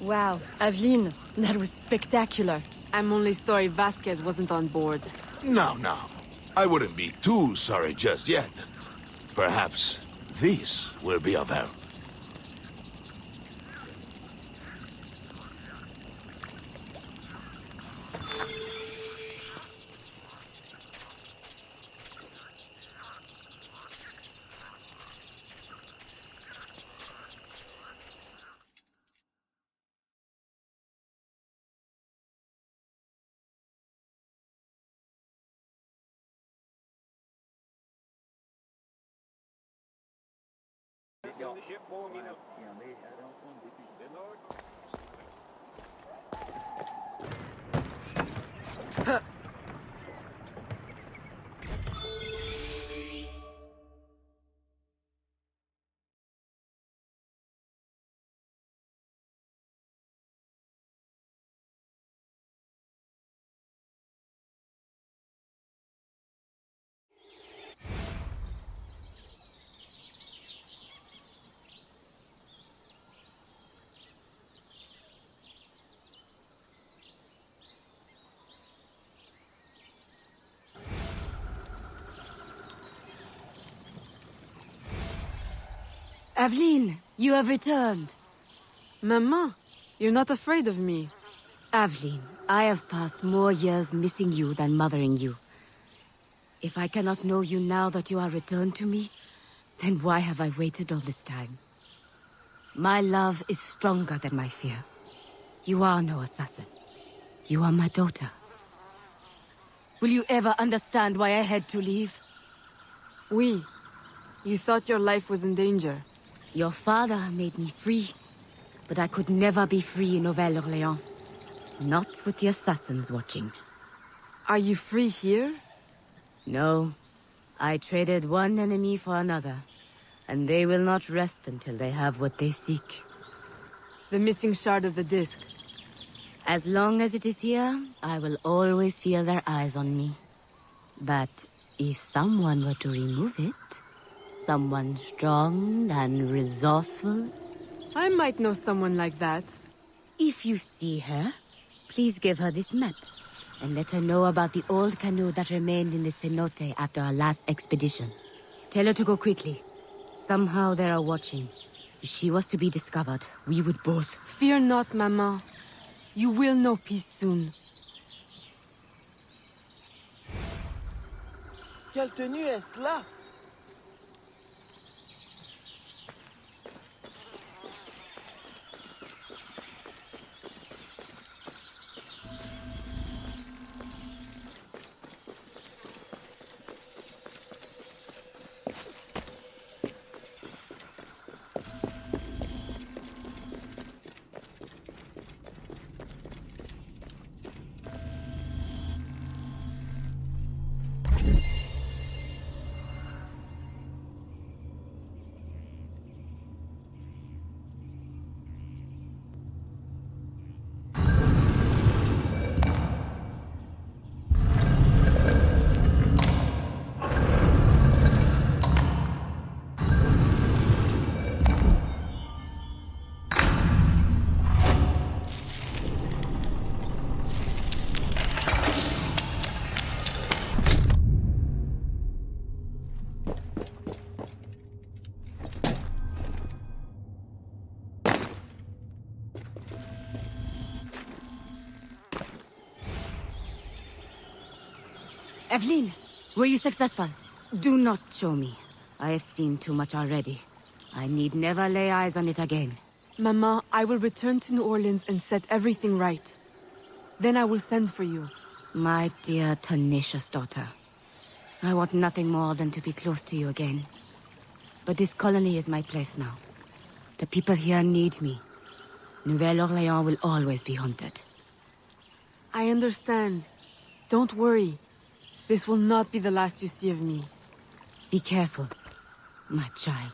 Speaker 4: Wow, Aveline, that was spectacular.
Speaker 7: I'm only sorry Vasquez wasn't on board.
Speaker 3: No. I wouldn't be too sorry just yet. Perhaps this will be of help.
Speaker 4: Aveline, you have returned.
Speaker 7: Maman, you're not afraid of me.
Speaker 4: Aveline, I have passed more years missing you than mothering you. If I cannot know you now that you are returned to me, then why have I waited all this time? My love is stronger than my fear. You are no assassin. You are my daughter. Will you ever understand why I had to leave?
Speaker 7: Oui. You thought your life was in danger.
Speaker 4: Your father made me free, but I could never be free in Nouvelle-Orléans. Not with the assassins watching.
Speaker 7: Are you free here?
Speaker 4: No. I traded one enemy for another, and they will not rest until they have what they seek.
Speaker 7: The missing shard of the disc.
Speaker 4: As long as it is here, I will always feel their eyes on me. But if someone were to remove it, someone strong and resourceful,
Speaker 7: I might know someone like that.
Speaker 4: If you see her, please give her this map, and let her know about the old canoe that remained in the cenote after our last expedition. Tell her to go quickly. Somehow they are watching. If she was to be discovered, we would both...
Speaker 7: Fear not, Maman. You will know peace soon.
Speaker 19: Quelle tenue est-ce là?
Speaker 6: Evelyn, were you successful? Do not show me. I have seen too much already. I need never lay eyes on it again.
Speaker 7: Mama, I will return to New Orleans and set everything right. Then I will send for you.
Speaker 6: My dear, tenacious daughter. I want nothing more than to be close to you again. But this colony is my place now. The people here need me. Nouvelle-Orléans will always be haunted.
Speaker 7: I understand. Don't worry. This will not be the last you see of me.
Speaker 6: Be careful, my child.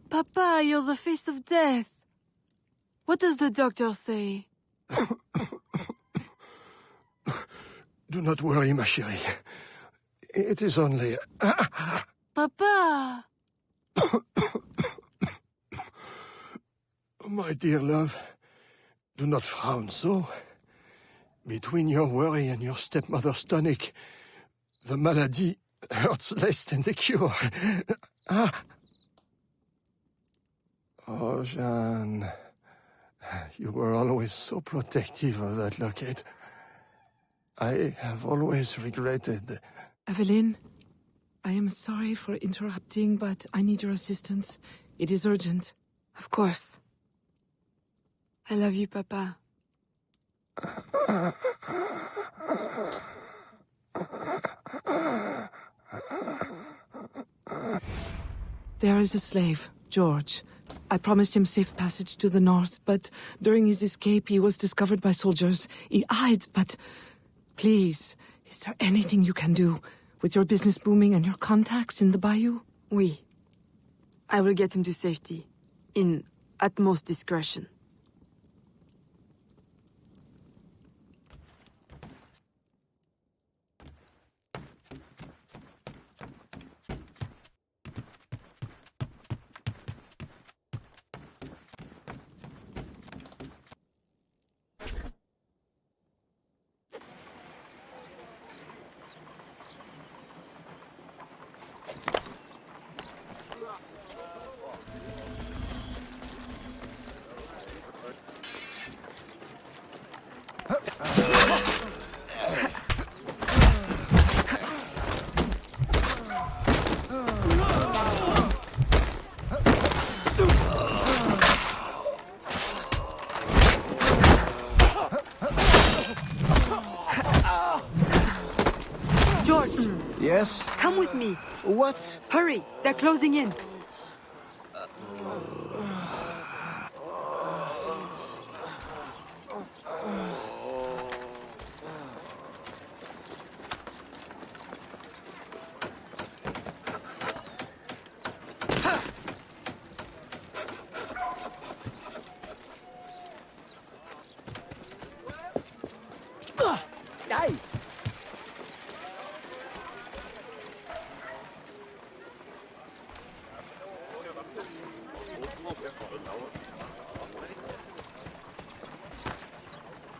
Speaker 7: Papa, you're the face of death. What does the doctor say?
Speaker 10: Do not worry, ma chérie. It is only...
Speaker 7: Papa!
Speaker 10: My dear love, do not frown so. Between your worry and your stepmother's tonic, the malady hurts less than the cure. Oh, Jeanne, you were always so protective of that locket. I have always regretted...
Speaker 22: Evelyn, I am sorry for interrupting, but I need your assistance. It is urgent.
Speaker 7: Of course. I love you, Papa.
Speaker 22: There is a slave, George. I promised him safe passage to the north, but during his escape he was discovered by soldiers. He hides, but... Please, is there anything you can do? With your business booming and your contacts in the bayou?
Speaker 7: Oui. I will get him to safety. In utmost discretion.
Speaker 13: Yes?
Speaker 7: Come with me.
Speaker 13: What?
Speaker 7: Hurry, they're closing in.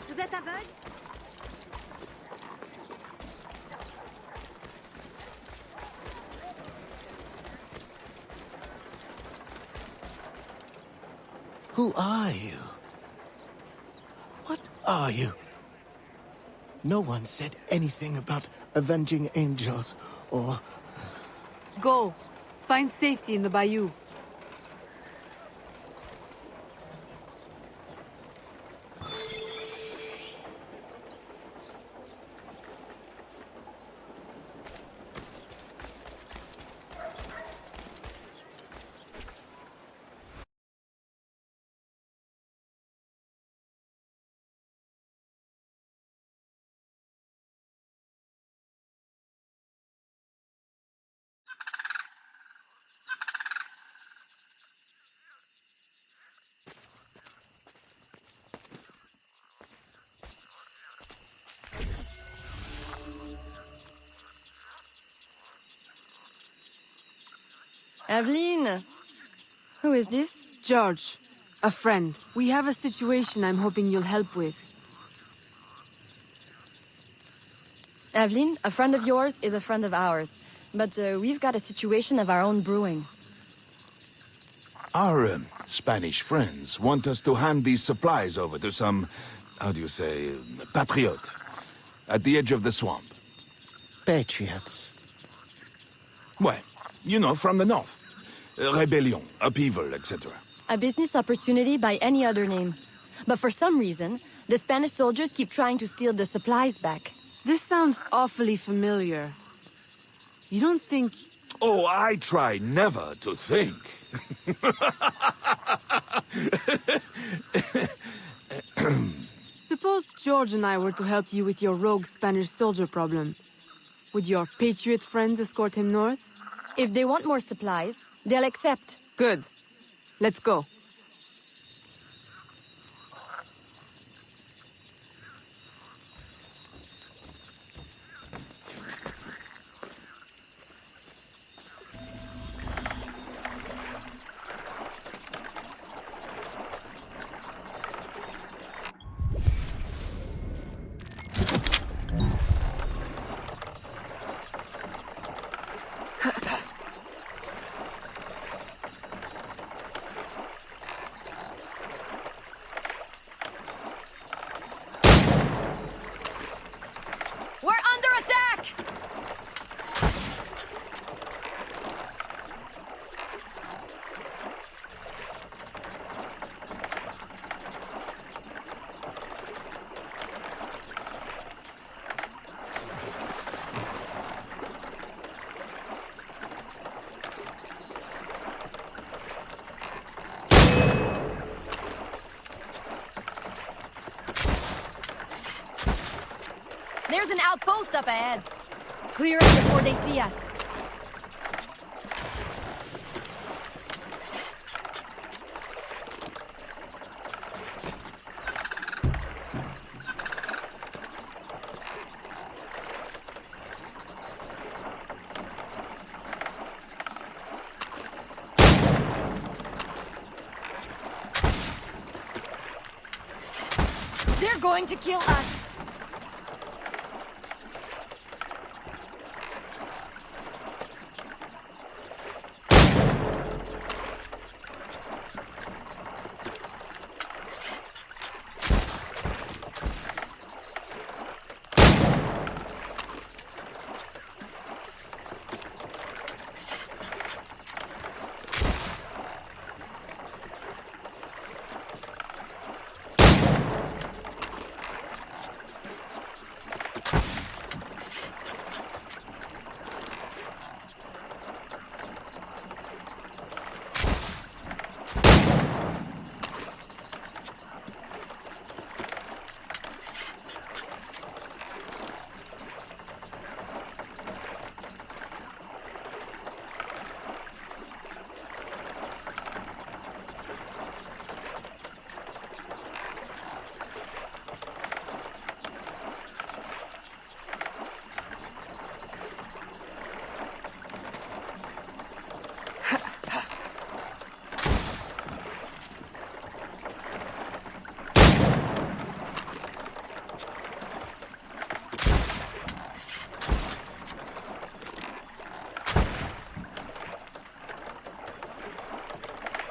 Speaker 2: Vous êtes aveugle?
Speaker 13: Who are you? What are you? No one said anything about avenging angels or...
Speaker 7: Go. Find safety in the bayou.
Speaker 4: Evelyn! Who is this?
Speaker 7: George. A friend. We have a situation I'm hoping you'll help with.
Speaker 4: Evelyn, a friend of yours is a friend of ours. But we've got a situation of our own brewing.
Speaker 3: Our Spanish friends want us to hand these supplies over to some, how do you say, patriot, at the edge of the swamp.
Speaker 13: Patriots.
Speaker 3: Well, you know, from the north. Rebellion, upheaval, etc.
Speaker 4: A business opportunity by any other name. But for some reason, the Spanish soldiers keep trying to steal the supplies back.
Speaker 7: This sounds awfully familiar. You don't think...
Speaker 3: Oh, I try never to think.
Speaker 7: Suppose George and I were to help you with your rogue Spanish soldier problem. Would your patriot friends escort him north?
Speaker 4: If they want more supplies, they'll accept.
Speaker 7: Good. Let's go.
Speaker 4: There's an outpost up ahead. Clear it before they see us. They're going to kill us.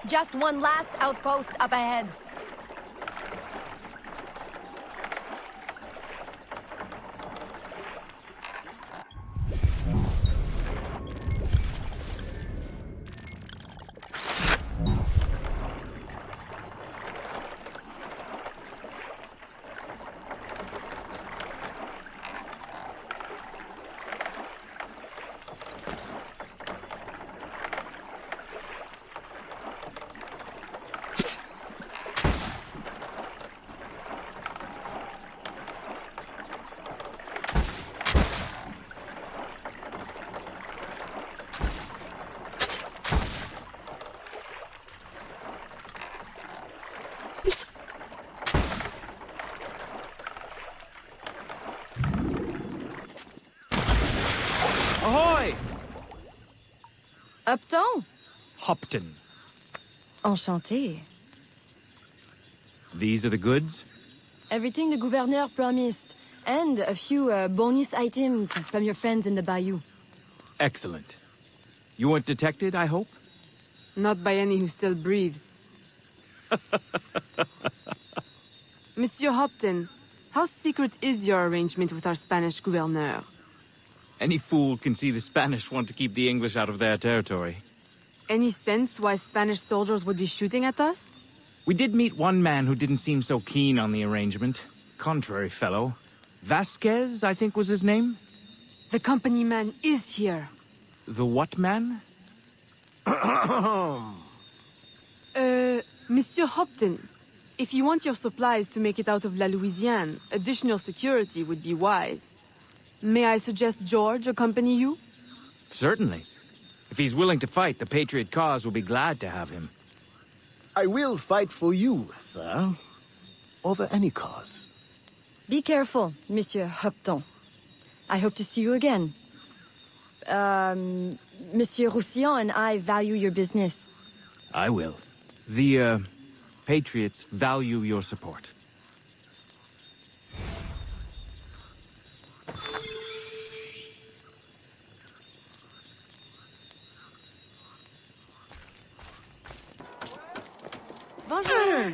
Speaker 4: Just one last outpost up ahead.
Speaker 11: Ahoy!
Speaker 4: Upton?
Speaker 11: Hopton.
Speaker 4: Enchanté.
Speaker 11: These are the goods?
Speaker 4: Everything the gouverneur promised. And a few bonus items from your friends in the bayou.
Speaker 11: Excellent. You weren't detected, I hope?
Speaker 7: Not by any who still breathes. Monsieur Hopton, how secret is your arrangement with our Spanish gouverneur?
Speaker 11: Any fool can see the Spanish want to keep the English out of their territory.
Speaker 7: Any sense why Spanish soldiers would be shooting at us?
Speaker 11: We did meet one man who didn't seem so keen on the arrangement. Contrary fellow. Vasquez, I think was his name?
Speaker 7: The company man is here.
Speaker 11: The what man?
Speaker 7: Monsieur Hopton, if you want your supplies to make it out of La Louisiane, additional security would be wise. May I suggest George accompany you?
Speaker 11: Certainly. If he's willing to fight, the Patriot cause will be glad to have him.
Speaker 13: I will fight for you, sir. Over any cause.
Speaker 4: Be careful, Monsieur Hopton. I hope to see you again. Monsieur Roussillon and I value your business.
Speaker 11: I will. The, Patriots value your support.
Speaker 2: Bonjour.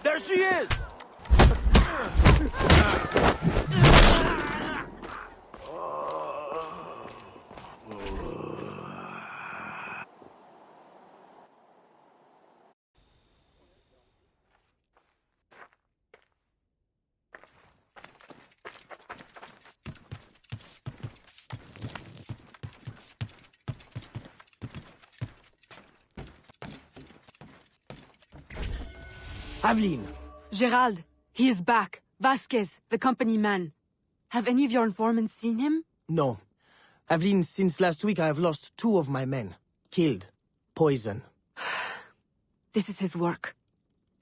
Speaker 18: There she is!
Speaker 8: Aveline!
Speaker 7: Gerald, he is back. Vasquez, the company man. Have any of your informants seen him?
Speaker 8: No. Aveline, since last week I have lost 2 of my men. Killed. Poison.
Speaker 7: This is his work.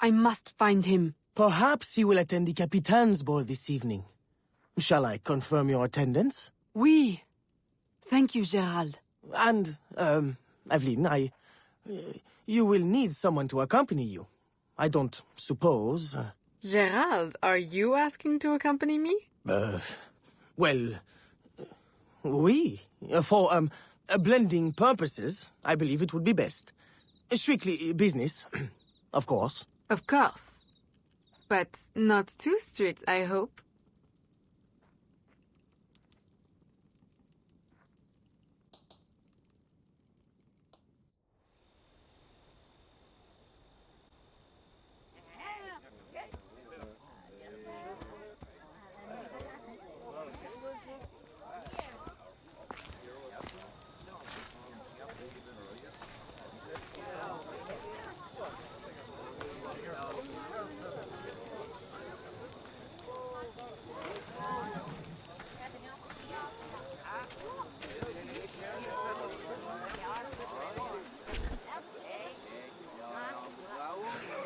Speaker 7: I must find him.
Speaker 8: Perhaps he will attend the Capitain's ball this evening. Shall I confirm your attendance?
Speaker 7: Oui. Thank you, Gerald.
Speaker 8: And, Aveline, you will need someone to accompany you. I don't suppose...
Speaker 7: Gerald, are you asking to accompany me?
Speaker 8: Well... Oui. For, blending purposes, I believe it would be best. Strictly business, of course.
Speaker 7: Of course. But not too strict, I hope.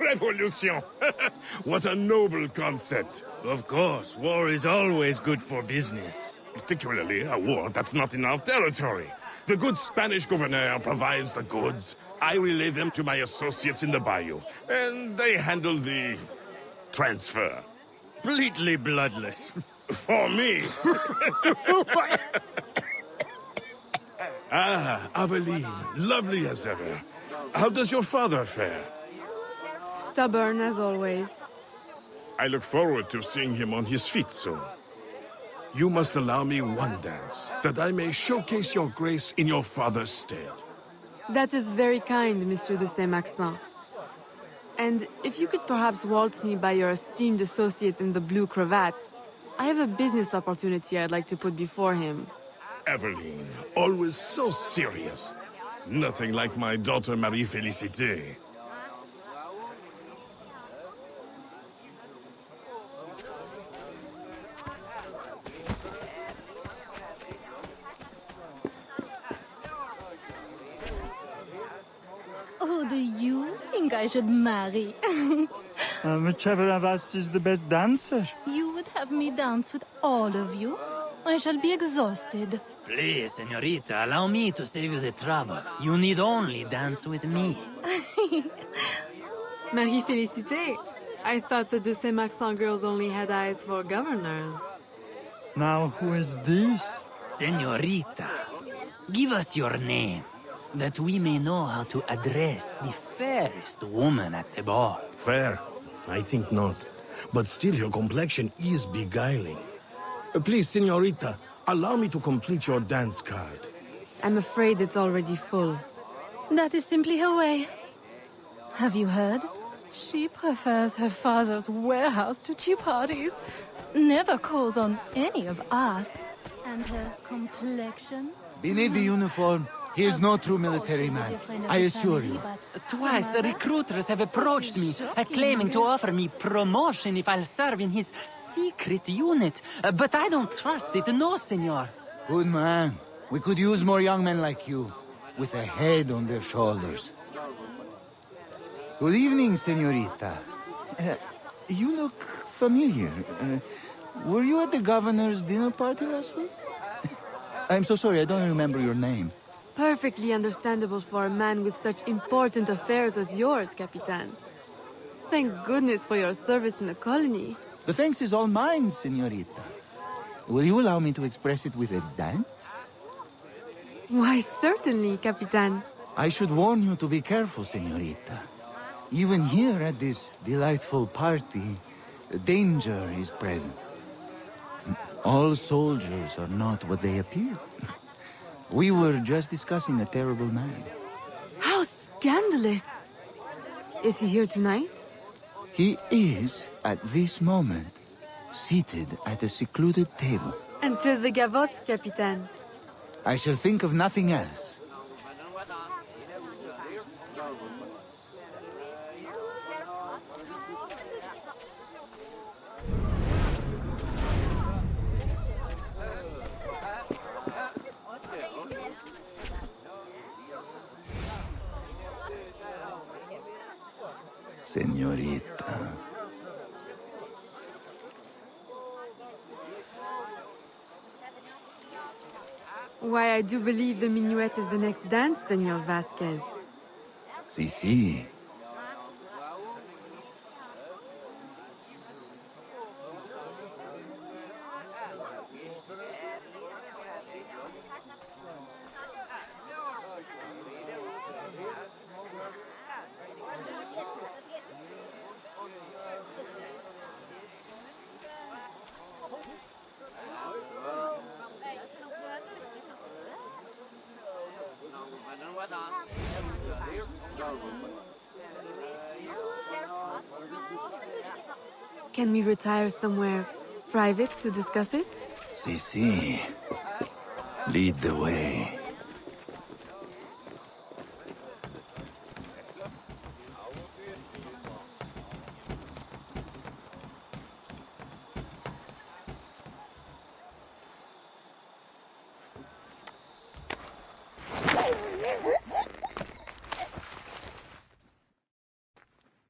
Speaker 5: Revolution! What a noble concept.
Speaker 18: Of course, war is always good for business.
Speaker 5: Particularly a war that's not in our territory. The good Spanish governor provides the goods. I relay them to my associates in the bayou. And they handle the... transfer.
Speaker 18: Completely bloodless.
Speaker 5: For me. Ah, Aveline, lovely as ever. How does your father fare?
Speaker 7: Stubborn as always.
Speaker 5: I look forward to seeing him on his feet soon. You must allow me one dance, that I may showcase your grace in your father's stead.
Speaker 7: That is very kind, Monsieur de Saint-Maxent. And if you could perhaps waltz me by your esteemed associate in the blue cravat, I have a business opportunity I'd like to put before him.
Speaker 5: Aveline, always so serious. Nothing like my daughter Marie-Félicité.
Speaker 4: do you think I should marry?
Speaker 14: Whichever of us is the best dancer.
Speaker 4: You would have me dance with all of you? I shall be exhausted.
Speaker 1: Please, señorita, allow me to save you the trouble. You need only dance with me.
Speaker 7: Marie félicité. I thought the de Saint-Maxent girls only had eyes for governors.
Speaker 14: Now who is this?
Speaker 1: Señorita, give us your name, that we may know how to address the fairest woman at the ball.
Speaker 20: Fair? I think not. But still, your complexion is beguiling. Please, señorita, allow me to complete your dance card.
Speaker 7: I'm afraid it's already full.
Speaker 4: That is simply her way. Have you heard? She prefers her father's warehouse to tea parties. Never calls on any of us. And her complexion?
Speaker 16: Beneath the uniform, he is no true military man. I assure you.
Speaker 1: Twice, recruiters have approached me, claiming to offer me promotion if I'll serve in his secret unit. But I don't trust it, no, senor.
Speaker 16: Good man. We could use more young men like you, with a head on their shoulders. Good evening, señorita. You look familiar. Were you at the governor's dinner party last week? I'm so sorry, I don't remember your name.
Speaker 7: Perfectly understandable for a man with such important affairs as yours, Capitan. Thank goodness for your service in the colony.
Speaker 16: The thanks is all mine, señorita. Will you allow me to express it with a dance?
Speaker 7: Why, certainly, Capitan.
Speaker 16: I should warn you to be careful, señorita. Even here at this delightful party, danger is present. All soldiers are not what they appear. We were just discussing a terrible man.
Speaker 7: How scandalous! Is he here tonight?
Speaker 16: He is, at this moment, seated at a secluded table.
Speaker 7: Until the gavotte, Capitan.
Speaker 16: I shall think of nothing else. Señorita.
Speaker 7: Why, I do believe the minuet is the next dance, Senor Vasquez.
Speaker 16: Sí.
Speaker 7: Can we retire somewhere private to discuss it?
Speaker 16: Sí. Lead the way.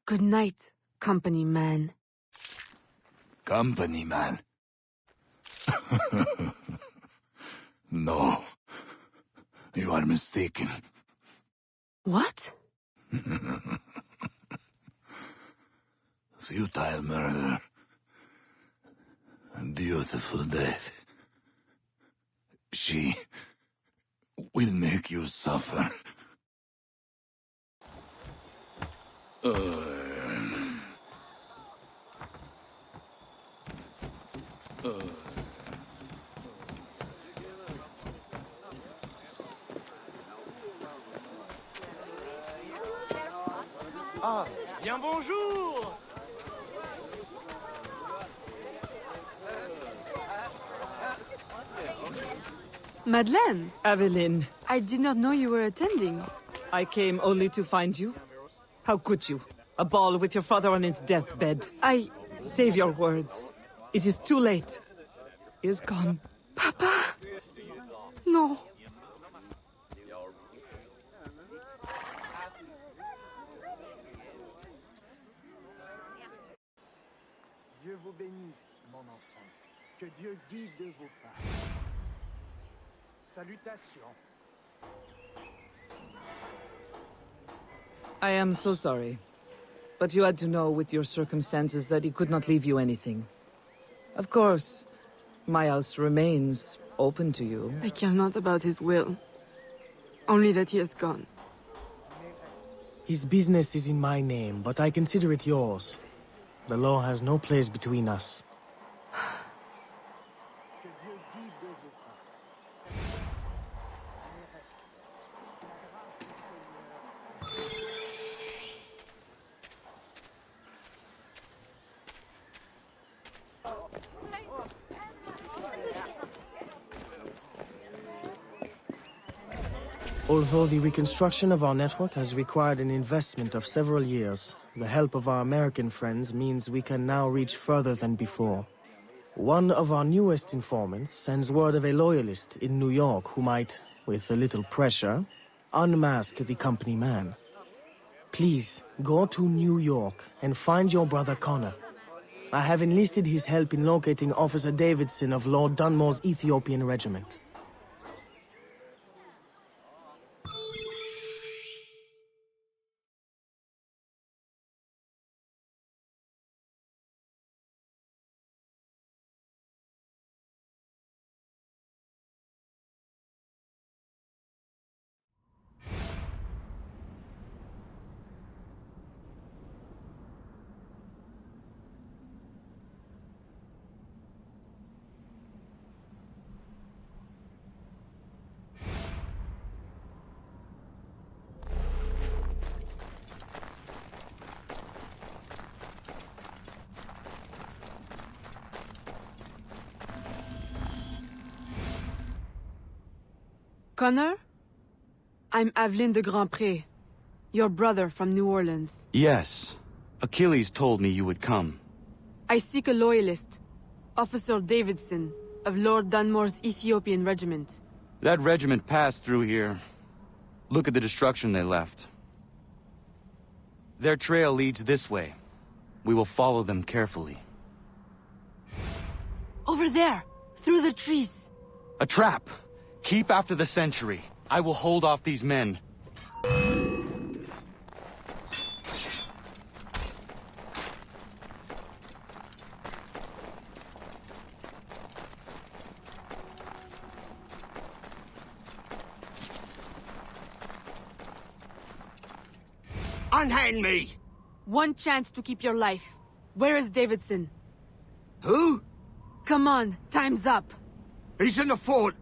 Speaker 7: Good night, company man.
Speaker 16: Company man? No. You are mistaken.
Speaker 7: What?
Speaker 16: Futile murder. Beautiful death. She will make you suffer.
Speaker 18: Ah, bien bonjour!
Speaker 7: Madeleine!
Speaker 22: Evelyn,
Speaker 7: I did not know you were attending.
Speaker 22: I came only to find you. How could you? A ball with your father on his deathbed. Save your words. It is too late. He is gone.
Speaker 7: Papa! No.
Speaker 19: vous bénisse, mon enfant. Que Dieu guide vos pas. Salutations.
Speaker 22: I am so sorry. But you had to know with your circumstances that he could not leave you anything. Of course, my house remains open to you.
Speaker 7: I care not about his will. Only that he has gone.
Speaker 8: His business is in my name, but I consider it yours. The law has no place between us. Although the reconstruction of our network has required an investment of several years, the help of our American friends means we can now reach further than before. One of our newest informants sends word of a loyalist in New York who might, with a little pressure, unmask the company man. Please, go to New York and find your brother Connor. I have enlisted his help in locating Officer Davidson of Lord Dunmore's Ethiopian regiment.
Speaker 7: Connor? I'm Aveline de Grandpré, your brother from New Orleans.
Speaker 9: Yes. Achilles told me you would come.
Speaker 7: I seek a loyalist, Officer Davidson, of Lord Dunmore's Ethiopian regiment.
Speaker 9: That regiment passed through here. Look at the destruction they left. Their trail leads this way. We will follow them carefully.
Speaker 7: Over there! Through the trees!
Speaker 9: A trap! Keep after the sentry. I will hold off these men.
Speaker 13: Unhand me!
Speaker 7: One chance to keep your life. Where is Davidson?
Speaker 13: Who?
Speaker 7: Come on, time's up.
Speaker 13: He's in the fort.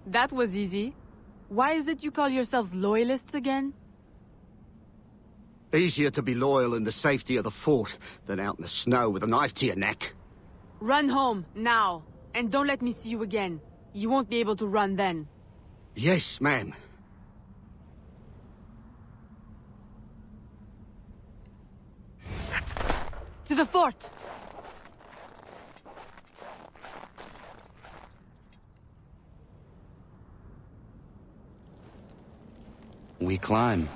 Speaker 7: That was easy. Why is it you call yourselves loyalists again?
Speaker 13: Easier to be loyal in the safety of the fort than out in the snow with a knife to your neck.
Speaker 7: Run home, now. And don't let me see you again. You won't be able to run then.
Speaker 13: Yes, ma'am.
Speaker 7: To the fort!
Speaker 9: We climb.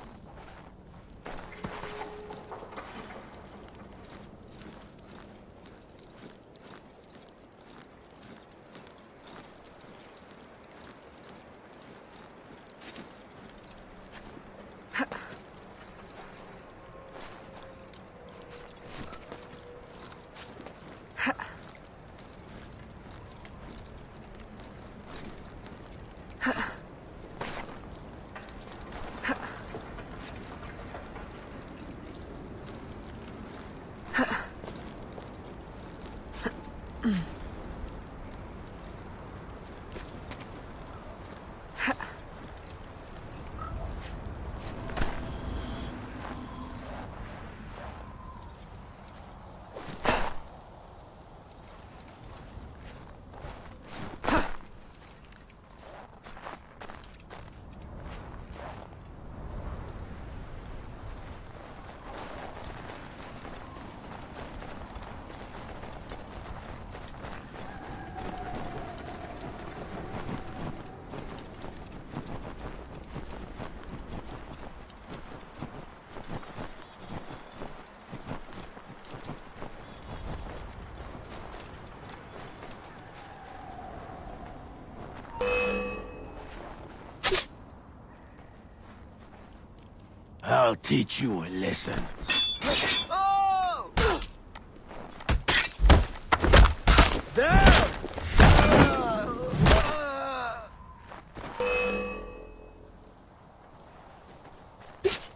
Speaker 3: I'll teach you a lesson.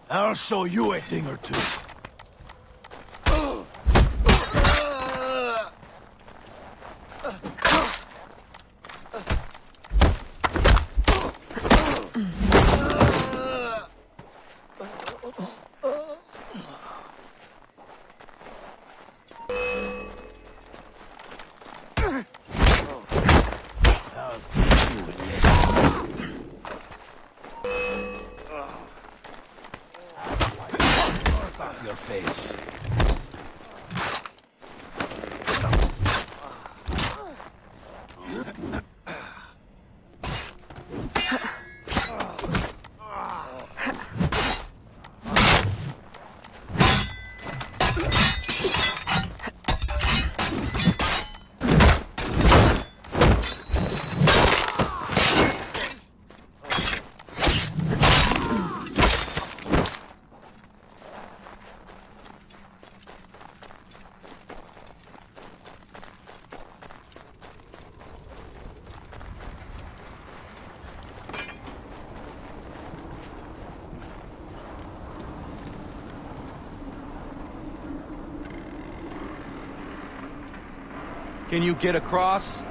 Speaker 3: I'll show you a thing or two. Your face.
Speaker 9: Can you get across?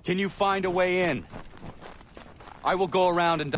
Speaker 9: Can you find a way in? I will go around and...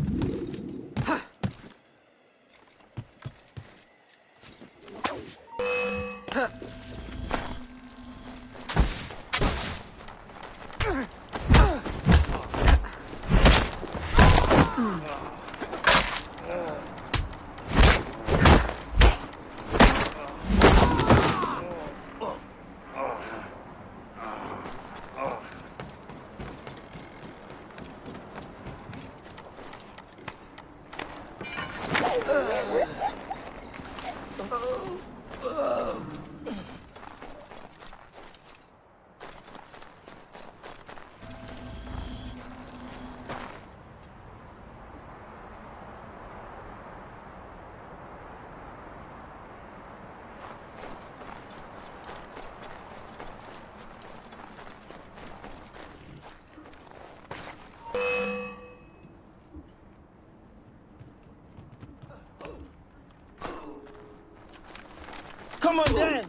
Speaker 18: Come on, then!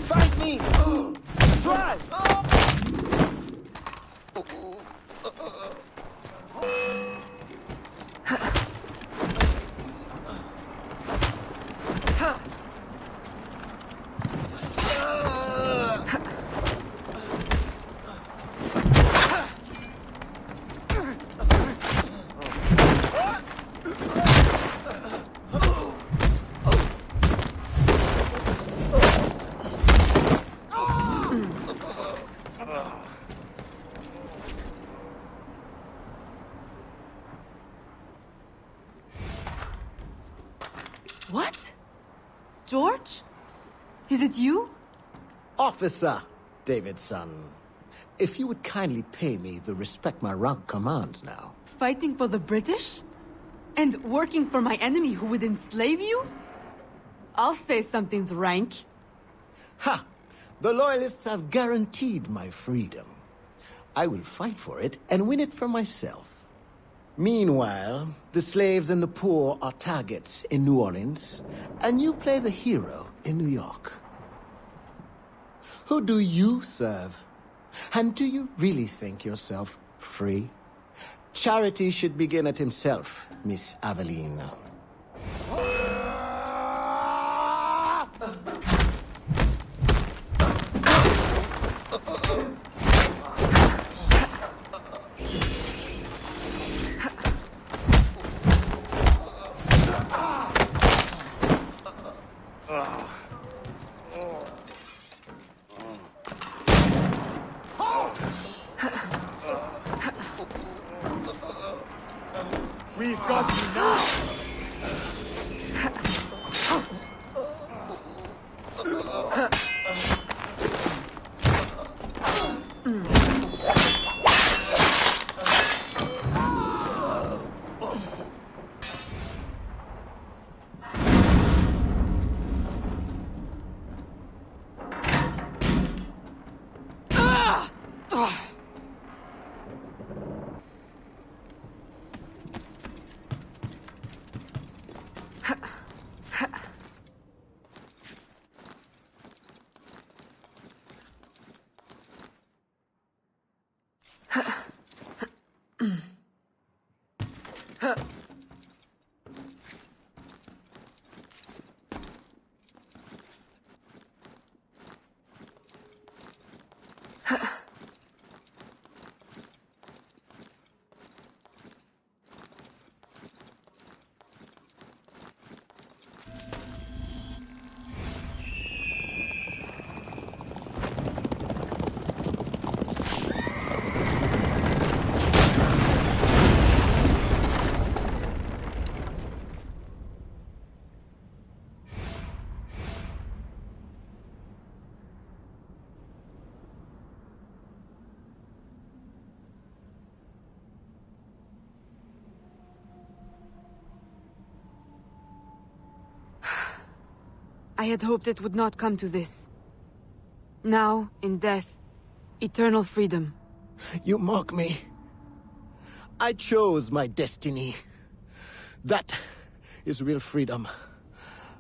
Speaker 18: Fight me! Try!
Speaker 22: What? George? Is it you?
Speaker 17: Officer Davidson, if you would kindly pay me the respect my rank commands now.
Speaker 22: Fighting for the British?
Speaker 7: And working for my enemy who would enslave you? I'll say something's rank.
Speaker 17: Ha! The Loyalists have guaranteed my freedom. I will fight for it and win it for myself. Meanwhile, the slaves and the poor are targets in New Orleans, and you play the hero in New York. Who do you serve? And do you really think yourself free? Charity should begin at himself, Miss Aveline.
Speaker 18: We've got you now!
Speaker 7: I had hoped it would not come to this. Now, in death, eternal freedom.
Speaker 17: You mock me. I chose my destiny. That is real freedom.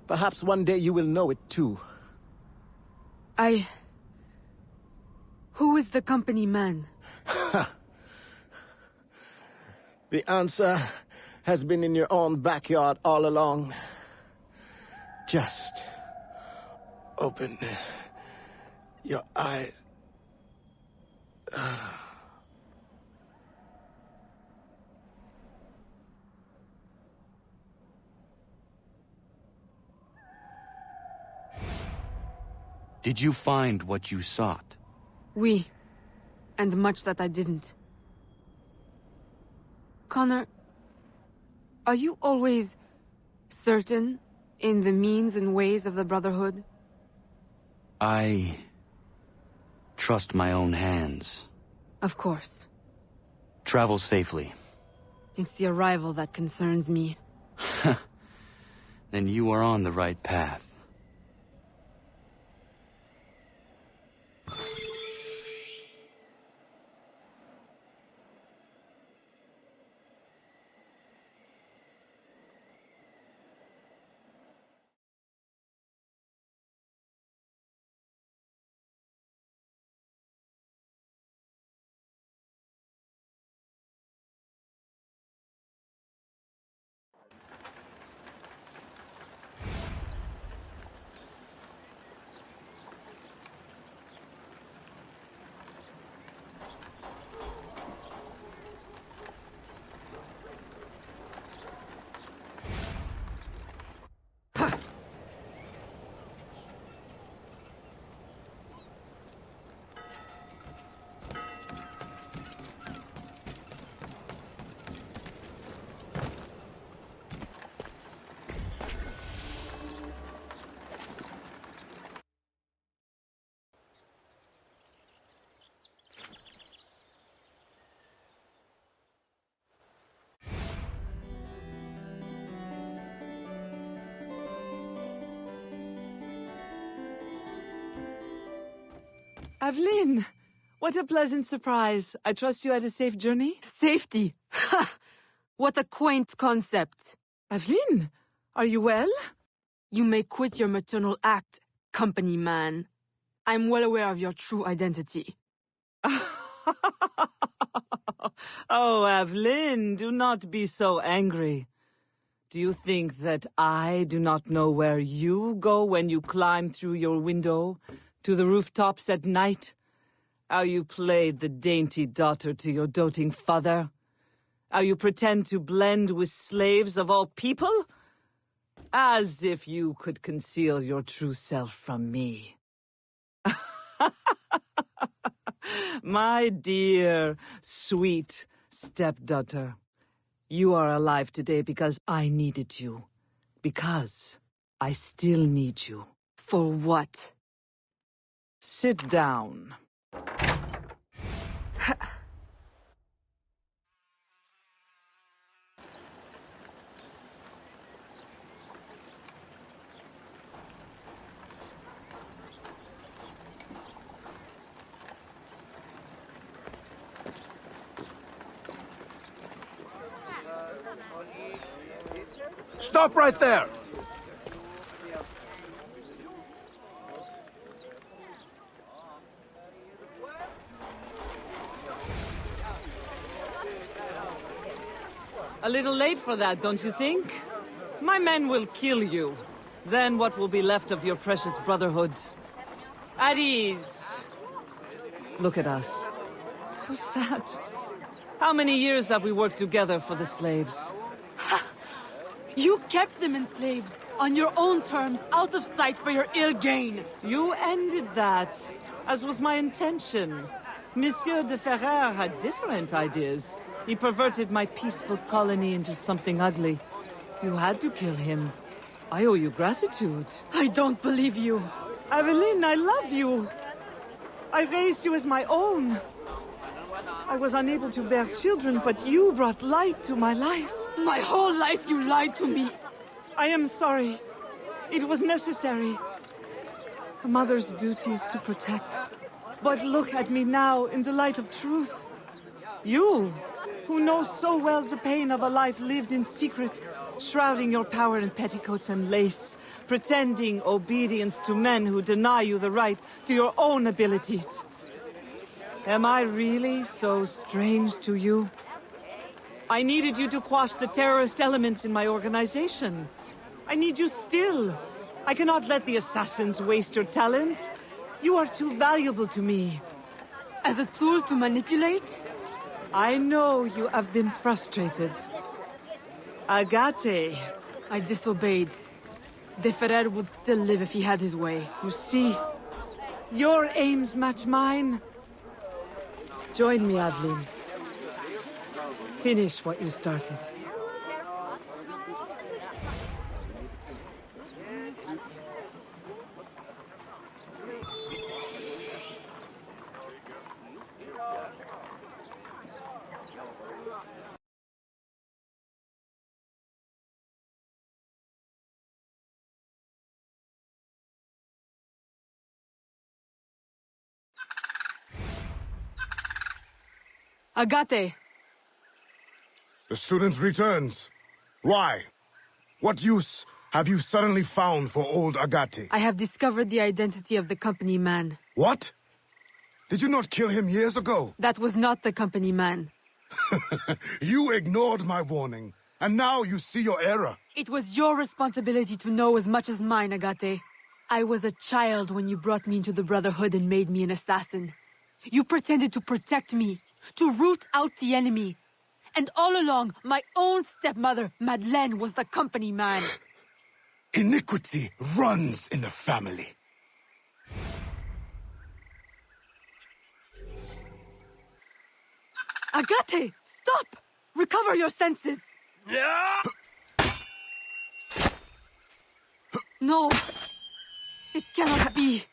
Speaker 17: Perhaps one day you will know it too.
Speaker 7: Who is the company man?
Speaker 17: The answer has been in your own backyard all along. Just open your eyes.
Speaker 9: Did you find what you sought?
Speaker 7: Oui. And much that I didn't. Connor, are you always certain in the means and ways of the Brotherhood?
Speaker 9: I trust my own hands.
Speaker 7: Of course.
Speaker 9: Travel safely.
Speaker 7: It's the arrival that concerns me.
Speaker 9: Then you are on the right path.
Speaker 22: Aveline! What a pleasant surprise. I trust you had a safe journey?
Speaker 7: Safety? Ha! What a quaint concept.
Speaker 22: Aveline, are you well?
Speaker 7: You may quit your maternal act, company man. I'm well aware of your true identity.
Speaker 22: Oh, Aveline, do not be so angry. Do you think that I do not know where you go when you climb through your window to the rooftops at night? How you played the dainty daughter to your doting father? How you pretend to blend with slaves of all people? As if you could conceal your true self from me. My dear, sweet stepdaughter, you are alive today because I needed you. Because I still need you.
Speaker 7: For what?
Speaker 22: Sit down.
Speaker 3: Stop right there!
Speaker 22: A little late for that, don't you think? My men will kill you. Then what will be left of your precious brotherhood? At ease. Look at us. So sad. How many years have we worked together for the slaves?
Speaker 7: You kept them enslaved, on your own terms, out of sight for your ill gain.
Speaker 22: You ended that, as was my intention. Monsieur de Ferrer had different ideas. He perverted my peaceful colony into something ugly. You had to kill him. I owe you gratitude.
Speaker 7: I don't believe you.
Speaker 22: Aveline, I love you. I raised you as my own. I was unable to bear children, but you brought light to my life.
Speaker 7: My whole life you lied to me.
Speaker 22: I am sorry. It was necessary. A mother's duty is to protect. But look at me now in the light of truth. You, who know so well the pain of a life lived in secret, shrouding your power in petticoats and lace, pretending obedience to men who deny you the right to your own abilities. Am I really so strange to you? I needed you to quash the terrorist elements in my organization. I need you still. I cannot let the assassins waste your talents. You are too valuable to me.
Speaker 7: As a tool to manipulate?
Speaker 22: I know you have been frustrated. Agate.
Speaker 7: I disobeyed. De Ferrer would still live if he had his way.
Speaker 22: You see, your aims match mine. Join me, Aveline. Finish what you started.
Speaker 7: Agate!
Speaker 15: The student returns. Why? What use have you suddenly found for old Agate?
Speaker 7: I have discovered the identity of the company man.
Speaker 15: What? Did you not kill him years ago?
Speaker 7: That was not the company man.
Speaker 15: You ignored my warning, and now you see your error.
Speaker 7: It was your responsibility to know as much as mine, Agate. I was a child when you brought me into the Brotherhood and made me an assassin. You pretended to protect me, to root out the enemy. And all along, my own stepmother, Madeleine, was the company man.
Speaker 15: Iniquity runs in the family.
Speaker 7: Agate, stop! Recover your senses! No! It cannot be!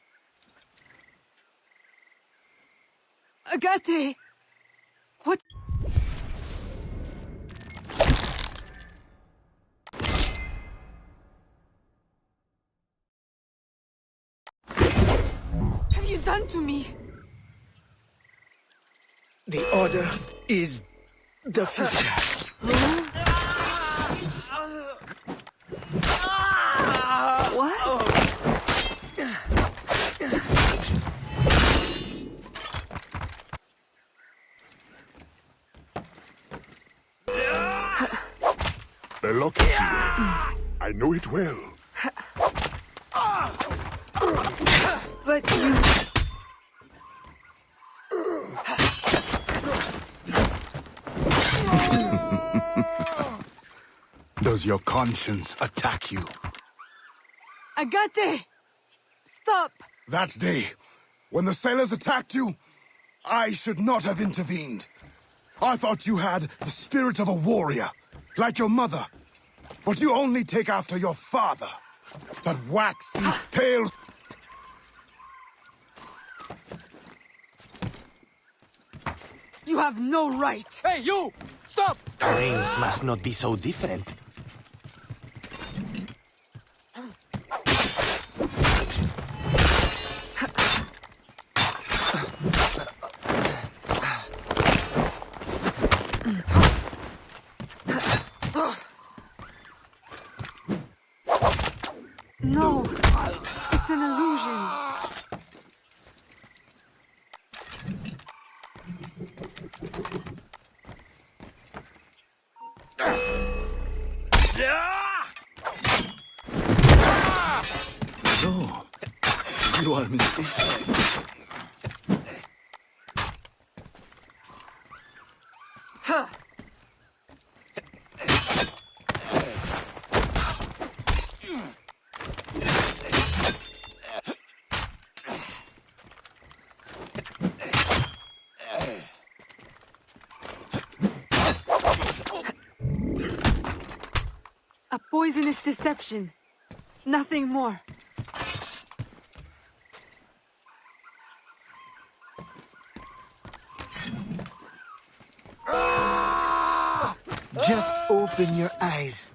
Speaker 7: Agate! What? Have you done to me?
Speaker 18: The order is the future.
Speaker 22: What?
Speaker 15: Look at you. I know it well.
Speaker 22: But you...
Speaker 15: Does your conscience attack you?
Speaker 22: Agate! Stop!
Speaker 15: That day, when the sailors attacked you, I should not have intervened. I thought you had the spirit of a warrior, like your mother. But you only take after your father. That waxy, pale...
Speaker 22: You have no right!
Speaker 13: Hey, you! Stop! Brains must not be so different.
Speaker 22: No! It's an illusion!
Speaker 18: No, you are mistaken.
Speaker 22: A poisonous deception. Nothing more.
Speaker 13: Just open your eyes.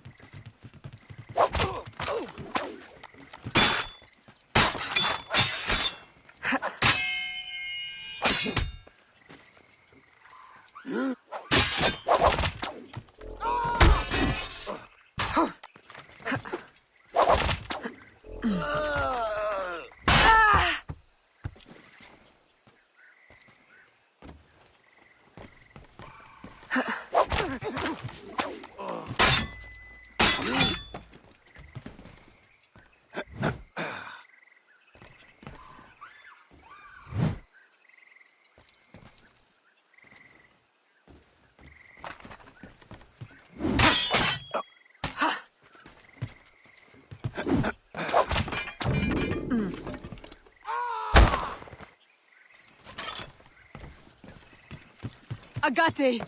Speaker 22: Agate!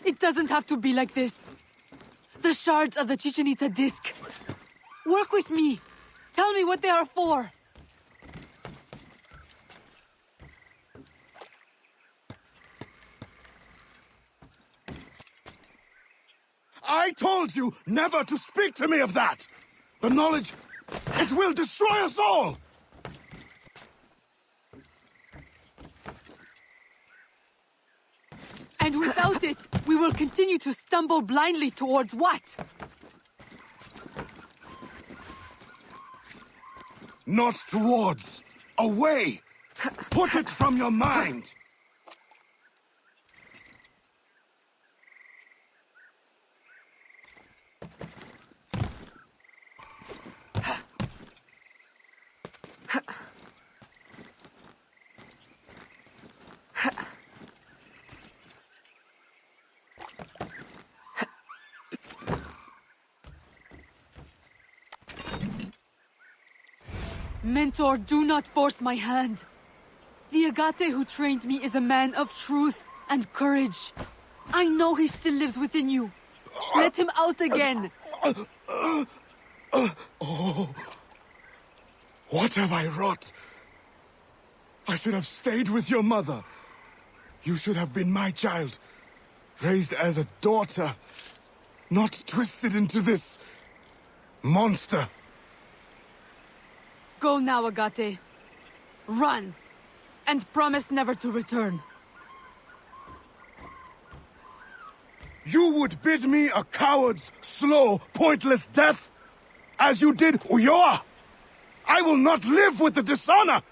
Speaker 22: It doesn't have to be like this. The shards of the Chichen Itza disc. Work with me. Tell me what they are for.
Speaker 15: I told you never to speak to me of that! The knowledge, it will destroy us all!
Speaker 22: And without it, we will continue to stumble blindly towards what?
Speaker 15: Not towards. Away! Put it from your mind!
Speaker 22: Mentor, do not force my hand. The Agate who trained me is a man of truth and courage. I know he still lives within you. Let him out again.
Speaker 15: Oh. What have I wrought? I should have stayed with your mother. You should have been my child, raised as a daughter, not twisted into this monster.
Speaker 22: Go now, Agate. Run. And promise never to return.
Speaker 15: You would bid me a coward's slow, pointless death? As you did Ulloa? I will not live with the dishonor!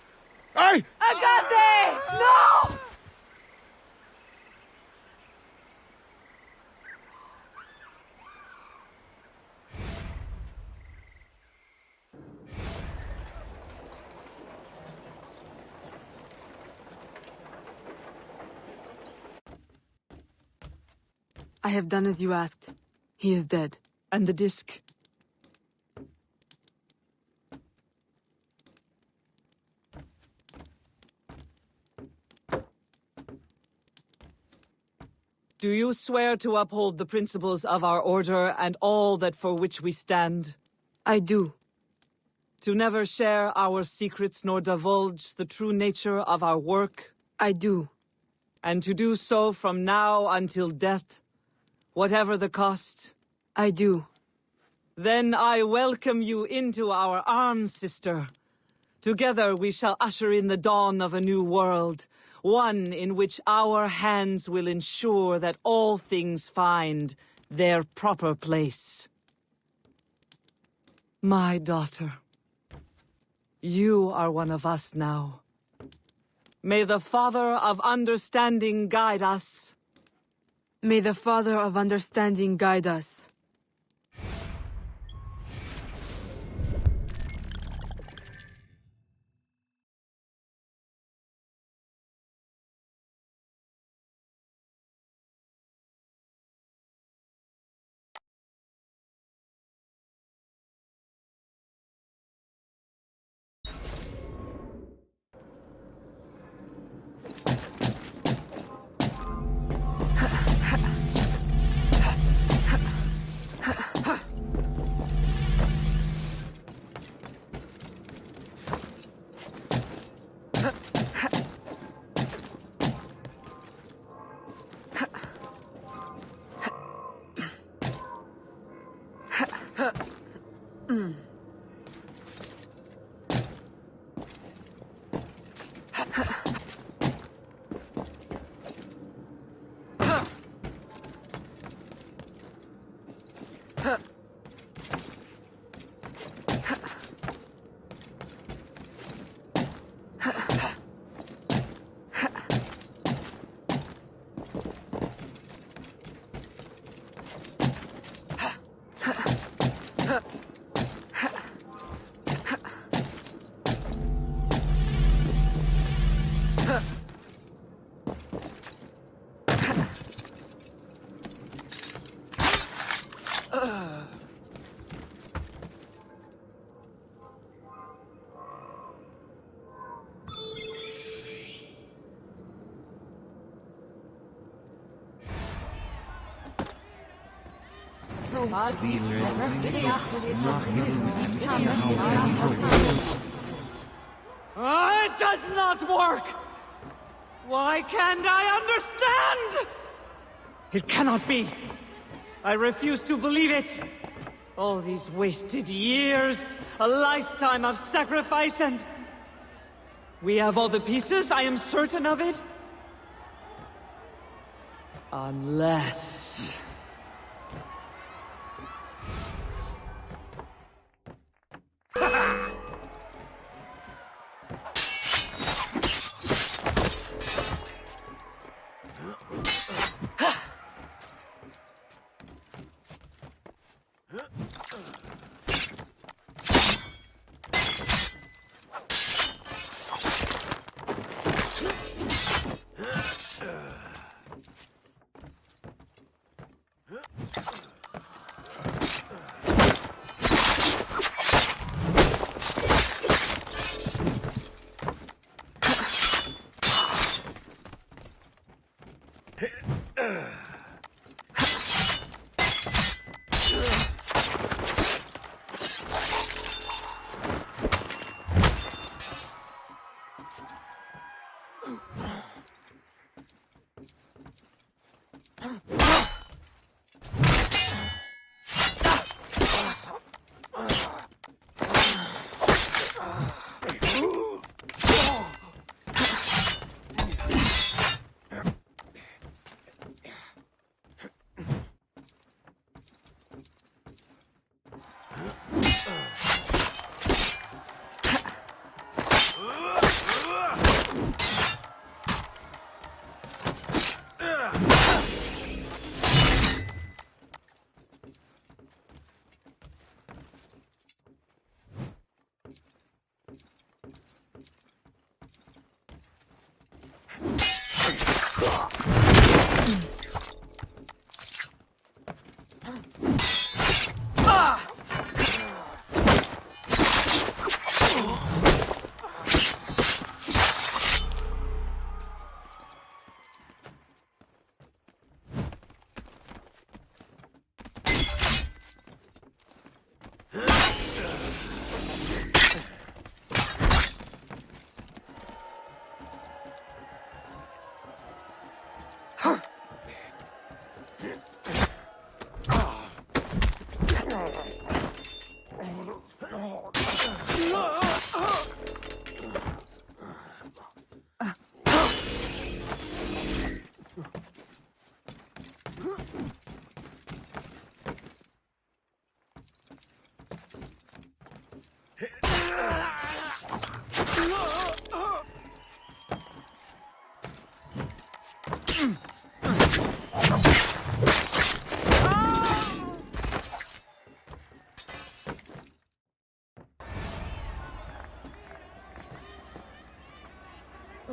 Speaker 22: Agate! No! I have done as you asked. He is dead. And the disc?
Speaker 12: Do you swear to uphold the principles of our order and all that for which we stand?
Speaker 22: I do.
Speaker 12: To never share our secrets nor divulge the true nature of our work?
Speaker 22: I do.
Speaker 12: And to do so from now until death, whatever the cost?
Speaker 22: I do.
Speaker 12: Then I welcome you into our arms, sister. Together we shall usher in the dawn of a new world, one in which our hands will ensure that all things find their proper place. My daughter, you are one of us now. May the Father of Understanding guide us.
Speaker 22: May the Father of Understanding guide us.
Speaker 12: It does not work! Why can't I understand? It cannot be. I refuse to believe it. All these wasted years, a lifetime of sacrifice, and... we have all the pieces, I am certain of it. Unless...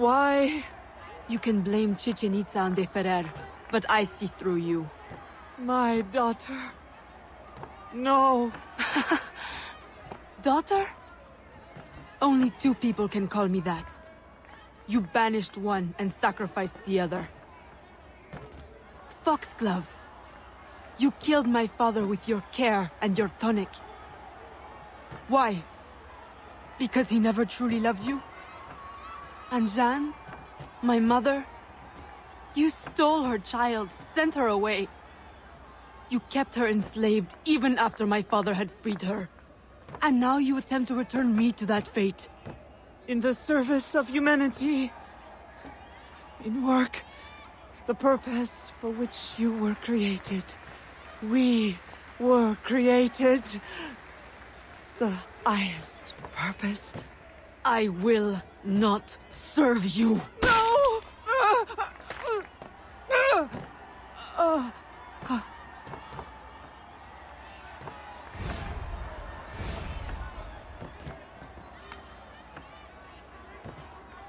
Speaker 7: Why? You can blame Chichen Itza and De Ferrer, but I see through you.
Speaker 22: My daughter. No.
Speaker 7: Daughter? Only two people can call me that. You banished one and sacrificed the other. Foxglove. You killed my father with your care and your tonic. Why? Because he never truly loved you? And Jeanne, my mother, you stole her child, sent her away. You kept her enslaved even after my father had freed her. And now you attempt to return me to that fate.
Speaker 22: In the service of humanity. In work, the purpose for which you were created. We were created. The highest purpose.
Speaker 7: I will not serve you.
Speaker 22: No!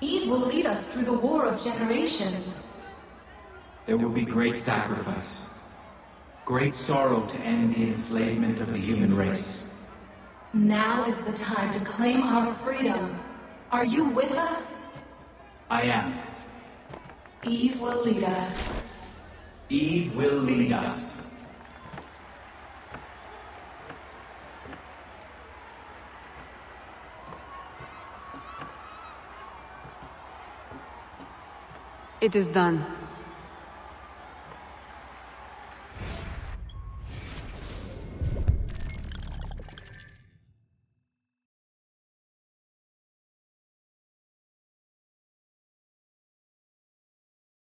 Speaker 6: Eve will lead us through the war of generations.
Speaker 21: There will be great sacrifice, great sorrow to end the enslavement of the human race.
Speaker 6: Now is the time to claim our freedom. Are you with us?
Speaker 21: I am.
Speaker 6: Eve will lead us.
Speaker 21: Eve will lead us.
Speaker 7: It is done.